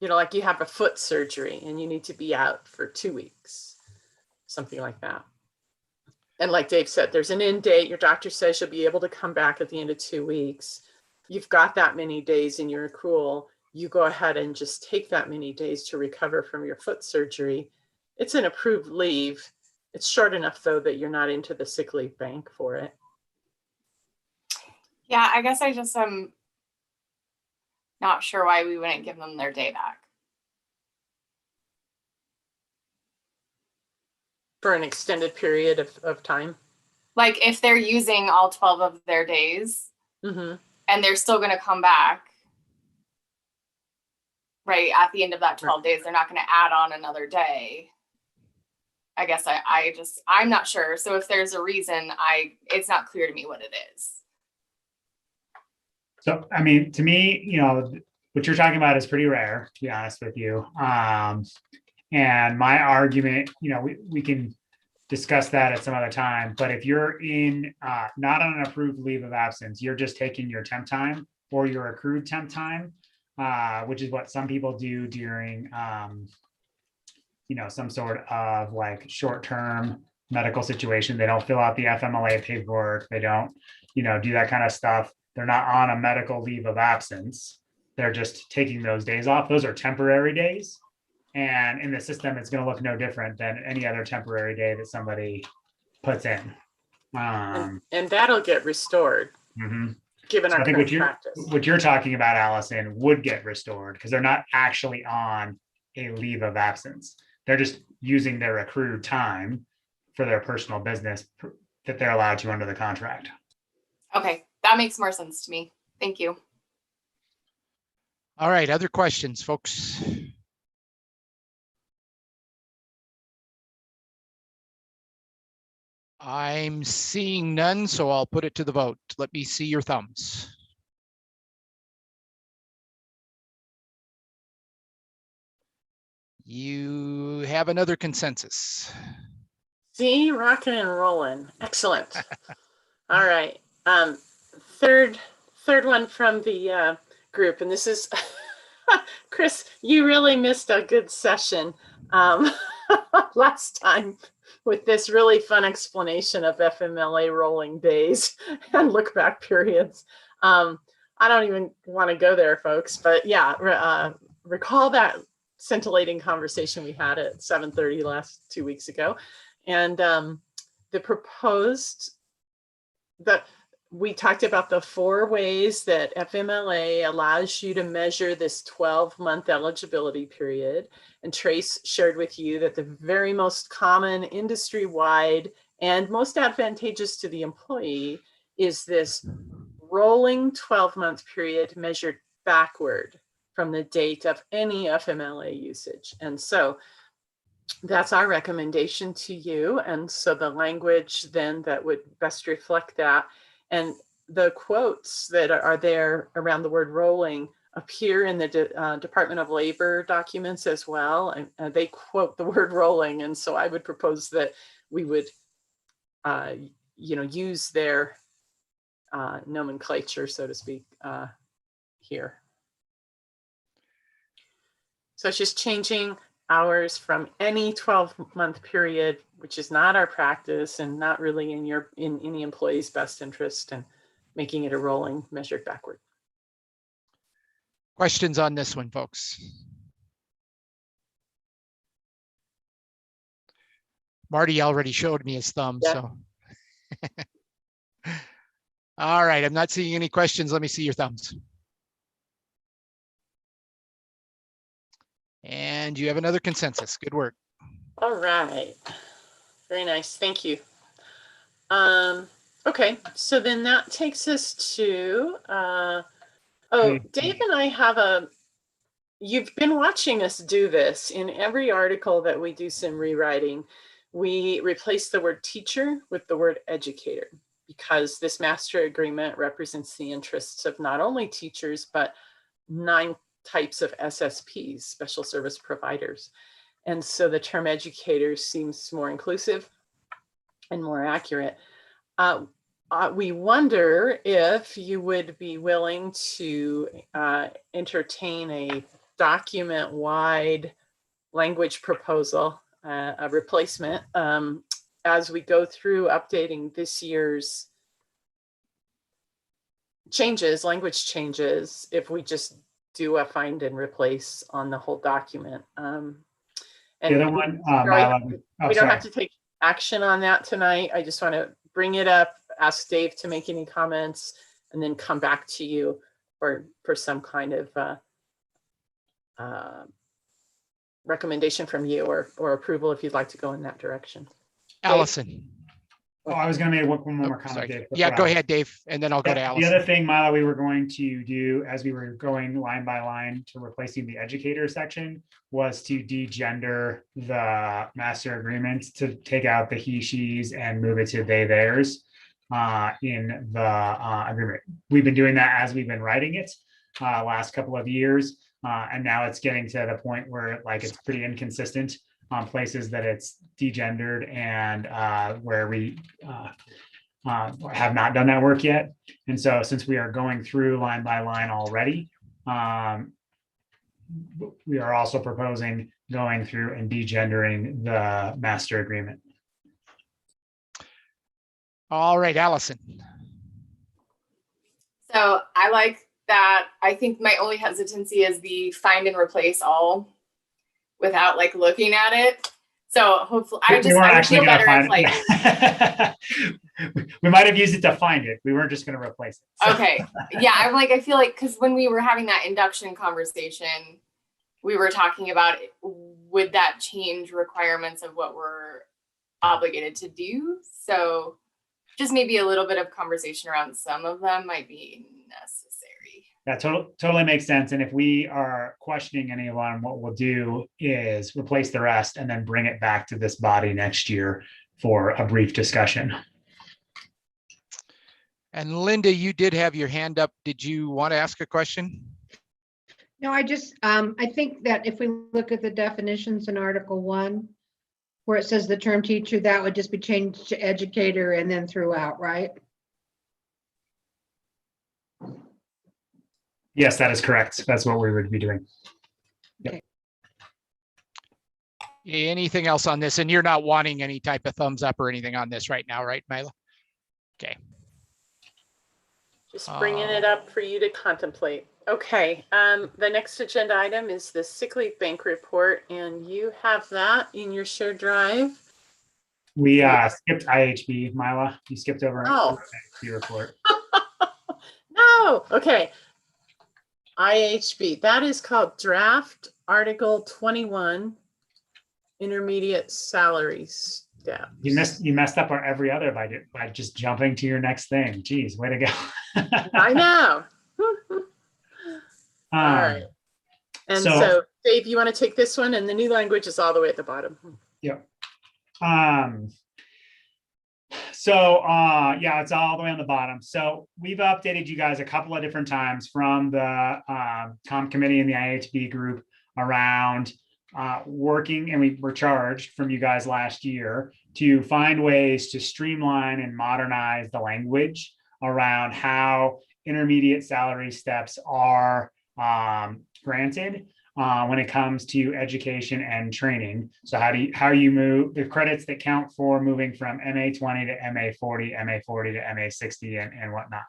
Like you have a foot surgery and you need to be out for 2 weeks, something like that. And like Dave said, there's an end date. Your doctor says you'll be able to come back at the end of 2 weeks. You've got that many days in your accrual. You go ahead and just take that many days to recover from your foot surgery. It's an approved leave. It's short enough, though, that you're not into the sick leave bank for it. Yeah, I guess I just am not sure why we wouldn't give them their day back. For an extended period of time? Like if they're using all 12 of their days and they're still going to come back, right, at the end of that 12 days, they're not going to add on another day. I guess I'm not sure. So if there's a reason, it's not clear to me what it is. So, I mean, to me, what you're talking about is pretty rare, to be honest with you. And my argument, we can discuss that at some other time, but if you're in not on an approved leave of absence, you're just taking your temp time or your accrued temp time, which is what some people do during, some sort of like short-term medical situation. They don't fill out the FMLA paperwork. They don't, do that kind of stuff. They're not on a medical leave of absence. They're just taking those days off. Those are temporary days. And in the system, it's going to look no different than any other temporary day that somebody puts in. And that'll get restored, given our current practice. What you're talking about, Allison, would get restored because they're not actually on a leave of absence. They're just using their accrued time for their personal business that they're allowed to under the contract. Okay, that makes more sense to me. Thank you. All right, other questions, folks? I'm seeing none, so I'll put it to the vote. Let me see your thumbs. You have another consensus. See, rocking and rolling. Excellent. All right. Third one from the group, and this is Chris. You really missed a good session last time with this really fun explanation of FMLA rolling days and look back periods. I don't even want to go there, folks, but yeah, recall that scintillating conversation we had at 7:30 2 weeks ago. And the we talked about the 4 ways that FMLA allows you to measure this 12-month eligibility period. And Trace shared with you that the very most common industry-wide and most advantageous to the employee is this rolling 12-month period measured backward from the date of any FMLA usage. And so that's our recommendation to you. And so the language then that would best reflect that, and the quotes that are there around the word rolling appear in the Department of Labor documents as well. And they quote the word rolling. And so I would propose that we would, use their nomenclature, so to speak, here. So it's just changing hours from any 12-month period, which is not our practice and not really in any employee's best interest, and making it a rolling measured backward. Questions on this one, folks? Marty already showed me his thumb, Yeah. so. All right, I'm not seeing any questions. Let me see your thumbs. And you have another consensus. Good work. All right. Very nice. Thank you. Okay, so then that takes us to, Dave and I have you've been watching us do this. In every article that we do some rewriting, we replace the word teacher with the word educator, because this master agreement represents the interests of not only teachers, but 9 types of SSPs, special service providers. And so the term educator seems more inclusive and more accurate. We wonder if you would be willing to entertain a document-wide language proposal, a replacement, as we go through updating this year's changes, language changes, if we just do a find and replace on the whole document. And the other one, we don't have to take action on that tonight. I just want to bring it up, ask Dave to make any comments, and then come back to you for some kind of recommendation from you or approval if you'd like to go in that direction. Allison. Oh, I was going to make one more comment, Dave. Yeah, go ahead, Dave, and then I'll go to Allison. The other thing, Mila, we were going to do as we were going line by line to replacing the educator section was to degender the master agreement, to take out the he, she's and move it to they, theirs in the agreement. We've been doing that as we've been writing it last couple of years. And now it's getting to the point where it's pretty inconsistent on places that it's degendered and where we have not done that work yet. And so since we are going through line by line already, we are also proposing going through and degendering the master agreement. All right, Allison. So I like that. I think my only hesitancy is the find and replace all without looking at it. So hopefully I feel better if we might have used it to find it. We weren't just going to replace it. So. Okay. Yeah. I feel because when we were having that induction conversation, we were talking about would that change requirements of what we're obligated to do? So just maybe a little bit of conversation around some of them might be necessary. That totally makes sense. And if we are questioning any of them, what we'll do is replace the rest and then bring it back to this body next year for a brief discussion. And Linda, you did have your hand up. Did you want to ask a question? No, I just, I think that if we look at the definitions in Article 1, where it says the term teacher, that would just be changed to educator and then throughout, right? Yes, that is correct. That's what we would be doing. Yep. Anything else on this? And you're not wanting any type of thumbs up or anything on this right now, right, Mila? Okay. Just bringing it up for you to contemplate. Okay, the next agenda item is the sick leave bank report, and you have that in your shared drive. We skipped IHB, Mila. You skipped over IHB report. no. Okay. IHB, that is called Draft Article 21, Intermediate Salary Steps. You messed up our every other by just jumping to your next thing. Geez, way to go. I know. All right. And so Dave, you want to take this one, and the new language is all the way at the bottom. Yep. Yeah, it's all the way on the bottom. So we've updated you guys a couple of different times from the comp committee and the IHB group around working, and we were charged from you guys last year to find ways to streamline and modernize the language around how intermediate salary steps are granted when it comes to education and training. So how you move the credits that count for moving from MA20 to MA40, MA40 to MA60 and whatnot.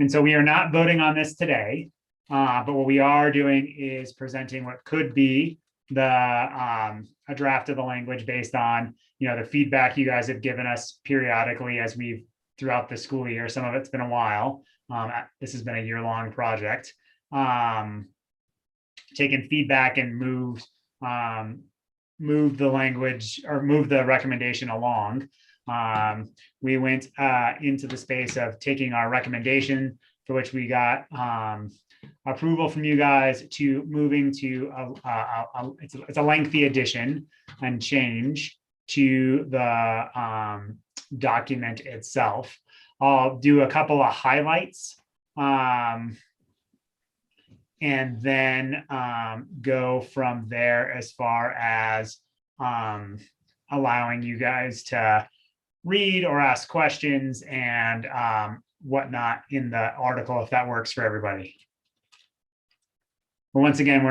And so we are not voting on this today, but what we are doing is presenting what could be a draft of the language based on the feedback you guys have given us periodically as we've throughout the school year. Some of it's been a while. This has been a year-long project. Taken feedback and moved the language or moved the recommendation along. We went into the space of taking our recommendation, for which we got approval from you guys, to moving to it's a lengthy addition and change to the document itself. I'll do a couple of highlights and then go from there as far as allowing you guys to read or ask questions and whatnot in the article, if that works for everybody. But once again, we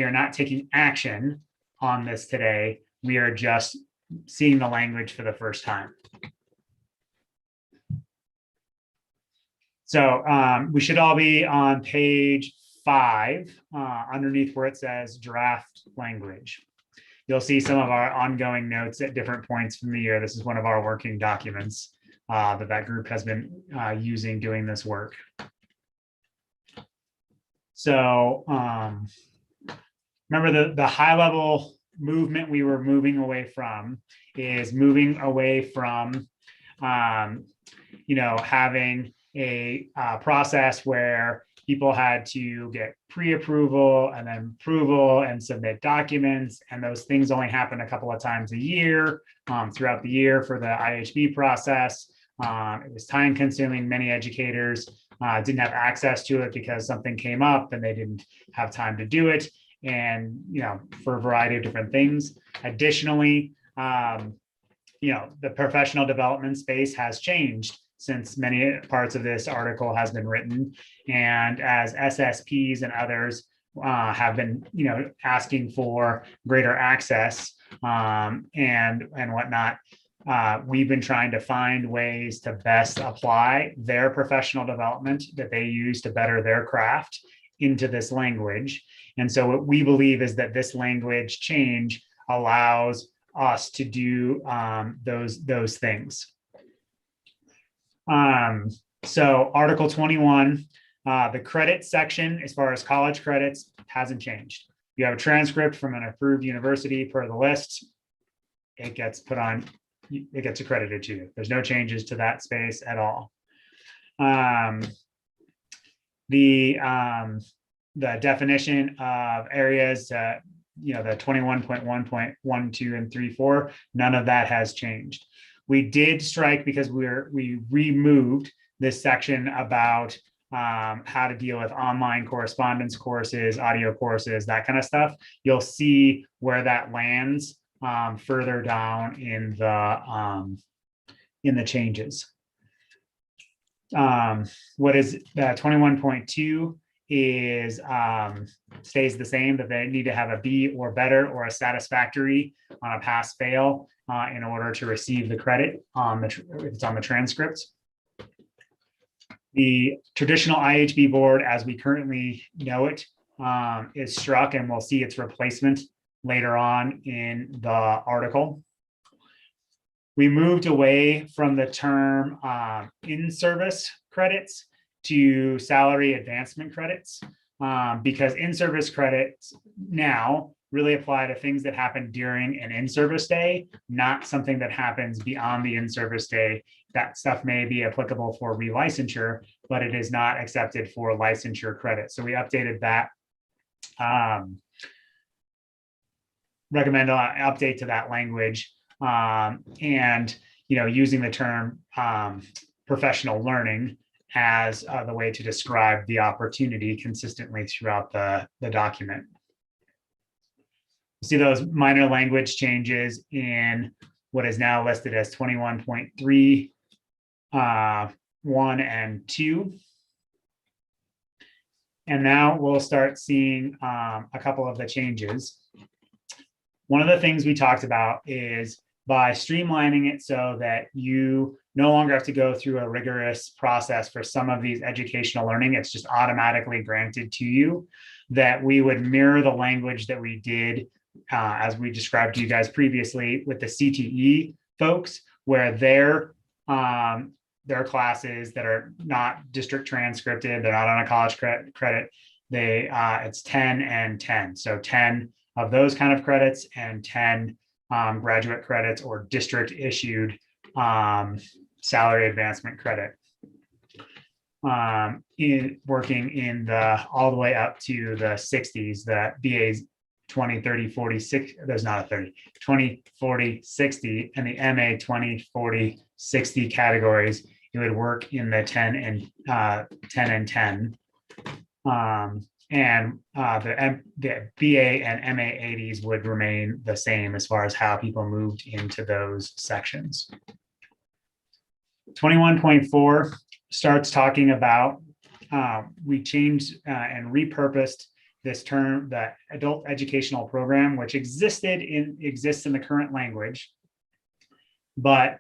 are not taking action on this today. We are just seeing the language for the first time. So we should all be on page 5, underneath where it says draft language. You'll see some of our ongoing notes at different points from the year. This is one of our working documents that group has been using doing this work. So remember the high level movement we were moving away from is moving away from having a process where people had to get pre-approval and then approval and submit documents, and those things only happen a couple of times a year throughout the year for the IHB process. It was time consuming. Many educators didn't have access to it because something came up and they didn't have time to do it, and for a variety of different things. Additionally, the professional development space has changed since many parts of this article has been written, and as SSPs and others have been asking for greater access and whatnot, we've been trying to find ways to best apply their professional development that they use to better their craft into this language. And so what we believe is that this language change allows us to do those things. So Article 21, the credit section, as far as college credits, hasn't changed. You have a transcript from an approved university per the list, it gets put on, it gets accredited to you. There's no changes to that space at all. The definition of areas, the 21.1.12 and 3.4, none of that has changed. We did strike because we removed this section about how to deal with online correspondence courses, audio courses, that kind of stuff. You'll see where that lands further down in the changes. What is 21.2 is stays the same, that they need to have a B or better or a satisfactory on a pass fail in order to receive the credit if it's on the transcript. The traditional IHB board, as we currently know it, is struck, and we'll see its replacement later on in the article. We moved away from the term in-service credits to salary advancement credits, because in-service credits now really apply to things that happen during an in-service day, not something that happens beyond the in-service day. That stuff may be applicable for relicensure, but it is not accepted for licensure credit. So we updated that. Recommend an update to that language, and using the term professional learning as the way to describe the opportunity consistently throughout the document. See those minor language changes in what is now listed as 21.3, 1 and 2. And now we'll start seeing a couple of the changes. One of the things we talked about is by streamlining it so that you no longer have to go through a rigorous process for some of these educational learning, it's just automatically granted to you, that we would mirror the language that we did as we described to you guys previously with the CTE folks, where their classes that are not district transcripted, they're not on a college credit, it's 10 and 10. So 10 of those kind of credits and 10 graduate credits or district issued salary advancement credit. In working in the all the way up to the 60s, the BAs 20, 30, 40, 60, there's not a 30, 20, 40, 60, and the MA 20, 40, 60 categories, it would work in the 10 and 10. And the BA and MA 80s would remain the same as far as how people moved into those sections. 21.4 starts talking about, we changed and repurposed this term, the adult educational program, which exists in the current language, but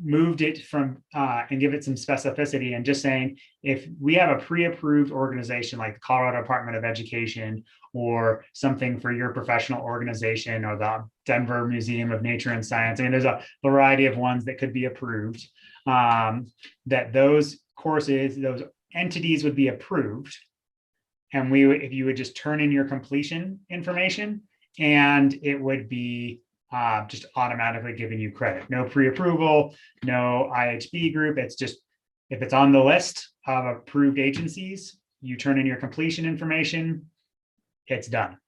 moved it from and give it some specificity and just saying, if we have a pre-approved organization like the Colorado Department of Education or something for your professional organization or the Denver Museum of Nature and Science, I mean, there's a variety of ones that could be approved, that those courses, those entities would be approved. And if you would just turn in your completion information, and it would be just automatically giving you credit. No pre-approval, no IHB group. It's just, if it's on the list of approved agencies, you turn in your completion information, it's done.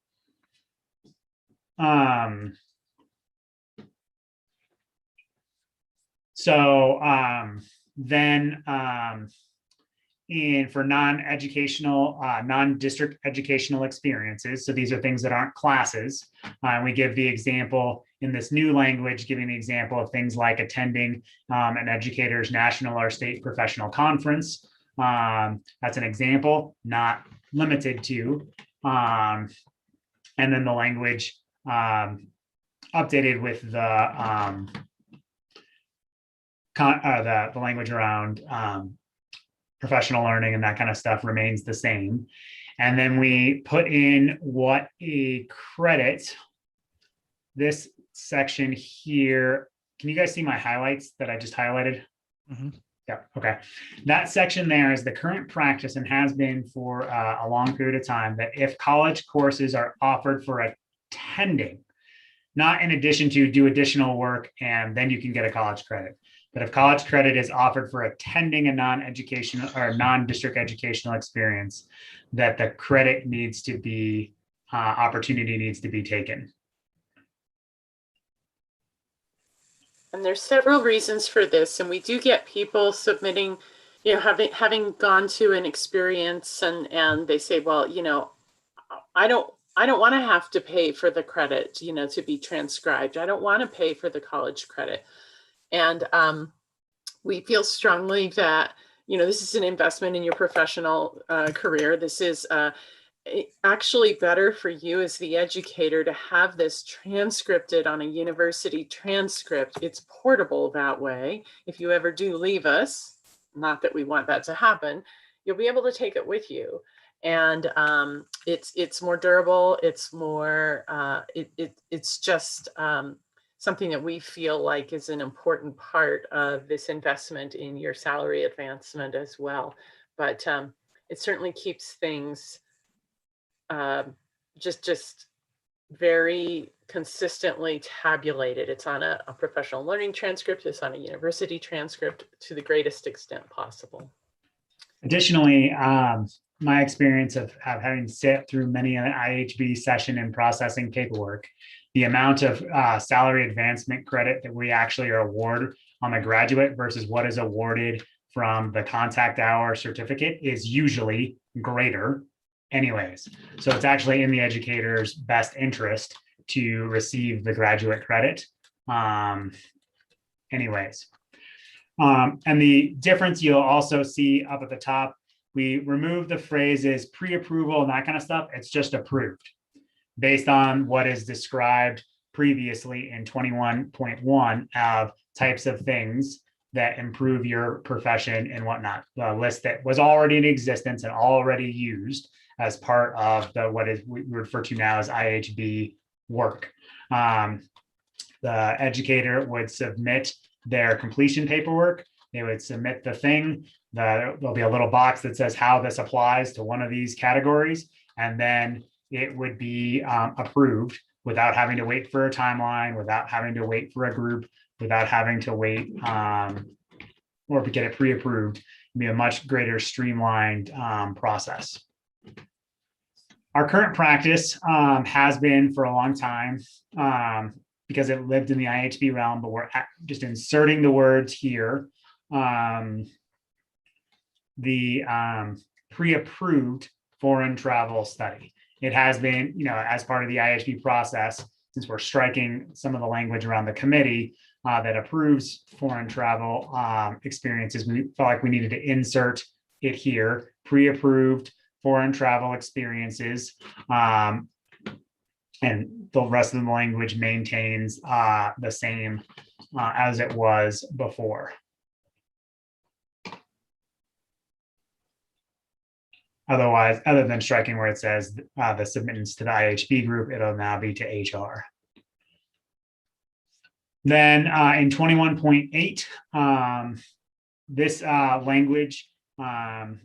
For non-educational, non-district educational experiences, so these are things that aren't classes, we give the example in this new language, giving the example of things like attending an educator's national or state professional conference. That's an example, not limited to. And then the language updated with the language around professional learning and that kind of stuff remains the same. And then we put in what a credit, this section here. Can you guys see my highlights that I just highlighted? Mm-hmm. Yeah, okay. That section there is the current practice and has been for a long period of time, that if college courses are offered for attending, not in addition to do additional work and then you can get a college credit, but if college credit is offered for attending a non-educational or non-district educational experience, that the credit needs to be, opportunity needs to be taken. And there's several reasons for this. And we do get people submitting, having gone to an experience and they say, well, I don't want to have to pay for the credit, to be transcribed. I don't want to pay for the college credit. And we feel strongly that, this is an investment in your professional career. This is actually better for you as the educator to have this transcripted on a university transcript. It's portable that way. If you ever do leave us, not that we want that to happen, you'll be able to take it with you. And it's more durable. It's more, it's just something that we feel like is an important part of this investment in your salary advancement as well. but it certainly keeps things just very consistently tabulated. It's on a professional learning transcript. It's on a university transcript to the greatest extent possible. Additionally, my experience of having sat through many an IHB session and processing paperwork, the amount of salary advancement credit that we actually are awarded on the graduate versus what is awarded from the contact hour certificate is usually greater anyways. So it's actually in the educator's best interest to receive the graduate credit anyways. And the difference you'll also see up at the top, we remove the phrases pre-approval and that kind of stuff. It's just approved based on what is described previously in 21.1 of types of things that improve your profession and whatnot. The list that was already in existence and already used as part of the what is we refer to now as IHB work. The educator would submit their completion paperwork. They would submit the thing. There'll be a little box that says how this applies to one of these categories, and then it would be approved without having to wait for a timeline, without having to wait for a group, without having to wait or to get it pre-approved. It'd be a much greater streamlined process. Our current practice has been for a long time because it lived in the IHB realm, but we're just inserting the words here. The pre-approved foreign travel study. It has been, as part of the IHB process, since we're striking some of the language around the committee that approves foreign travel experiences, we felt like we needed to insert it here, pre-approved foreign travel experiences. And the rest of the language maintains the same as it was before. Otherwise, other than striking where it says the submittance to the IHB group, it'll now be to HR. Then in 21.8, this language, I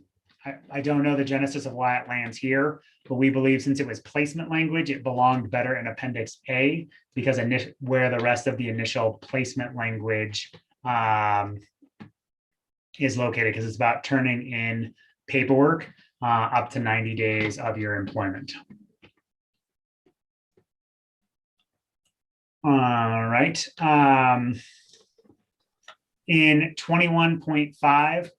don't know the genesis of why it lands here, but we believe since it was placement language, it belonged better in Appendix A because where the rest of the initial placement language is located, because it's about turning in paperwork up to 90 days of your employment. All right. In 21.5,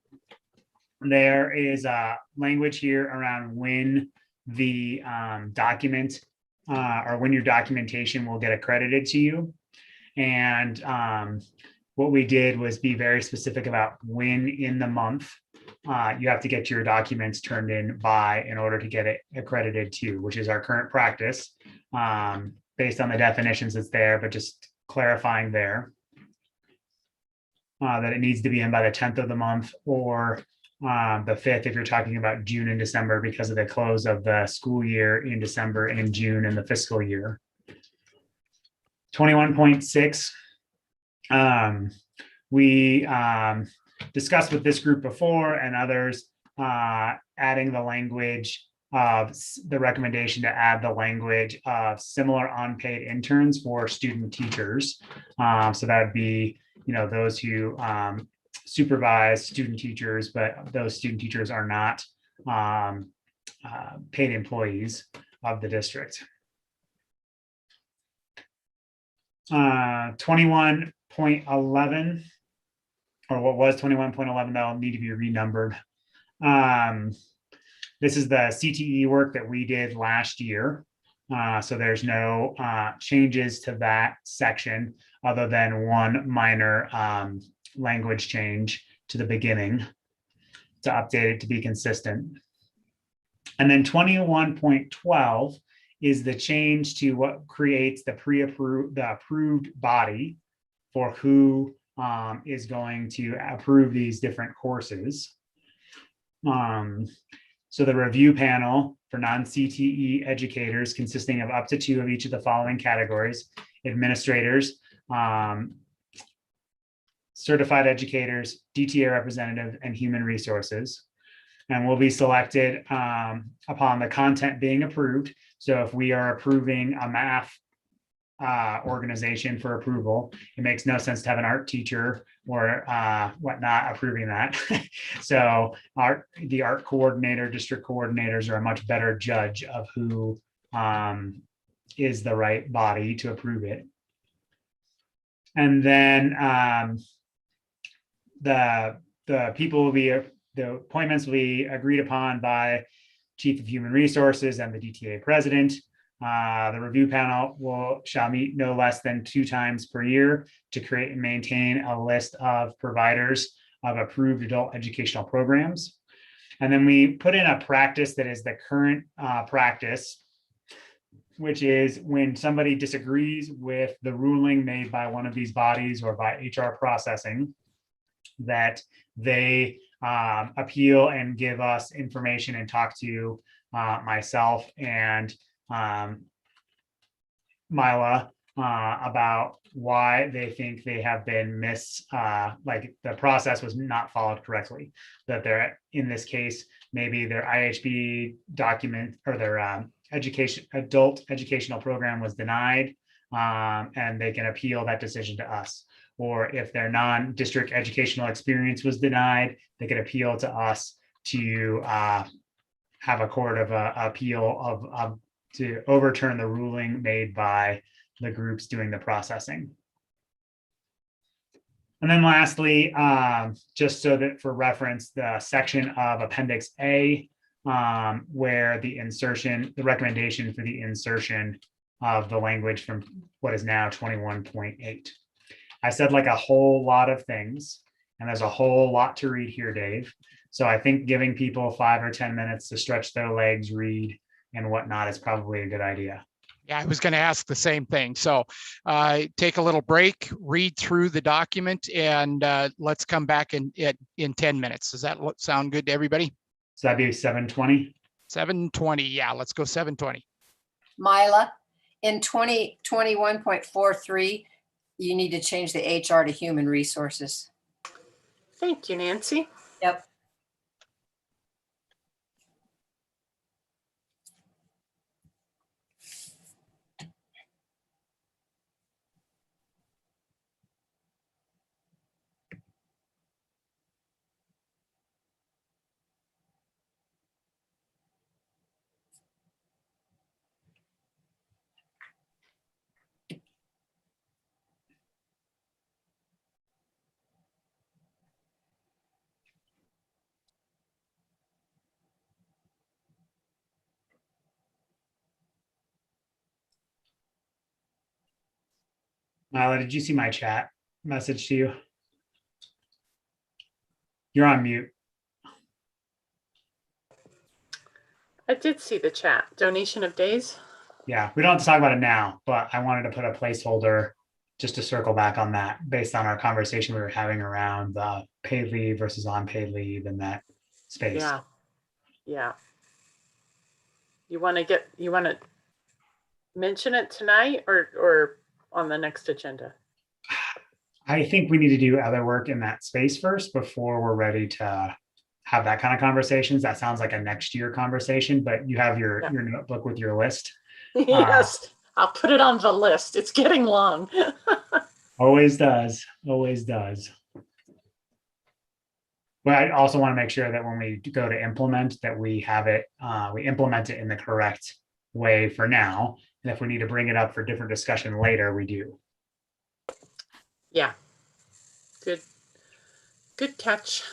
there is a language here around when the document or when your documentation will get accredited to you. And what we did was be very specific about when in the month you have to get your documents turned in by in order to get it accredited to, which is our current practice based on the definitions that's there, but just clarifying there that it needs to be in by the 10th of the month or the 5th if you're talking about June and December because of the close of the school year in December and June in the fiscal year. 21.6, we discussed with this group before and others adding the language of the recommendation to add the language of similar unpaid interns for student teachers. So that would be, those who supervise student teachers, but those student teachers are not paid employees of the district. 21.11, or what was 21.11, that'll need to be renumbered. This is the CTE work that we did last year. So there's no changes to that section other than one minor language change to the beginning to update it to be consistent. And then 21.12 is the change to what creates the approved body for who is going to approve these different courses. So the review panel for non-CTE educators consisting of up to 2 of each of the following categories: administrators, certified educators, DTA representative, and human resources. and will be selected upon the content being approved. So if we are approving a math organization for approval, it makes no sense to have an art teacher or whatnot approving that. So the art coordinator, district coordinators are a much better judge of who is the right body to approve it. And then the people will be, the appointments will be agreed upon by Chief of Human Resources and the DTA president. The review panel shall meet no less than 2 times per year to create and maintain a list of providers of approved adult educational programs. And then we put in a practice that is the current practice, which is when somebody disagrees with the ruling made by one of these bodies or by HR processing, that they appeal and give us information and talk to myself and Mila about why they think they have been like the process was not followed correctly, that they're, in this case, maybe their IHB document or their adult educational program was denied, and they can appeal that decision to us. Or if their non-district educational experience was denied, they could appeal to us to have a court of appeal to overturn the ruling made by the groups doing the processing. And then lastly, just so that for reference, the section of Appendix A, where the recommendation for the insertion of the language from what is now 21.8. I said like a whole lot of things, and there's a whole lot to read here, Dave. So I think giving people 5 or 10 minutes to stretch their legs, read, and whatnot is probably a good idea. Yeah, I was going to ask the same thing. So take a little break, read through the document, and let's come back in 10 minutes. Does that sound good to everybody? So that'd be 7:20? 7:20, yeah, let's go 7:20. Mila, in 2021.43, you need to change the HR to human resources. Thank you, Nancy. Yep. Mila, did you see my chat message to you? You're on mute. I did see the chat. Donation of days. Yeah, we don't have to talk about it now, but I wanted to put a placeholder just to circle back on that based on our conversation we were having around the paid leave versus unpaid leave in that space. Yeah. Yeah. You want to mention it tonight or on the next agenda? I think we need to do other work in that space first before we're ready to have that kind of conversations. That sounds like a next year conversation, but you have your notebook with your list. Yes, I'll put it on the list. It's getting long. Always does, always does. But I also want to make sure that when we go to implement that we have it, we implement it in the correct way for now. And if we need to bring it up for different discussion later, we do. Yeah. Good catch.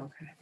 Okay.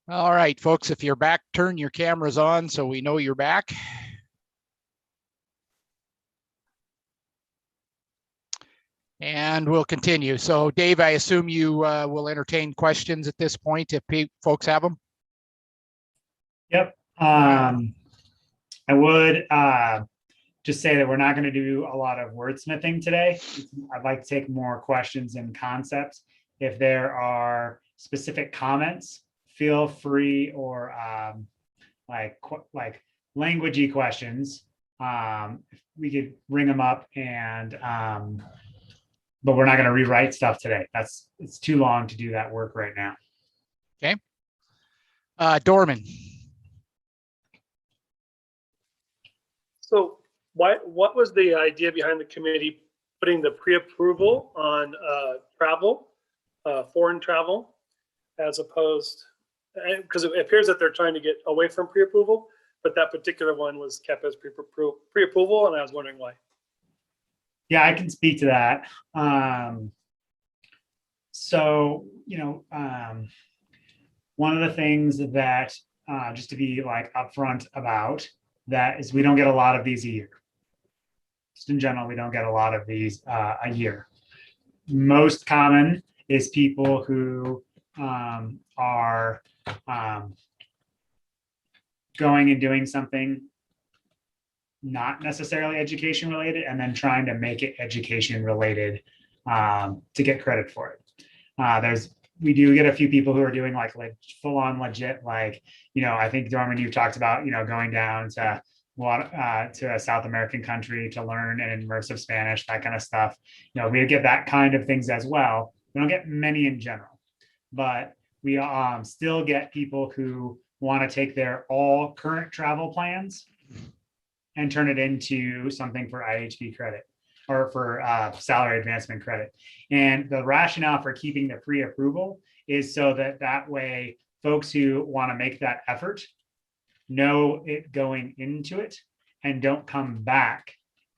All right, folks, if you're back, turn your cameras on so we know you're back. And we'll continue. So Dave, I assume you will entertain questions at this point if folks have them? Yep. I would just say that we're not going to do a lot of wordsmithing today. I'd like to take more questions and concepts. If there are specific comments, feel free, or like languagey questions, we could bring them up, and but we're not going to rewrite stuff today. It's too long to do that work right now. Okay. Dorman. So what was the idea behind the committee putting the pre-approval on travel, foreign travel, as opposed, because it appears that they're trying to get away from pre-approval, but that particular one was kept as pre-approval, and I was wondering why. Yeah, I can speak to that. So, one of the things that, just to be like upfront about that, is we don't get a lot of these a year. Just in general, we don't get a lot of these a year. Most common is people who are going and doing something not necessarily education related, and then trying to make it education related to get credit for it. We do get a few people who are doing like full on legit, like, I think Dorman, you talked about, going down to a South American country to learn an immersive Spanish, that kind of stuff. We get that kind of things as well. We don't get many in general, but we still get people who want to take their all current travel plans and turn it into something for IHP credit or for salary advancement credit. And the rationale for keeping the pre-approval is so that way folks who want to make that effort know it going into it and don't come back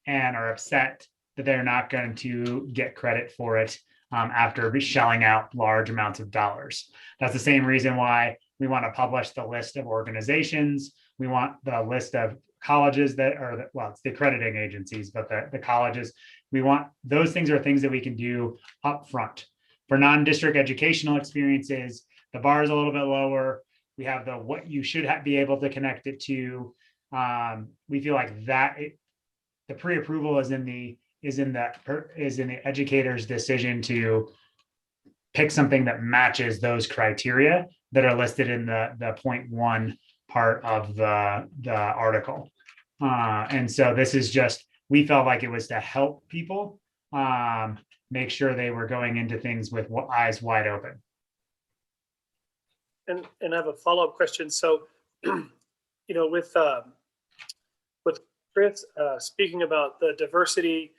and are upset that they're not going to get credit for it after shelling out large amounts of dollars. That's the same reason why we want to publish the list of organizations. We want the list of colleges that are, well, it's the accrediting agencies, but the colleges, we want, those things are things that we can do up front. For non-district educational experiences, the bar is a little bit lower. We have the what you should be able to connect it to. We feel like that the pre-approval is in the educator's decision to pick something that matches those criteria that are listed in the 0.1 part of the article. And so this is just, we felt like it was to help people make sure they were going into things with eyes wide open. And I have a follow-up question. So, with Chris speaking about the diversity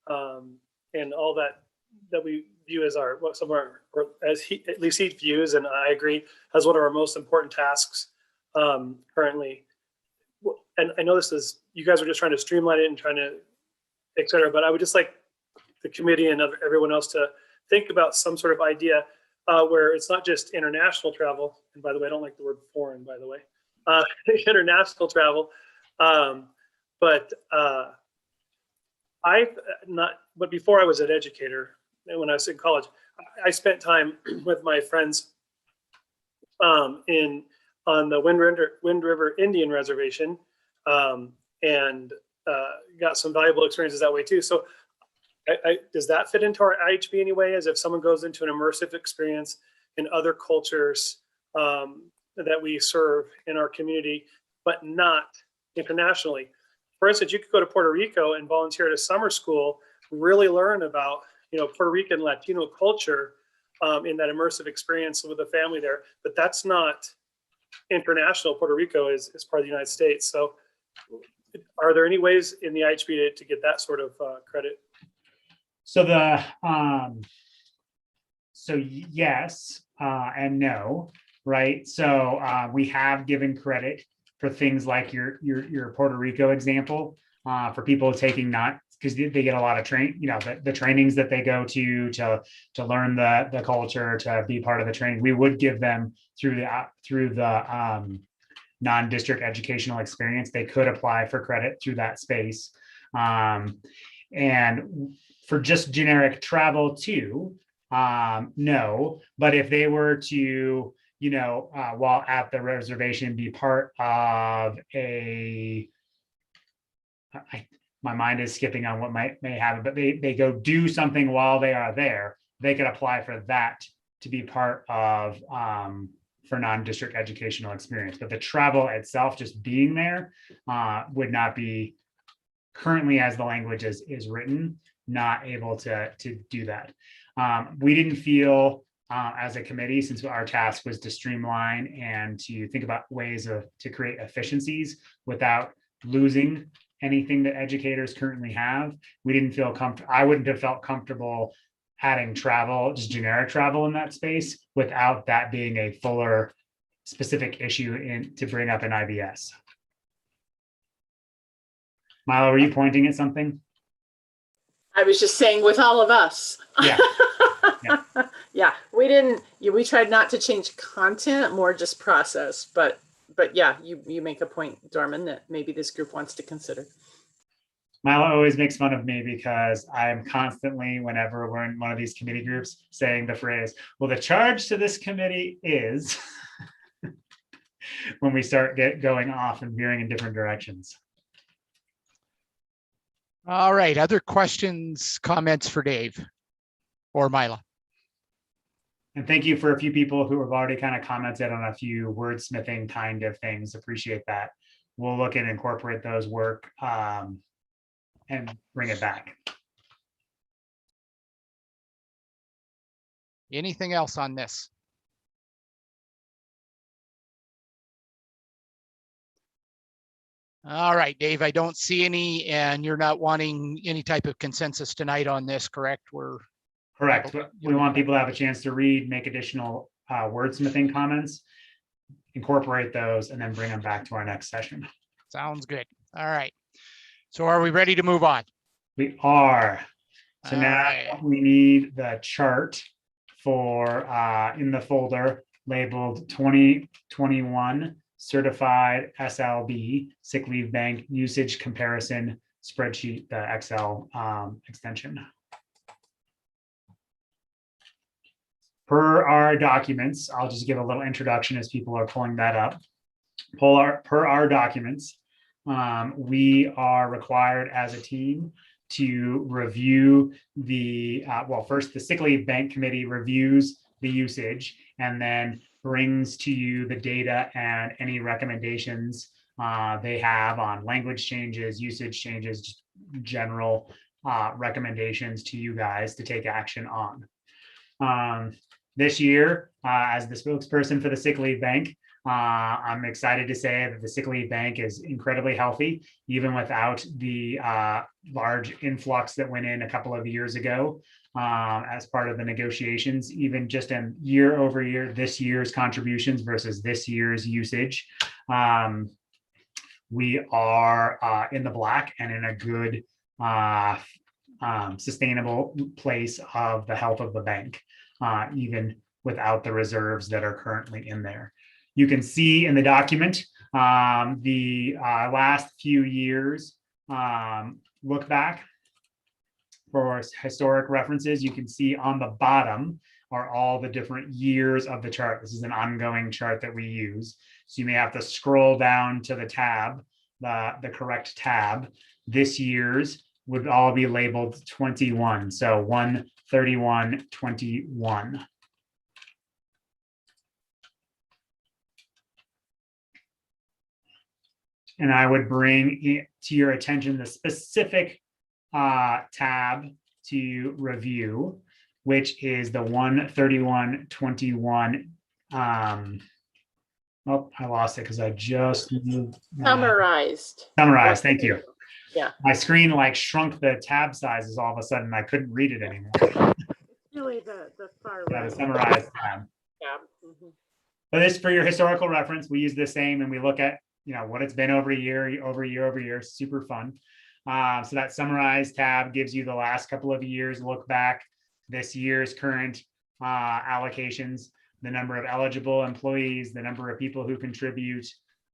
and all that we view as or as at least he views, and I agree, as one of our most important tasks currently. And I know you guys are just trying to streamline it and trying to, et cetera, but I would just like the committee and everyone else to think about some sort of idea where it's not just international travel. And by the way, I don't like the word foreign, by the way, international travel. But before I was an educator, and when I was in college, I spent time with my friends on the Wind River Indian Reservation, and got some valuable experiences that way too. So does that fit into our IHB anyway, as if someone goes into an immersive experience in other cultures that we serve in our community, but not internationally? For instance, you could go to Puerto Rico and volunteer at a summer school, really learn about Puerto Rican Latino culture in that immersive experience with a family there, but that's not international. Puerto Rico is part of the United States. So are there any ways in the IHB to get that sort of credit? So yes and no, right? So we have given credit for things like your Puerto Rico example, for people taking because they get a lot of the trainings that they go to learn the culture, to be part of the training. We would give them through the non-district educational experience. They could apply for credit through that space. And for just generic travel too, no. But if they were to, while at the reservation, be part of my mind is skipping on what may happen, but they go do something while they are there, they could apply for that to be part of for non-district educational experience. But the travel itself, just being there, would not be, currently as the language is written, not able to do that. We didn't feel as a committee, since our task was to streamline and to think about ways to create efficiencies without losing anything that educators currently have. We didn't feel comfortable. I wouldn't have felt comfortable adding travel, just generic travel in that space without that being a fuller specific issue to bring up in IBS. Milo, were you pointing at something? I was just saying with all of us. Yeah. Yeah, we tried not to change content, more just process, but yeah, you make a point, Dorman, that maybe this group wants to consider. Milo always makes fun of me because I'm constantly, whenever we're in one of these committee groups, saying the phrase, well, the charge to this committee is when we start going off and veering in different directions. All right, other questions, comments for Dave or Mila? And thank you for a few people who have already kind of commented on a few wordsmithing kind of things. Appreciate that. We'll look and incorporate those work and bring it back. Anything else on this? All right, Dave, I don't see any, and you're not wanting any type of consensus tonight on this, correct? Correct. We want people to have a chance to read, make additional wordsmithing comments, incorporate those, and then bring them back to our next session. Sounds good. All right. So are we ready to move on? We are. So All now right. we need the chart for in the folder labeled 2021 Certified SLB Sick Leave Bank Usage Comparison Spreadsheet, the Excel extension. Per our documents, I'll just give a little introduction as people are pulling that up. Per our documents, we are required as a team to review the, well, first the Sick Leave Bank Committee reviews the usage and then brings to you the data and any recommendations they have on language changes, usage changes, just general recommendations to you guys to take action on. This year, as the spokesperson for the Sick Leave Bank, I'm excited to say that the Sick Leave Bank is incredibly healthy, even without the large influx that went in a couple of years ago as part of the negotiations, even just in year over year, this year's contributions versus this year's usage. We are in the black and in a good sustainable place of the health of the bank, even without the reserves that are currently in there. You can see in the document the last few years look back for historic references. You can see on the bottom are all the different years of the chart. This is an ongoing chart that we use. So you may have to scroll down to the tab, the correct tab. This year's would all be labeled 21. So 1/31/21. And I would bring it to your attention the specific tab to review, which is the 1/31/21. Oh, I lost it because I just moved. Summarized. Summarized. Thank you. Yeah. My screen like shrunk the tab sizes all of a sudden. I couldn't read it anymore. Really the far Yeah, right. the summarized tab. Yeah. Mm-hmm. But this, for your historical reference, we use the same and we look at, you know, what it's been over year. Super fun. So that summarized tab gives you the last couple of years look back, this year's current allocations, the number of eligible employees, the number of people who contribute,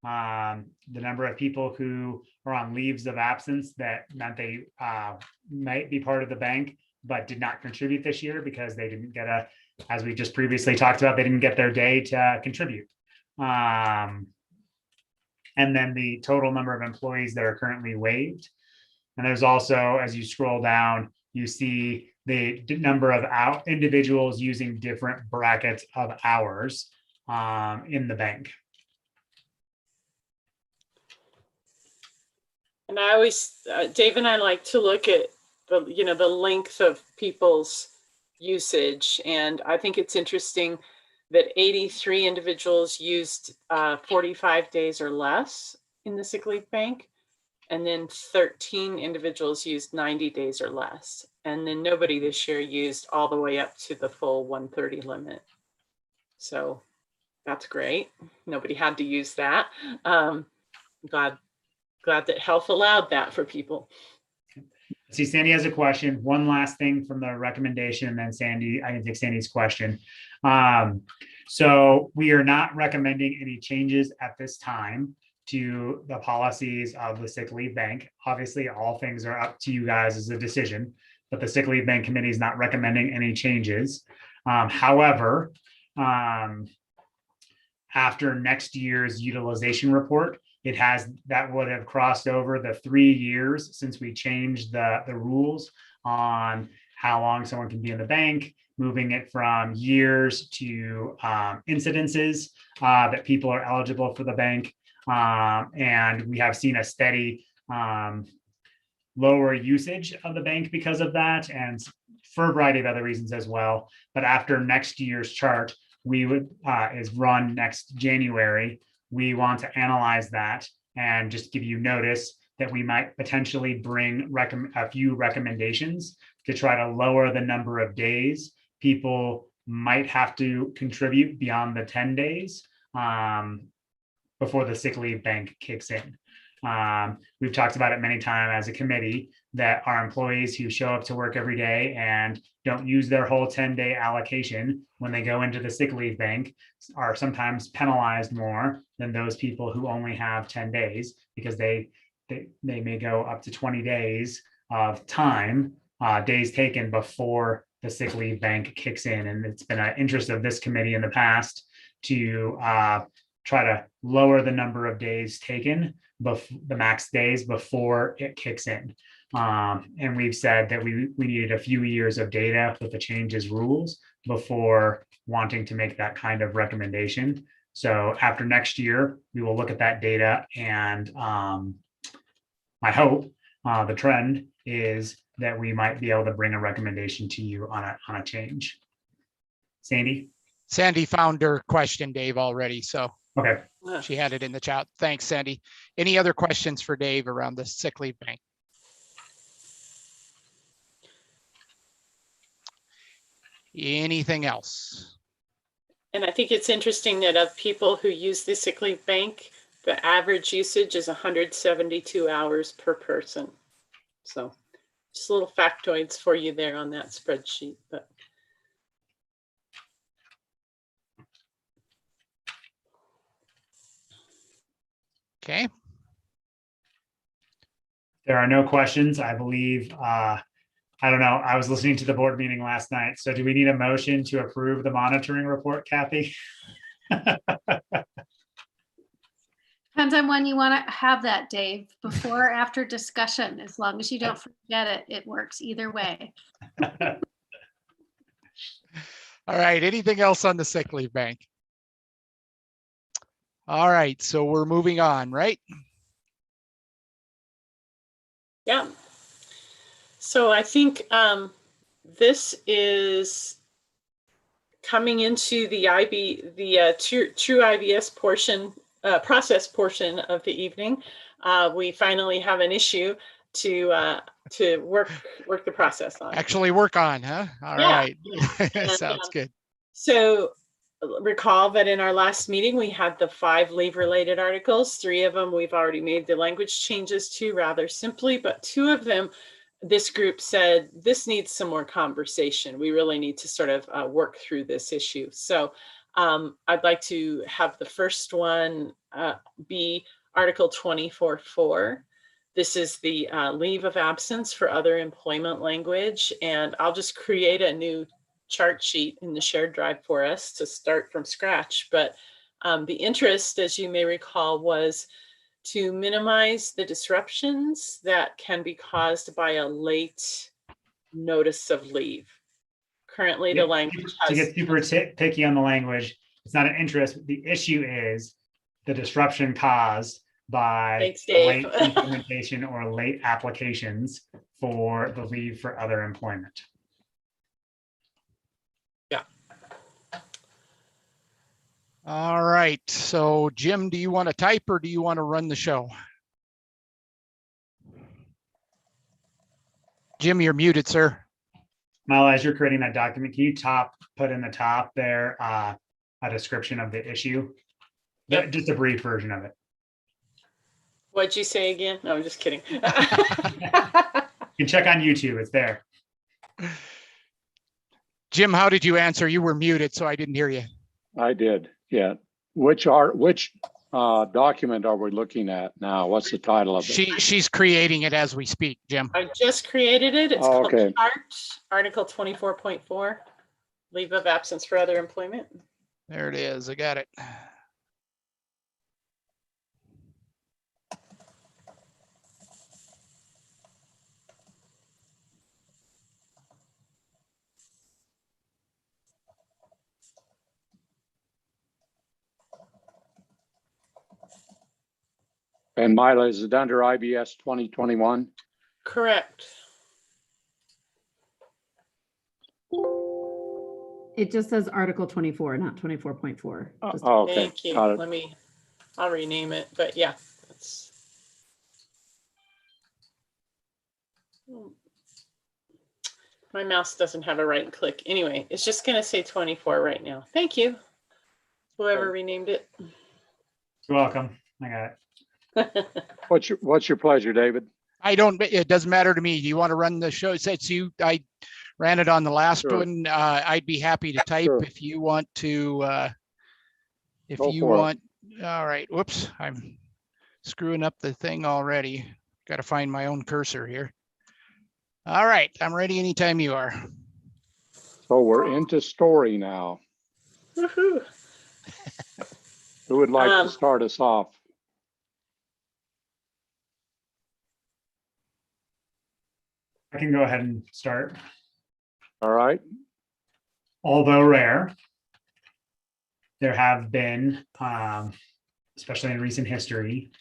the number of people who are on leaves of absence that meant they might be part of the bank but did not contribute this year because they didn't get as we just previously talked about, they didn't get their day to contribute. And then the total number of employees that are currently waived. And there's also, as you scroll down, you see the number of individuals using different brackets of hours in the bank. And I always, Dave and I like to look at the length of people's usage. And I think it's interesting that 83 individuals used 45 days or less in the sick leave bank. And then 13 individuals used 90 days or less. And then nobody this year used all the way up to the full 130 limit. So that's great. Nobody had to use that. Glad that health allowed that for people. See, Sandy has a question. One last thing from the recommendation, and then Sandy, I can take Sandy's question. So we are not recommending any changes at this time to the policies of the sick leave bank. Obviously, all things are up to you guys as a decision, but the sick leave bank committee is not recommending any changes. However, after next year's utilization report, that would have crossed over the 3 years since we changed the rules on how long someone can be in the bank, moving it from years to incidences that people are eligible for the bank. And we have seen a steady lower usage of the bank because of that, and for a variety of other reasons as well. But after next year's chart, we would is run next January. We want to analyze that and just give you notice that we might potentially bring a few recommendations to try to lower the number of days people might have to contribute beyond the 10 days before the sick leave bank kicks in. We've talked about it many times as a committee that our employees who show up to work every day and don't use their whole 10-day allocation when they go into the sick leave bank are sometimes penalized more than those people who only have 10 days because they may go up to 20 days of time, days taken before the sick leave bank kicks in. And it's been an interest of this committee in the past to try to lower the number of days taken, the max days before it kicks in. And we've said that we needed a few years of data with the changes rules before wanting to make that kind of recommendation. So after next year, we will look at that data, and I hope the trend is that we might be able to bring a recommendation to you on a change. Sandy? Sandy found her question, Dave, already. So okay, she had it in the chat. Thanks, Sandy. Any other questions for Dave around the sick leave bank? Anything else? And I think it's interesting that of people who use the sick leave bank, the average usage is 172 hours per person. So just little factoids for you there on that spreadsheet. But okay. There are no questions, I believe. I don't know. I was listening to the board meeting last night. So do we need a motion to approve the monitoring report, Kathy? Depends on when you want to have that, Dave, before or after discussion. As long as you don't forget it, it works either way. All right. Anything else on the sick leave bank? All right. So we're moving on, right? yeah. So I think this is coming into the true IBS portion, process portion of the evening. We finally have an issue to work the process on. Actually work on, huh? All right. Sounds good. So recall that in our last meeting, we had the 5 leave related articles. 3 of them we've already made the language changes to rather simply, but 2 of them, this group said, this needs some more conversation. We really need to sort of work through this issue. So I'd like to have the first one be Article 24.4. This is the leave of absence for other employment language. And I'll just create a new chart sheet in the shared drive for us to start from scratch. But the interest, as you may recall, was to minimize the disruptions that can be caused by a late notice of leave. Currently, the language has... To get super picky on the language, it's not an interest. The issue is the disruption caused by late implementation or late applications for the leave for other employment. All right. So Jim, do you want to type or do you want to run the show? Jim, you're muted, sir. Mala, as you're creating that document, can you put in the top there a description of the issue? Yep. Just a brief version of it. What'd you say again? No, I'm just kidding. You can check on YouTube, it's there. Jim, how did you answer? You were muted, so I didn't hear you. I did, yeah. Which document are we looking at now? What's the title of it? She's creating it as we speak, Jim. I just created it. It's called okay. Chart, Article 24.4, leave of absence for other employment. There it is. I got it. And Mila, is it under IBS 2021? Correct. It just says Article 24, not 24.4. Okay. Thank you. Got it. I'll rename it, but yeah, that's. My mouse doesn't have a right click. Anyway, it's just going to say 24 right now. Thank you. Whoever renamed it. You're welcome. I got it. What's your pleasure, David? It doesn't matter to me. Do you want to run the show? Since I ran it on the last Sure. one, I'd be happy to type Sure. if you want to, all right. Whoops, I'm screwing up the thing already. Got to find my own cursor here. All right, I'm ready anytime you are. So we're into story now. Woohoo. Who would like to start us off? I can go ahead and start. All right. Although rare, there have been, especially in recent history,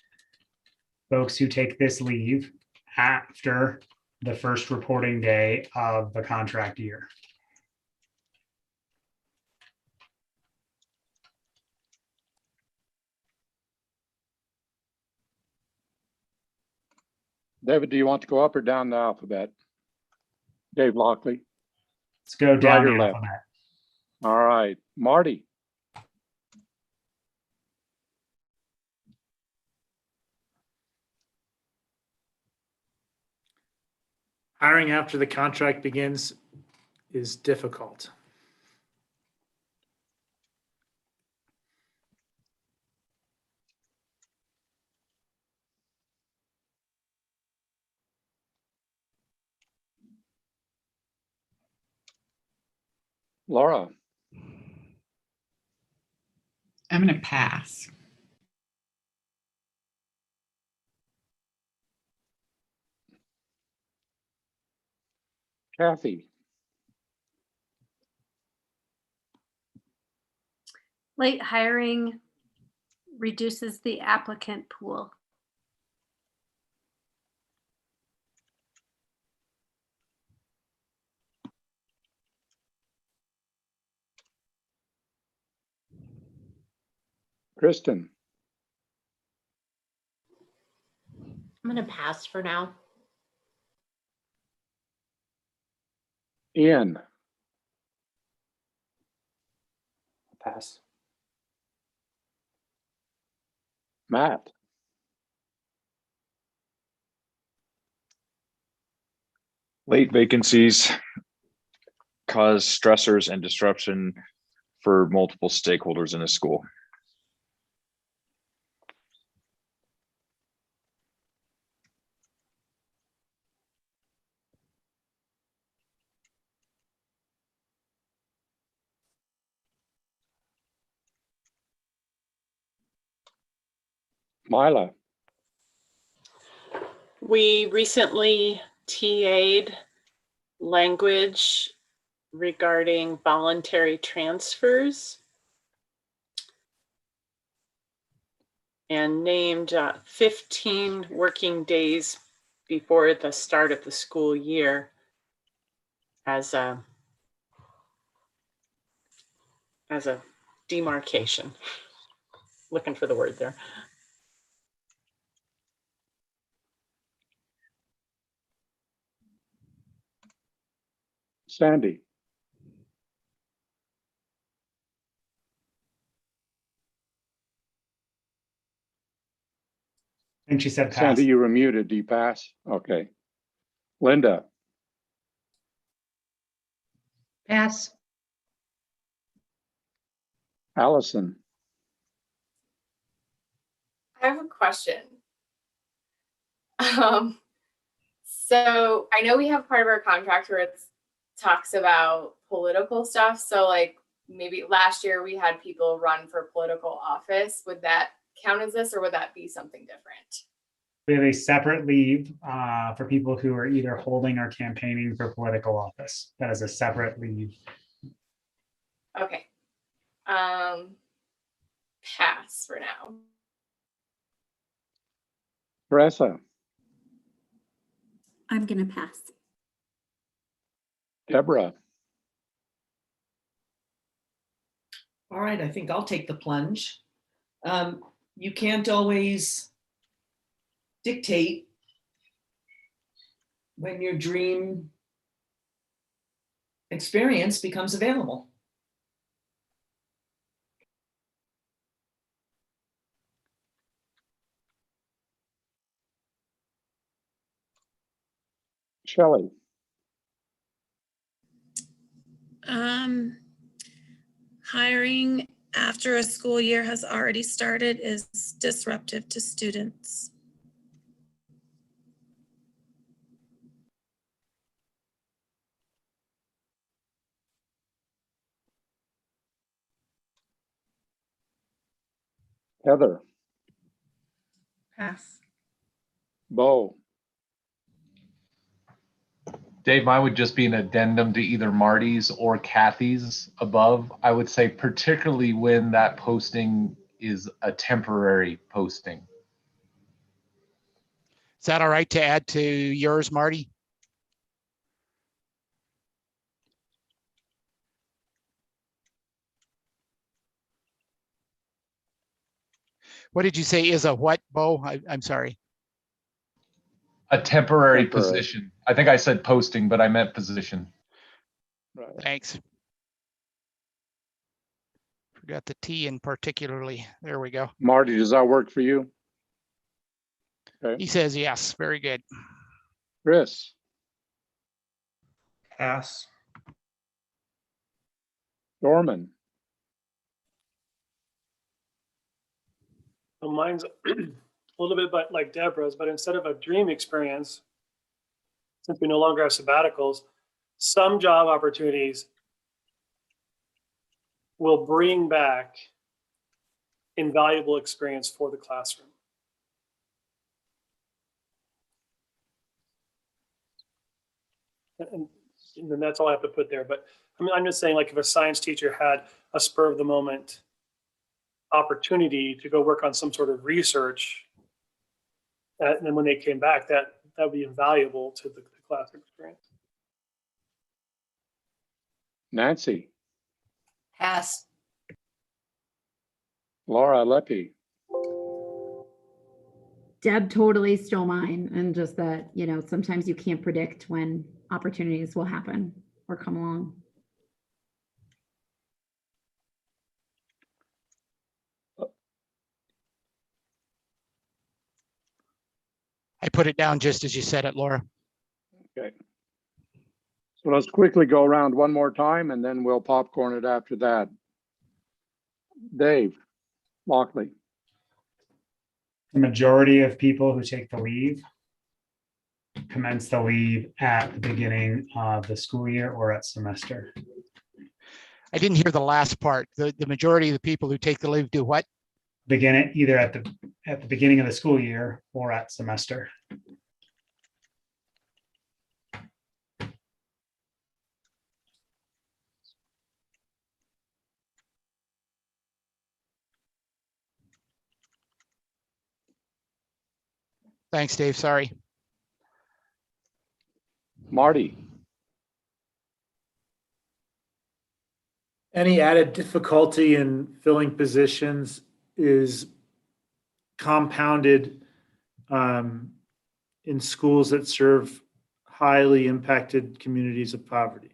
folks who take this leave after the first reporting day of the contract year. David, do you want to go up or down the alphabet? Dave Lockley. Let's go down Right or the left? alphabet. All right. Marty. Hiring after the contract begins is difficult. Laura. I'm going to pass. Kathy. Late hiring reduces the applicant pool. Kristen. I'm going to pass for now. Ian. Pass. Matt. Late vacancies cause stressors and disruption for multiple stakeholders in a school. Mila. We recently TA'd language regarding voluntary transfers and named 15 working days before the start of the school year as a demarcation. Looking for the word there. Sandy, I think she said pass. Sandy, you were muted. Do you pass? Okay. Linda, Pass. Allison, I have a question. So I know we have part of our contract where it talks about political stuff. So like maybe last year we had people run for political office. Would that count as this, or would that be something different? We have a separate leave for people who are either holding or campaigning for political office. That is a separate leave. Okay. Pass for now. Teresa, I'm gonna pass. Deborah, All right, I think I'll take the plunge. You can't always dictate when your dream experience becomes available. Shelley, Hiring after a school year has already started is disruptive to students. Heather, Pass. Bo, Dave, mine would just be an addendum to either Marty's or Kathy's above. I would say particularly when that posting is a temporary posting. Is that all right to add to yours, Marty? What did you say is a what, Bo? I'm sorry. A temporary position. I think I said posting, but I meant position. Right. Thanks. Forgot the T in particularly. There we go. Marty, does that work for you? Okay. He says yes. Very good. Chris, Pass. Dorman, So mine's a little bit but like Deborah's, but instead of a dream experience, since we no longer have sabbaticals, some job opportunities will bring back invaluable experience for the classroom. And then that's all I have to put there. But I mean, I'm just saying, like, if a science teacher had a spur of the moment opportunity to go work on some sort of research, and then when they came back, that would be invaluable to the classroom experience. Nancy, Pass. Laura Leppi, Deb totally stole mine, and just that, you know, sometimes you can't predict when opportunities will happen or come along. I put it down just as you said it, Laura. okay. So let's quickly go around one more time and then we'll popcorn it after that. Dave Lockley. The majority of people who take the leave commence the leave at the beginning of the school year or at semester. I didn't hear the last part. The majority of the people who take the leave do what? Begin it either at the beginning of the school year or at semester. Thanks, Dave. Sorry. Marty. any added difficulty in filling positions is compounded in schools that serve highly impacted communities of poverty.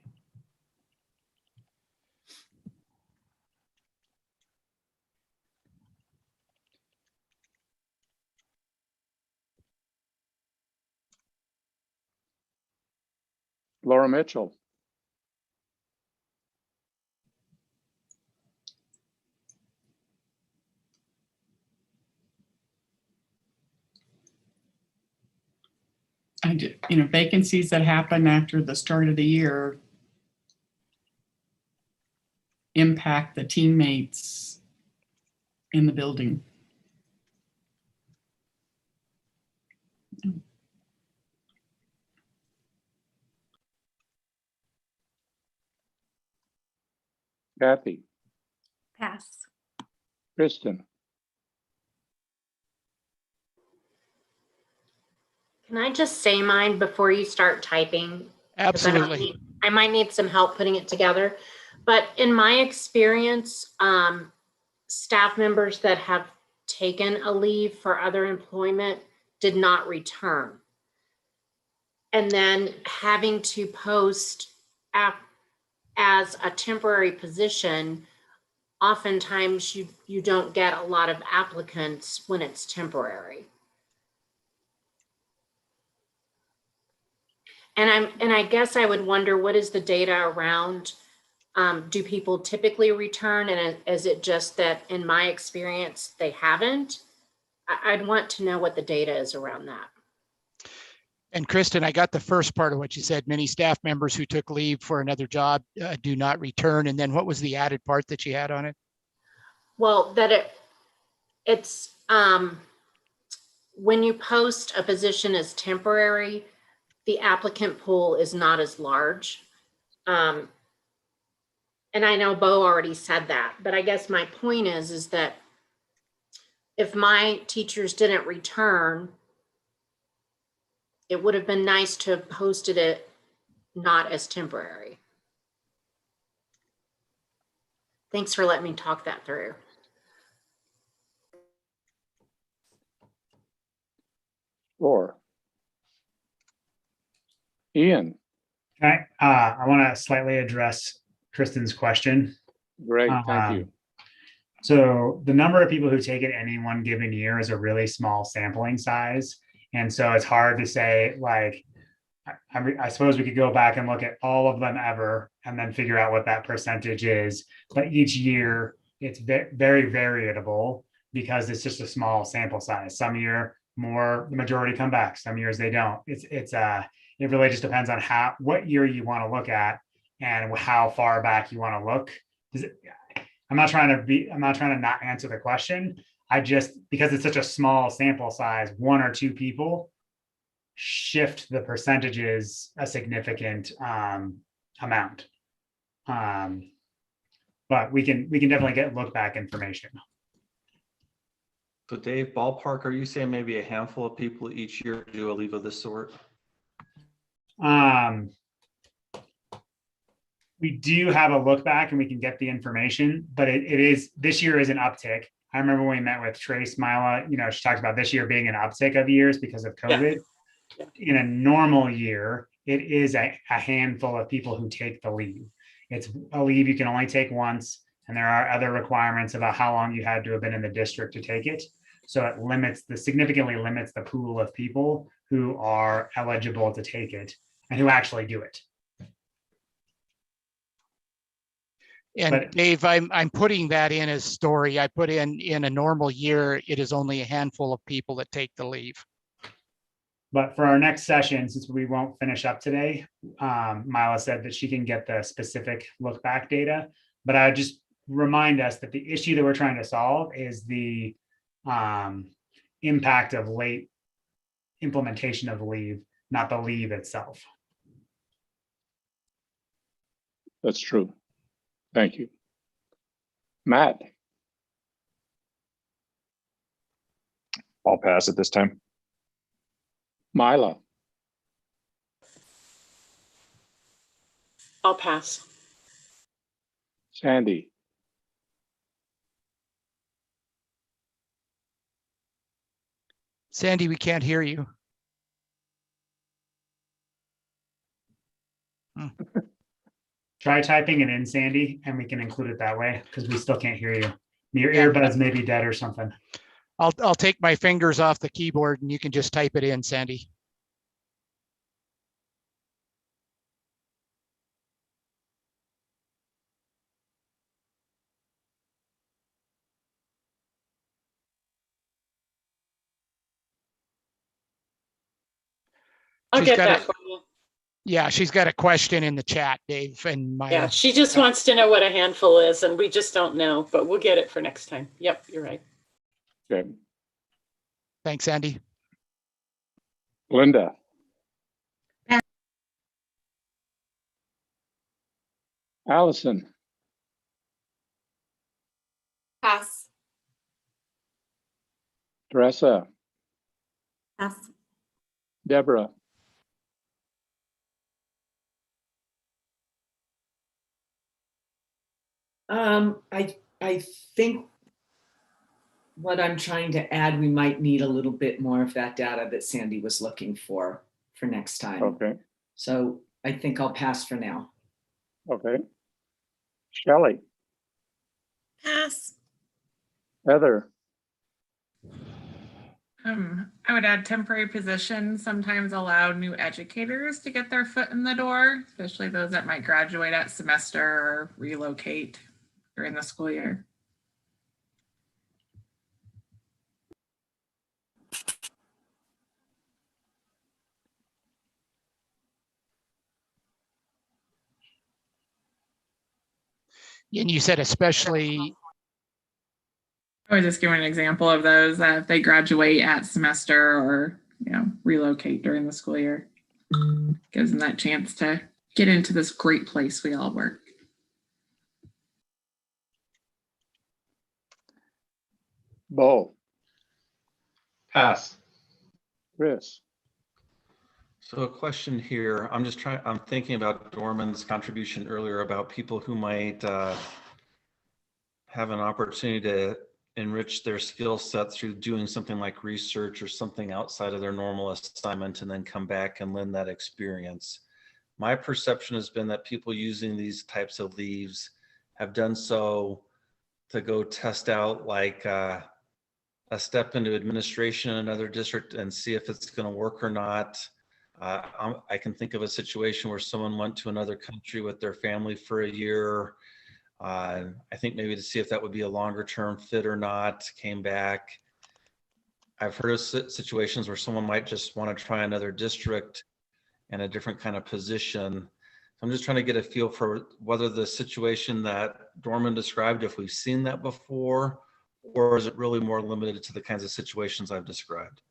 Laura Mitchell. Vacancies that happen after the start of the year impact the teammates in the building. Kathy. Pass. Kristen. Can I just say mine before you start typing? Absolutely. I might need some help putting it together. But in my experience, staff members that have taken a leave for other employment did not return. And then having to post as a temporary position, oftentimes you don't get a lot of applicants when it's temporary. And I guess I would wonder, what is the data around, do people typically return? And is it just that in my experience, they haven't? I'd want to know what the data is around that. And Kristen, I got the first part of what you said. Many staff members who took leave for another job do not return. And then what was the added part that you had on it? Well, that it's when you post a position as temporary, the applicant pool is not as large. And I know Bo already said that, but I guess my point is that if my teachers didn't return, it would have been nice to have posted it not as temporary. Thanks for letting me talk that through. Or Ian. Okay, I want to slightly address Kristen's question. Great, thank you. So the number of people who take it any one given year is a really small sampling size. And so it's hard to say, like, I suppose we could go back and look at all of them ever and then figure out what that percentage is. But each year it's very variable because it's just a small sample size. Some year more, the majority come back. Some years they don't. It really just depends on what year you want to look at and how far back you want to look. I'm not trying to not answer the question. Because it's such a small sample size, one or two people shift the percentages a significant amount. But we can definitely get look back information. So Dave, ballpark, are you saying maybe a handful of people each year do a leave of this sort? We do have a look back and we can get the information, but this year is an uptick. I remember when we met with Trace Mila, she talked about this year being an uptick of years because of COVID. Yeah. In a normal year, it is a handful of people who take the leave. It's a leave you can only take once, and there are other requirements about how long you had to have been in the district to take it. So it significantly limits the pool of people who are eligible to take it and who actually do it. And Dave, I'm putting that in as story. I put in a normal year, it is only a handful of people that take the leave. But for our next session, since we won't finish up today, Mila said that she can get the specific look back data. But I would just remind us that the issue that we're trying to solve is the impact of late implementation of leave, not the leave itself. That's true. Thank you. Matt. I'll pass at this time. Mila. I'll pass. Sandy, Sandy, we can't hear you. Try typing it in, Sandy, and we can include it that way because we still can't hear you. Your Yeah. earbuds may be dead or something. I'll take my fingers off the keyboard and you can just type it in, Sandy. I'll She's get got that a- for you. Yeah, she's got a question in the chat, Dave, and Yeah, she just wants to know what a handful is, and we just don't know, but we'll get it for next time. Yep, you're right. okay. Thanks, Andy. Linda, Allison, Pass. Teresa, Pass. Deborah, I think what I'm trying to add, we might need a little bit more of that data that Sandy was looking for next time. okay, So I think I'll pass for now. okay. Shelley, Pass. Heather, I would add temporary positions sometimes allow new educators to get their foot in the door, especially those that might graduate at semester or relocate during the school year. And you said especially. I was just giving an example of those that if they graduate at semester or relocate during the school year, gives them that chance to get into this great place we all work. Bo, Pass. Chris, So a question here, I'm thinking about Dorman's contribution earlier about people who might have an opportunity to enrich their skill set through doing something like research or something outside of their normal assignment and then come back and lend that experience. My perception has been that people using these types of leaves have done so to go test out like a step into administration in another district and see if it's going to work or not. I can think of a situation where someone went to another country with their family for a year. I think maybe to see if that would be a longer term fit or not, came back. I've heard of situations where someone might just want to try another district and a different kind of position. I'm just trying to get a feel for whether the situation that Dorman described, if we've seen that before, or is it really more limited to the kinds of situations I've described?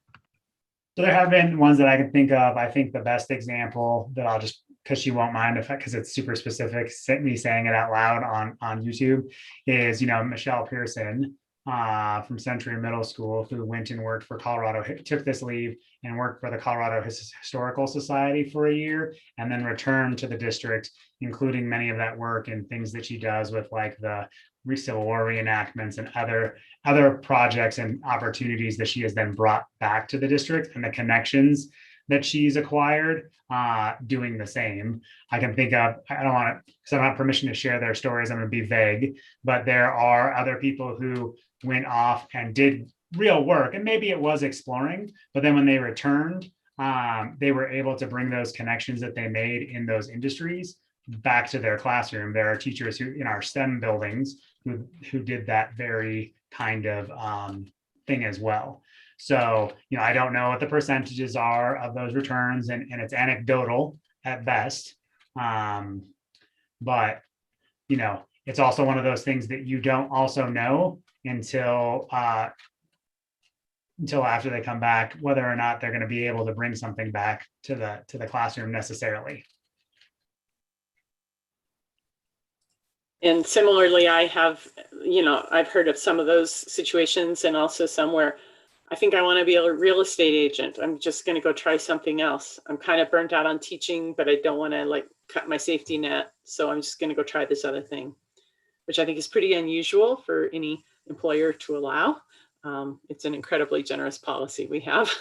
So there have been ones that I can think of. I think the best example that I'll just, because she won't mind because it's super specific, me saying it out loud on YouTube is, Michelle Pearson from Century Middle School, who went and worked for Colorado, took this leave and worked for the Colorado Historical Society for a year, and then returned to the district, including many of that work and things that she does with like the Civil War reenactments and other projects and opportunities that she has then brought back to the district, and the connections that she's acquired doing the same. I can think of, I don't want to, because I don't have permission to share their stories, I'm going to be vague, but there are other people who went off and did real work, and maybe it was exploring, but then when they returned, they were able to bring those connections that they made in those industries back to their classroom. There are teachers who in our STEM buildings who did that very kind of thing as well. So, I don't know what the percentages are of those returns, and it's anecdotal at best. But, it's also one of those things that you don't also know until after they come back, whether or not they're going to be able to bring something back to the classroom necessarily. And similarly, I have, I've heard of some of those situations, and also some where I think I want to be a real estate agent. I'm just going to go try something else. I'm kind of burnt out on teaching, but I don't want to cut my safety net. So I'm just going to go try this other thing. which I think is pretty unusual for any employer to allow. It's an incredibly generous policy we have.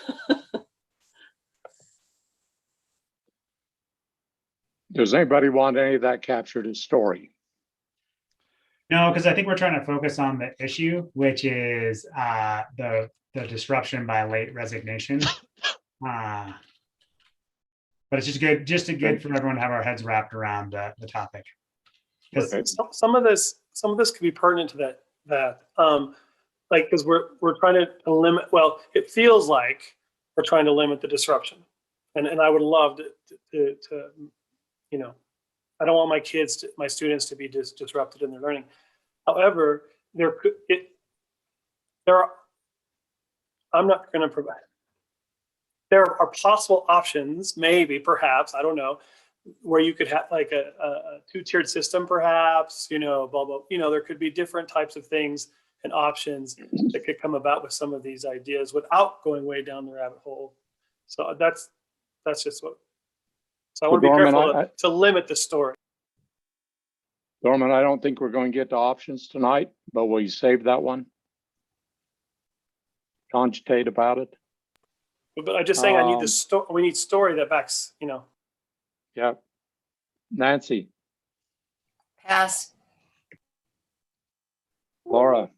Does anybody want any of that captured as story? No, because I think we're trying to focus on the issue, which is the disruption by late resignation. But it's just good for everyone to have our heads wrapped around the topic. Some of this could be pertinent to that. Like, because we're trying to limit. Well, it feels like we're trying to limit the disruption, and I would love to you know, I don't want my students to be disrupted in their learning. However, I'm not going to provide. There are possible options, maybe, perhaps, I don't know, where you could have like a two-tiered system, perhaps, blah, blah, there could be different types of things and options that could come about with some of these ideas without going way down the rabbit hole. So that's just what. So I want to be careful to limit the story. Dorman, I don't think we're going to get to options tonight, but will you save that one? Cogitate about it. But I'm just saying, I need the story. We need story that backs, Yeah. Nancy. Pass. Laura.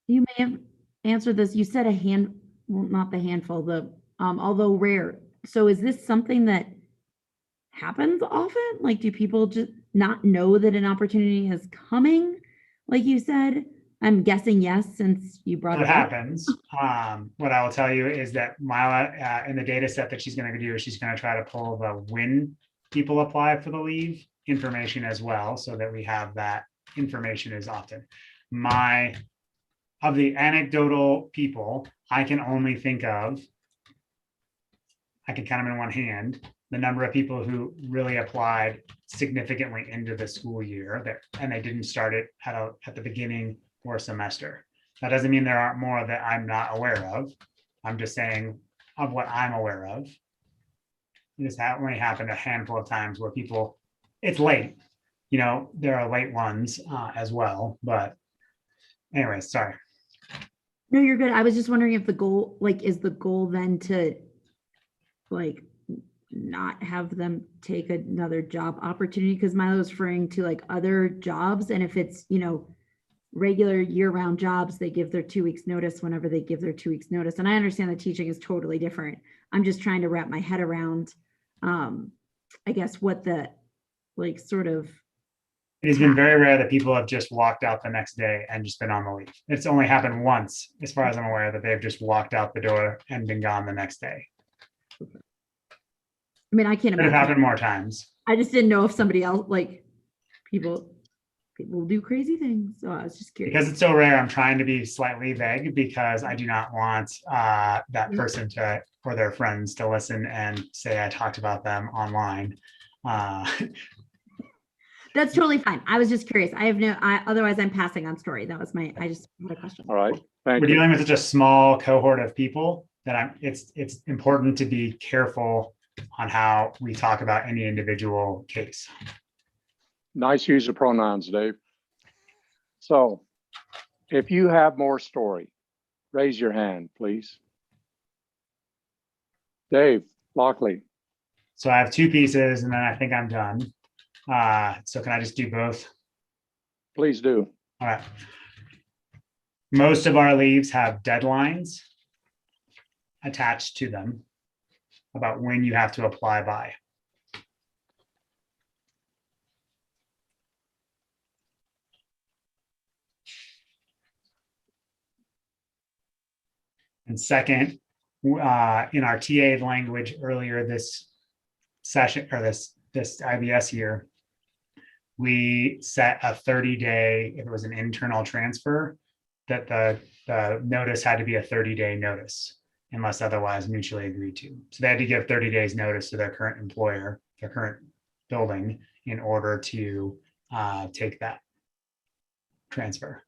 You may have answered this. You said well, not the handful, although rare. So is this something that happens often? Like, do people just not know that an opportunity is coming? Like you said, I'm guessing yes, since you brought it up. It happens. What I will tell you is that Mila, in the data set that she's going to do, she's going to try to pull the when people apply for the leave information as well, so that we have that information as often. Of the anecdotal people, I can only think of, I can count them in one hand, the number of people who really applied significantly into the school year and they didn't start it at the beginning or semester. That doesn't mean there aren't more that I'm not aware of. I'm just saying of what I'm aware of. This only happened a handful of times where people, it's late. There are late ones as well. But anyways, sorry. No, you're good. I was just wondering if the goal, is the goal then to not have them take another job opportunity? Because Milo's referring to other jobs, and if it's regular year-round jobs, they give their 2 weeks notice whenever they give their 2 weeks notice. And I understand that teaching is totally different. I'm just trying to wrap my head around I guess what the sort of. It has been very rare that people have just walked out the next day and just been on the leave. It's only happened once, as far as I'm aware, that they've just walked out the door and been gone the next day. I mean, I can't It imagine. happened more times. I just didn't know if somebody else, people do crazy things. So I was just curious. Because it's so rare, I'm trying to be slightly vague because I do not want that person or their friends to listen and say I talked about them online. That's totally fine. I was just curious. Otherwise I'm passing on story. That was I just had a question. All right. We're dealing with such a small cohort of people that it's important to be careful on how we talk about any individual case. Nice use of pronouns, Dave. So if you have more story, raise your hand, please. Dave Lockley. So I have two pieces and then I think I'm done. So can I just do both? Please do. All right. Most of our leaves have deadlines attached to them about when you have to apply by. And second, in our TA language earlier this session or this IBS year, we set a 30-day, if it was an internal transfer, that the notice had to be a 30-day notice unless otherwise mutually agreed to. So they had to give 30 days notice to their current employer, their current building, in order to take that transfer.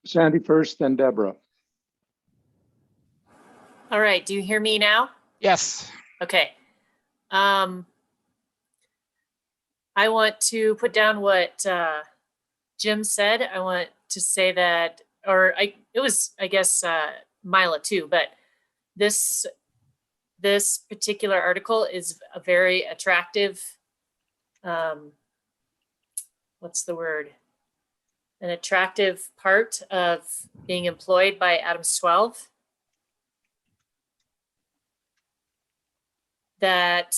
Sandy first, then Deborah. All right, do you hear me now? Yes. Okay. I want to put down what Jim said. I want to say that, it was, I guess, Mila too, but this particular article is a very attractive, what's the word? An attractive part of being employed by Adams 12. That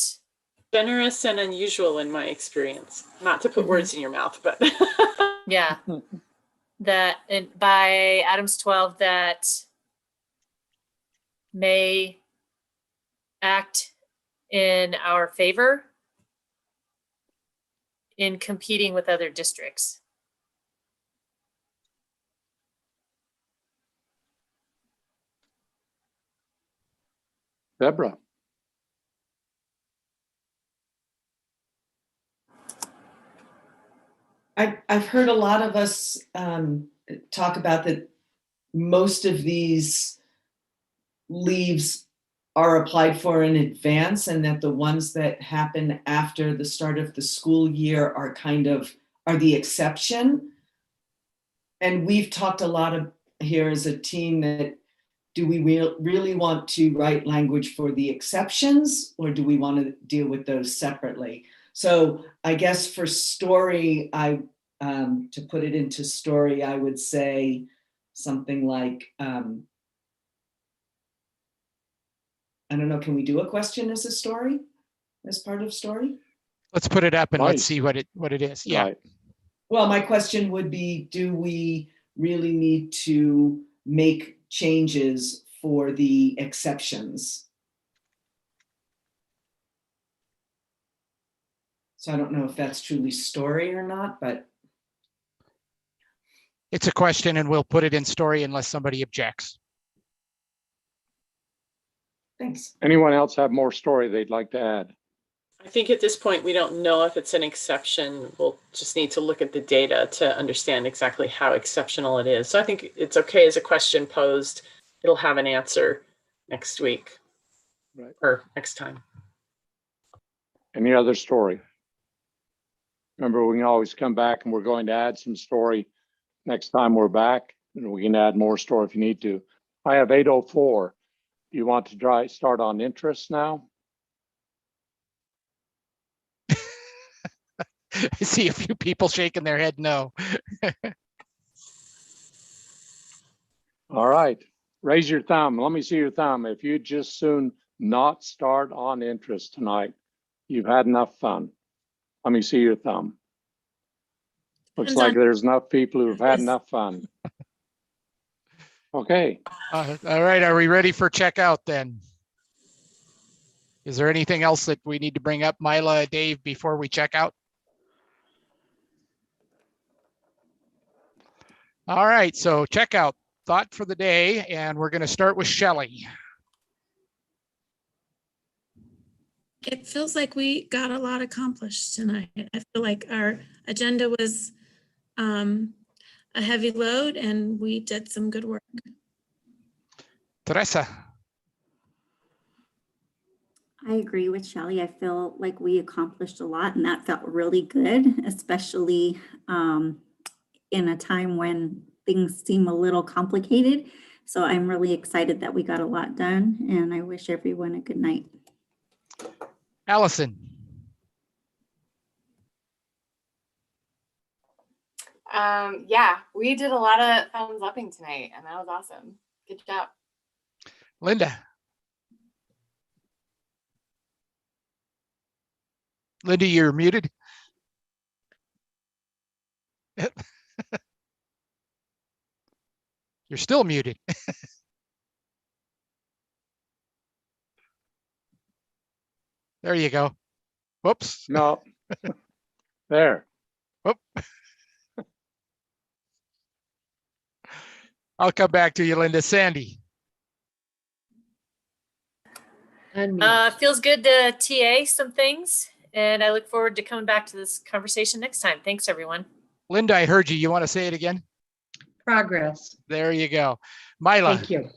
generous and unusual in my experience. Not to put words in your mouth, but yeah, that and by Adams 12 that may act in our favor in competing with other districts. Deborah. I've heard a lot of us talk about that most of these leaves are applied for in advance, and that the ones that happen after the start of the school year are the exception. And we've talked a lot here as a team that do we really want to write language for the exceptions, or do we want to deal with those separately? So I guess for story, to put it into story, I would say something like, I don't know, can we do a question as a story, as part of story? Let's put it up and let's Nice. see what it is. Yeah. Right. Well, my question would be, do we really need to make changes for the exceptions? So I don't know if that's truly story or not, but. It's a question and we'll put it in story unless somebody objects. Thanks. Anyone else have more story they'd like to add? I think at this point, we don't know if it's an exception. We'll just need to look at the data to understand exactly how exceptional it is. So I think it's okay as a question posed. It'll have an answer next week, right, or next time. Any other story? Remember, we can always come back and we're going to add some story next time we're back, and we can add more story if you need to. I have 8:04. Do you want to start on interest now? I see a few people shaking their head no. All right, raise your thumb. Let me see your thumb. If you just soon not start on interest tonight, you've had enough fun. Let me see your thumb. Looks like there's enough people who've had enough fun. Okay. All right, are we ready for checkout then? Is there anything else that we need to bring up, Mila, Dave, before we check out? All right, so checkout, thought for the day, and we're going to start with Shelley. It feels like we got a lot accomplished tonight. I feel like our agenda was a heavy load and we did some good work. Teresa. I agree with Shelley. I feel like we accomplished a lot and that felt really good, especially in a time when things seem a little complicated. So I'm really excited that we got a lot done, and I wish everyone a good night. Allison. Yeah, we did a lot of thumbs upping tonight, and that was awesome. Good job. Linda. Linda, you're muted. You're still muted. There you go. Whoops. No. There. Whoop. I'll come back to you, Linda. Sandy. Feels good to TA some things, and I look forward to coming back to this conversation next time. Thanks, everyone. Linda, I heard you. You want to say it again? Progress. There you go. Mila. Thank you.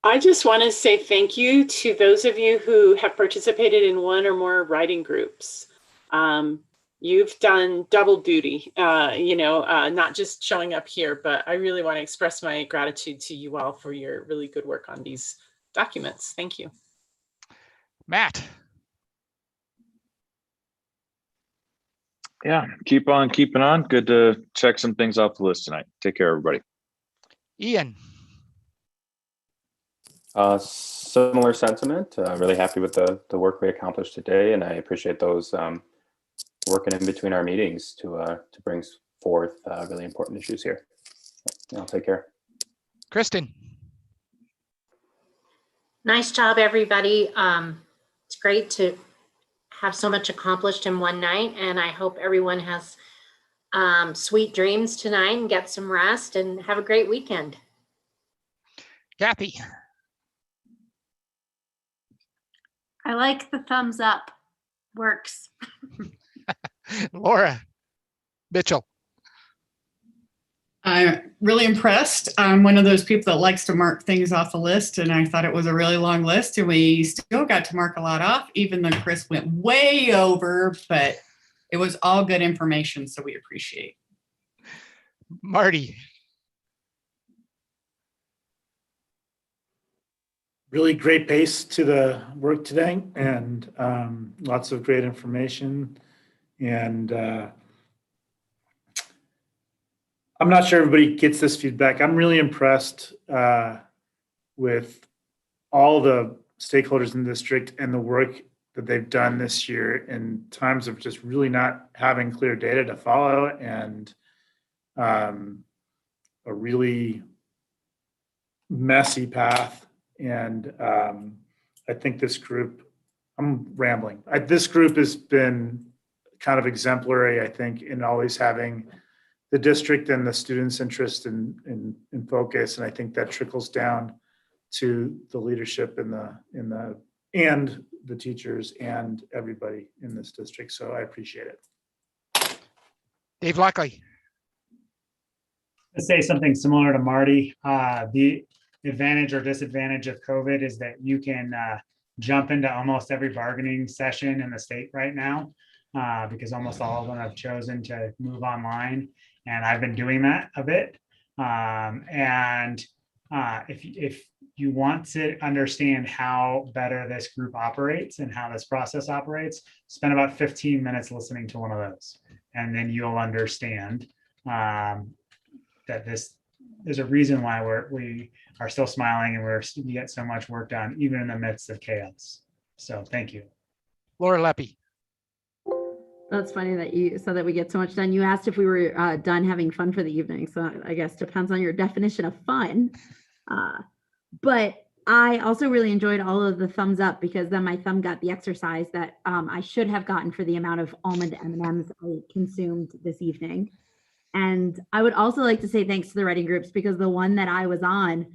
I just want to say thank you to those of you who have participated in one or more writing groups. You've done double duty, not just showing up here, but I really want to express my gratitude to you all for your really good work on these documents. Thank you. Matt. Yeah, keep on keeping on. Good to check some things off the list tonight. Take care, everybody. Ian. Similar sentiment. Really happy with the work we accomplished today, and I appreciate those working in between our meetings to bring forth really important issues here. I'll take care. Kristen. Nice job, everybody. It's great to have so much accomplished in one night, and I hope everyone has sweet dreams tonight and get some rest and have a great weekend. Kathy. I like the thumbs up. Works. Laura Mitchell. I'm really impressed. I'm one of those people that likes to mark things off the list, and I thought it was a really long list, and we still got to mark a lot off, even though Chris went way over, but it was all good information, so we appreciate. Marty. Really great pace to the work today, and lots of great information. And I'm not sure everybody gets this feedback. I'm really impressed with all the stakeholders in the district and the work that they've done this year in times of just really not having clear data to follow, and a really messy path. And I think this group, I'm rambling. This group has been kind of exemplary, I think, in always having the district and the students' interest in focus. And I think that trickles down to the leadership and the teachers and everybody in this district. So I appreciate it. Dave Lockley. To say something similar to Marty, the advantage or disadvantage of COVID is that you can jump into almost every bargaining session in the state right now because almost all of them have chosen to move online. And I've been doing that a bit. If you want to understand how better this group operates and how this process operates, spend about 15 minutes listening to one of those. And then you'll understand that there's a reason why we are still smiling and we get so much work done, even in the midst of chaos. So thank you. Laura Leppy. That's funny that you said that we get so much done. You asked if we were done having fun for the evening. So I guess depends on your definition of fun. But I also really enjoyed all of the thumbs up because then my thumb got the exercise that I should have gotten for the amount of almond M&Ms I consumed this evening. And I would also like to say thanks to the writing groups because the one that I was on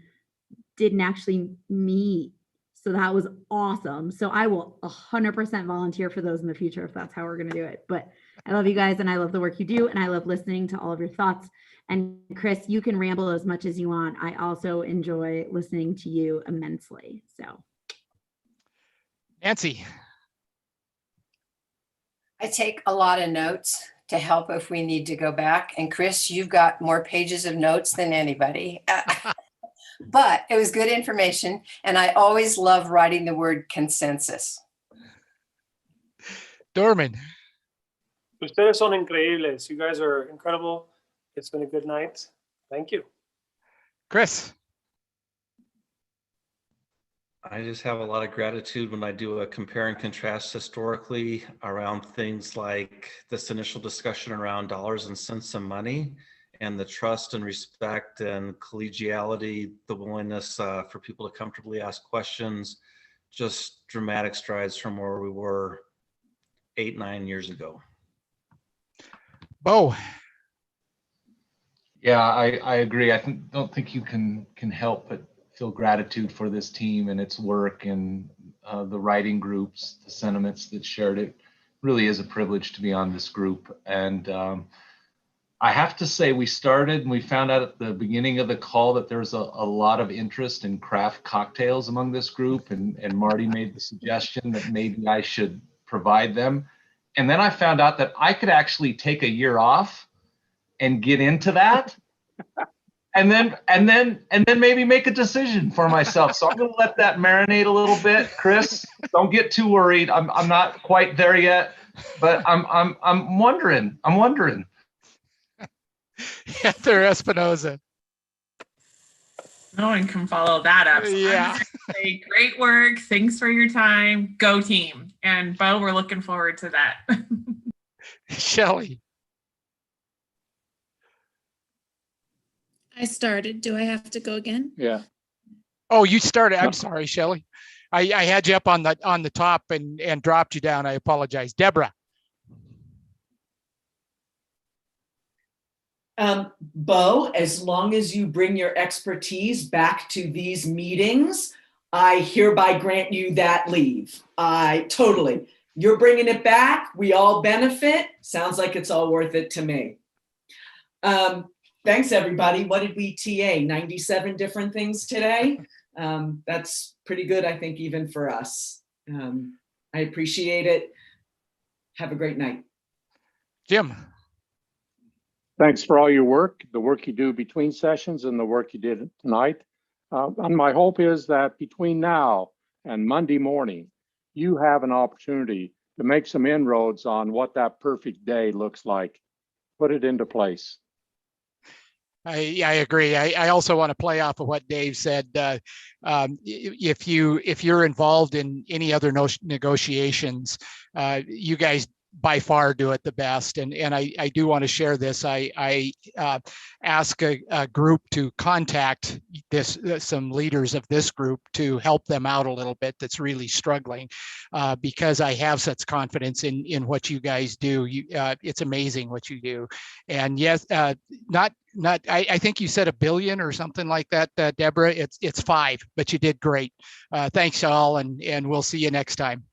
didn't actually meet. So that was awesome. So I will 100% volunteer for those in the future if that's how we're going to do it. But I love you guys and I love the work you do. And I love listening to all of your thoughts. And Chris, you can ramble as much as you want. I also enjoy listening to you immensely. So. Nancy. I take a lot of notes to help if we need to go back. And Chris, you've got more pages of notes than anybody. But it was good information. And I always love writing the word consensus. Dorman. Ustedes son increíbles. You guys are incredible. It's been a good night. Thank you. Chris. I just have a lot of gratitude when I do a compare and contrast historically around things like this initial discussion around dollars and cents of money and the trust and respect and collegiality, the willingness for people to comfortably ask questions, just dramatic strides from where we were 8-9 years ago. Bo. Yeah, I agree. Don't think you can help but feel gratitude for this team and its work and the writing groups, the sentiments that shared it. Really is a privilege to be on this group. And I have to say, we started and we found out at the beginning of the call that there's a lot of interest in craft cocktails among this group. And Marty made the suggestion that maybe I should provide them. And then I found out that I could actually take a year off and get into that. And then maybe make a decision for myself. So I'm going to let that marinate a little bit. Chris, don't get too worried. I'm not quite there yet, but I'm wondering. Heather Espinoza. No one can follow that up. So Yeah. I'm just gonna say, great work. Thanks for your time. Go team. And Bo, we're looking forward to that. Shelley. I started. Do I have to go again? Yeah. Oh, you started. I'm sorry, Shelley. I had you up on the top and dropped you down. I apologize. Deborah. Bo, as long as you bring your expertise back to these meetings, I hereby grant you that leave. You're bringing it back. We all benefit. Sounds like it's all worth it to me. Thanks, everybody. What did we TA? 97 different things today. That's pretty good, I think, even for us. I appreciate it. Have a great night. Jim. Thanks for all your work, the work you do between sessions and the work you did tonight. And my hope is that between now and Monday morning, you have an opportunity to make some inroads on what that perfect day looks like. Put it into place. I agree. I also want to play off of what Dave said. If you're involved in any other negotiations, you guys by far do it the best. And I do want to share this. I ask a group to contact some leaders of this group to help them out a little bit that's really struggling, because I have such confidence in what you guys do. It's amazing what you do. And yes, I think you said $1 billion or something like that, Deborah. It's 5, but you did great. Thanks all, and we'll see you next time.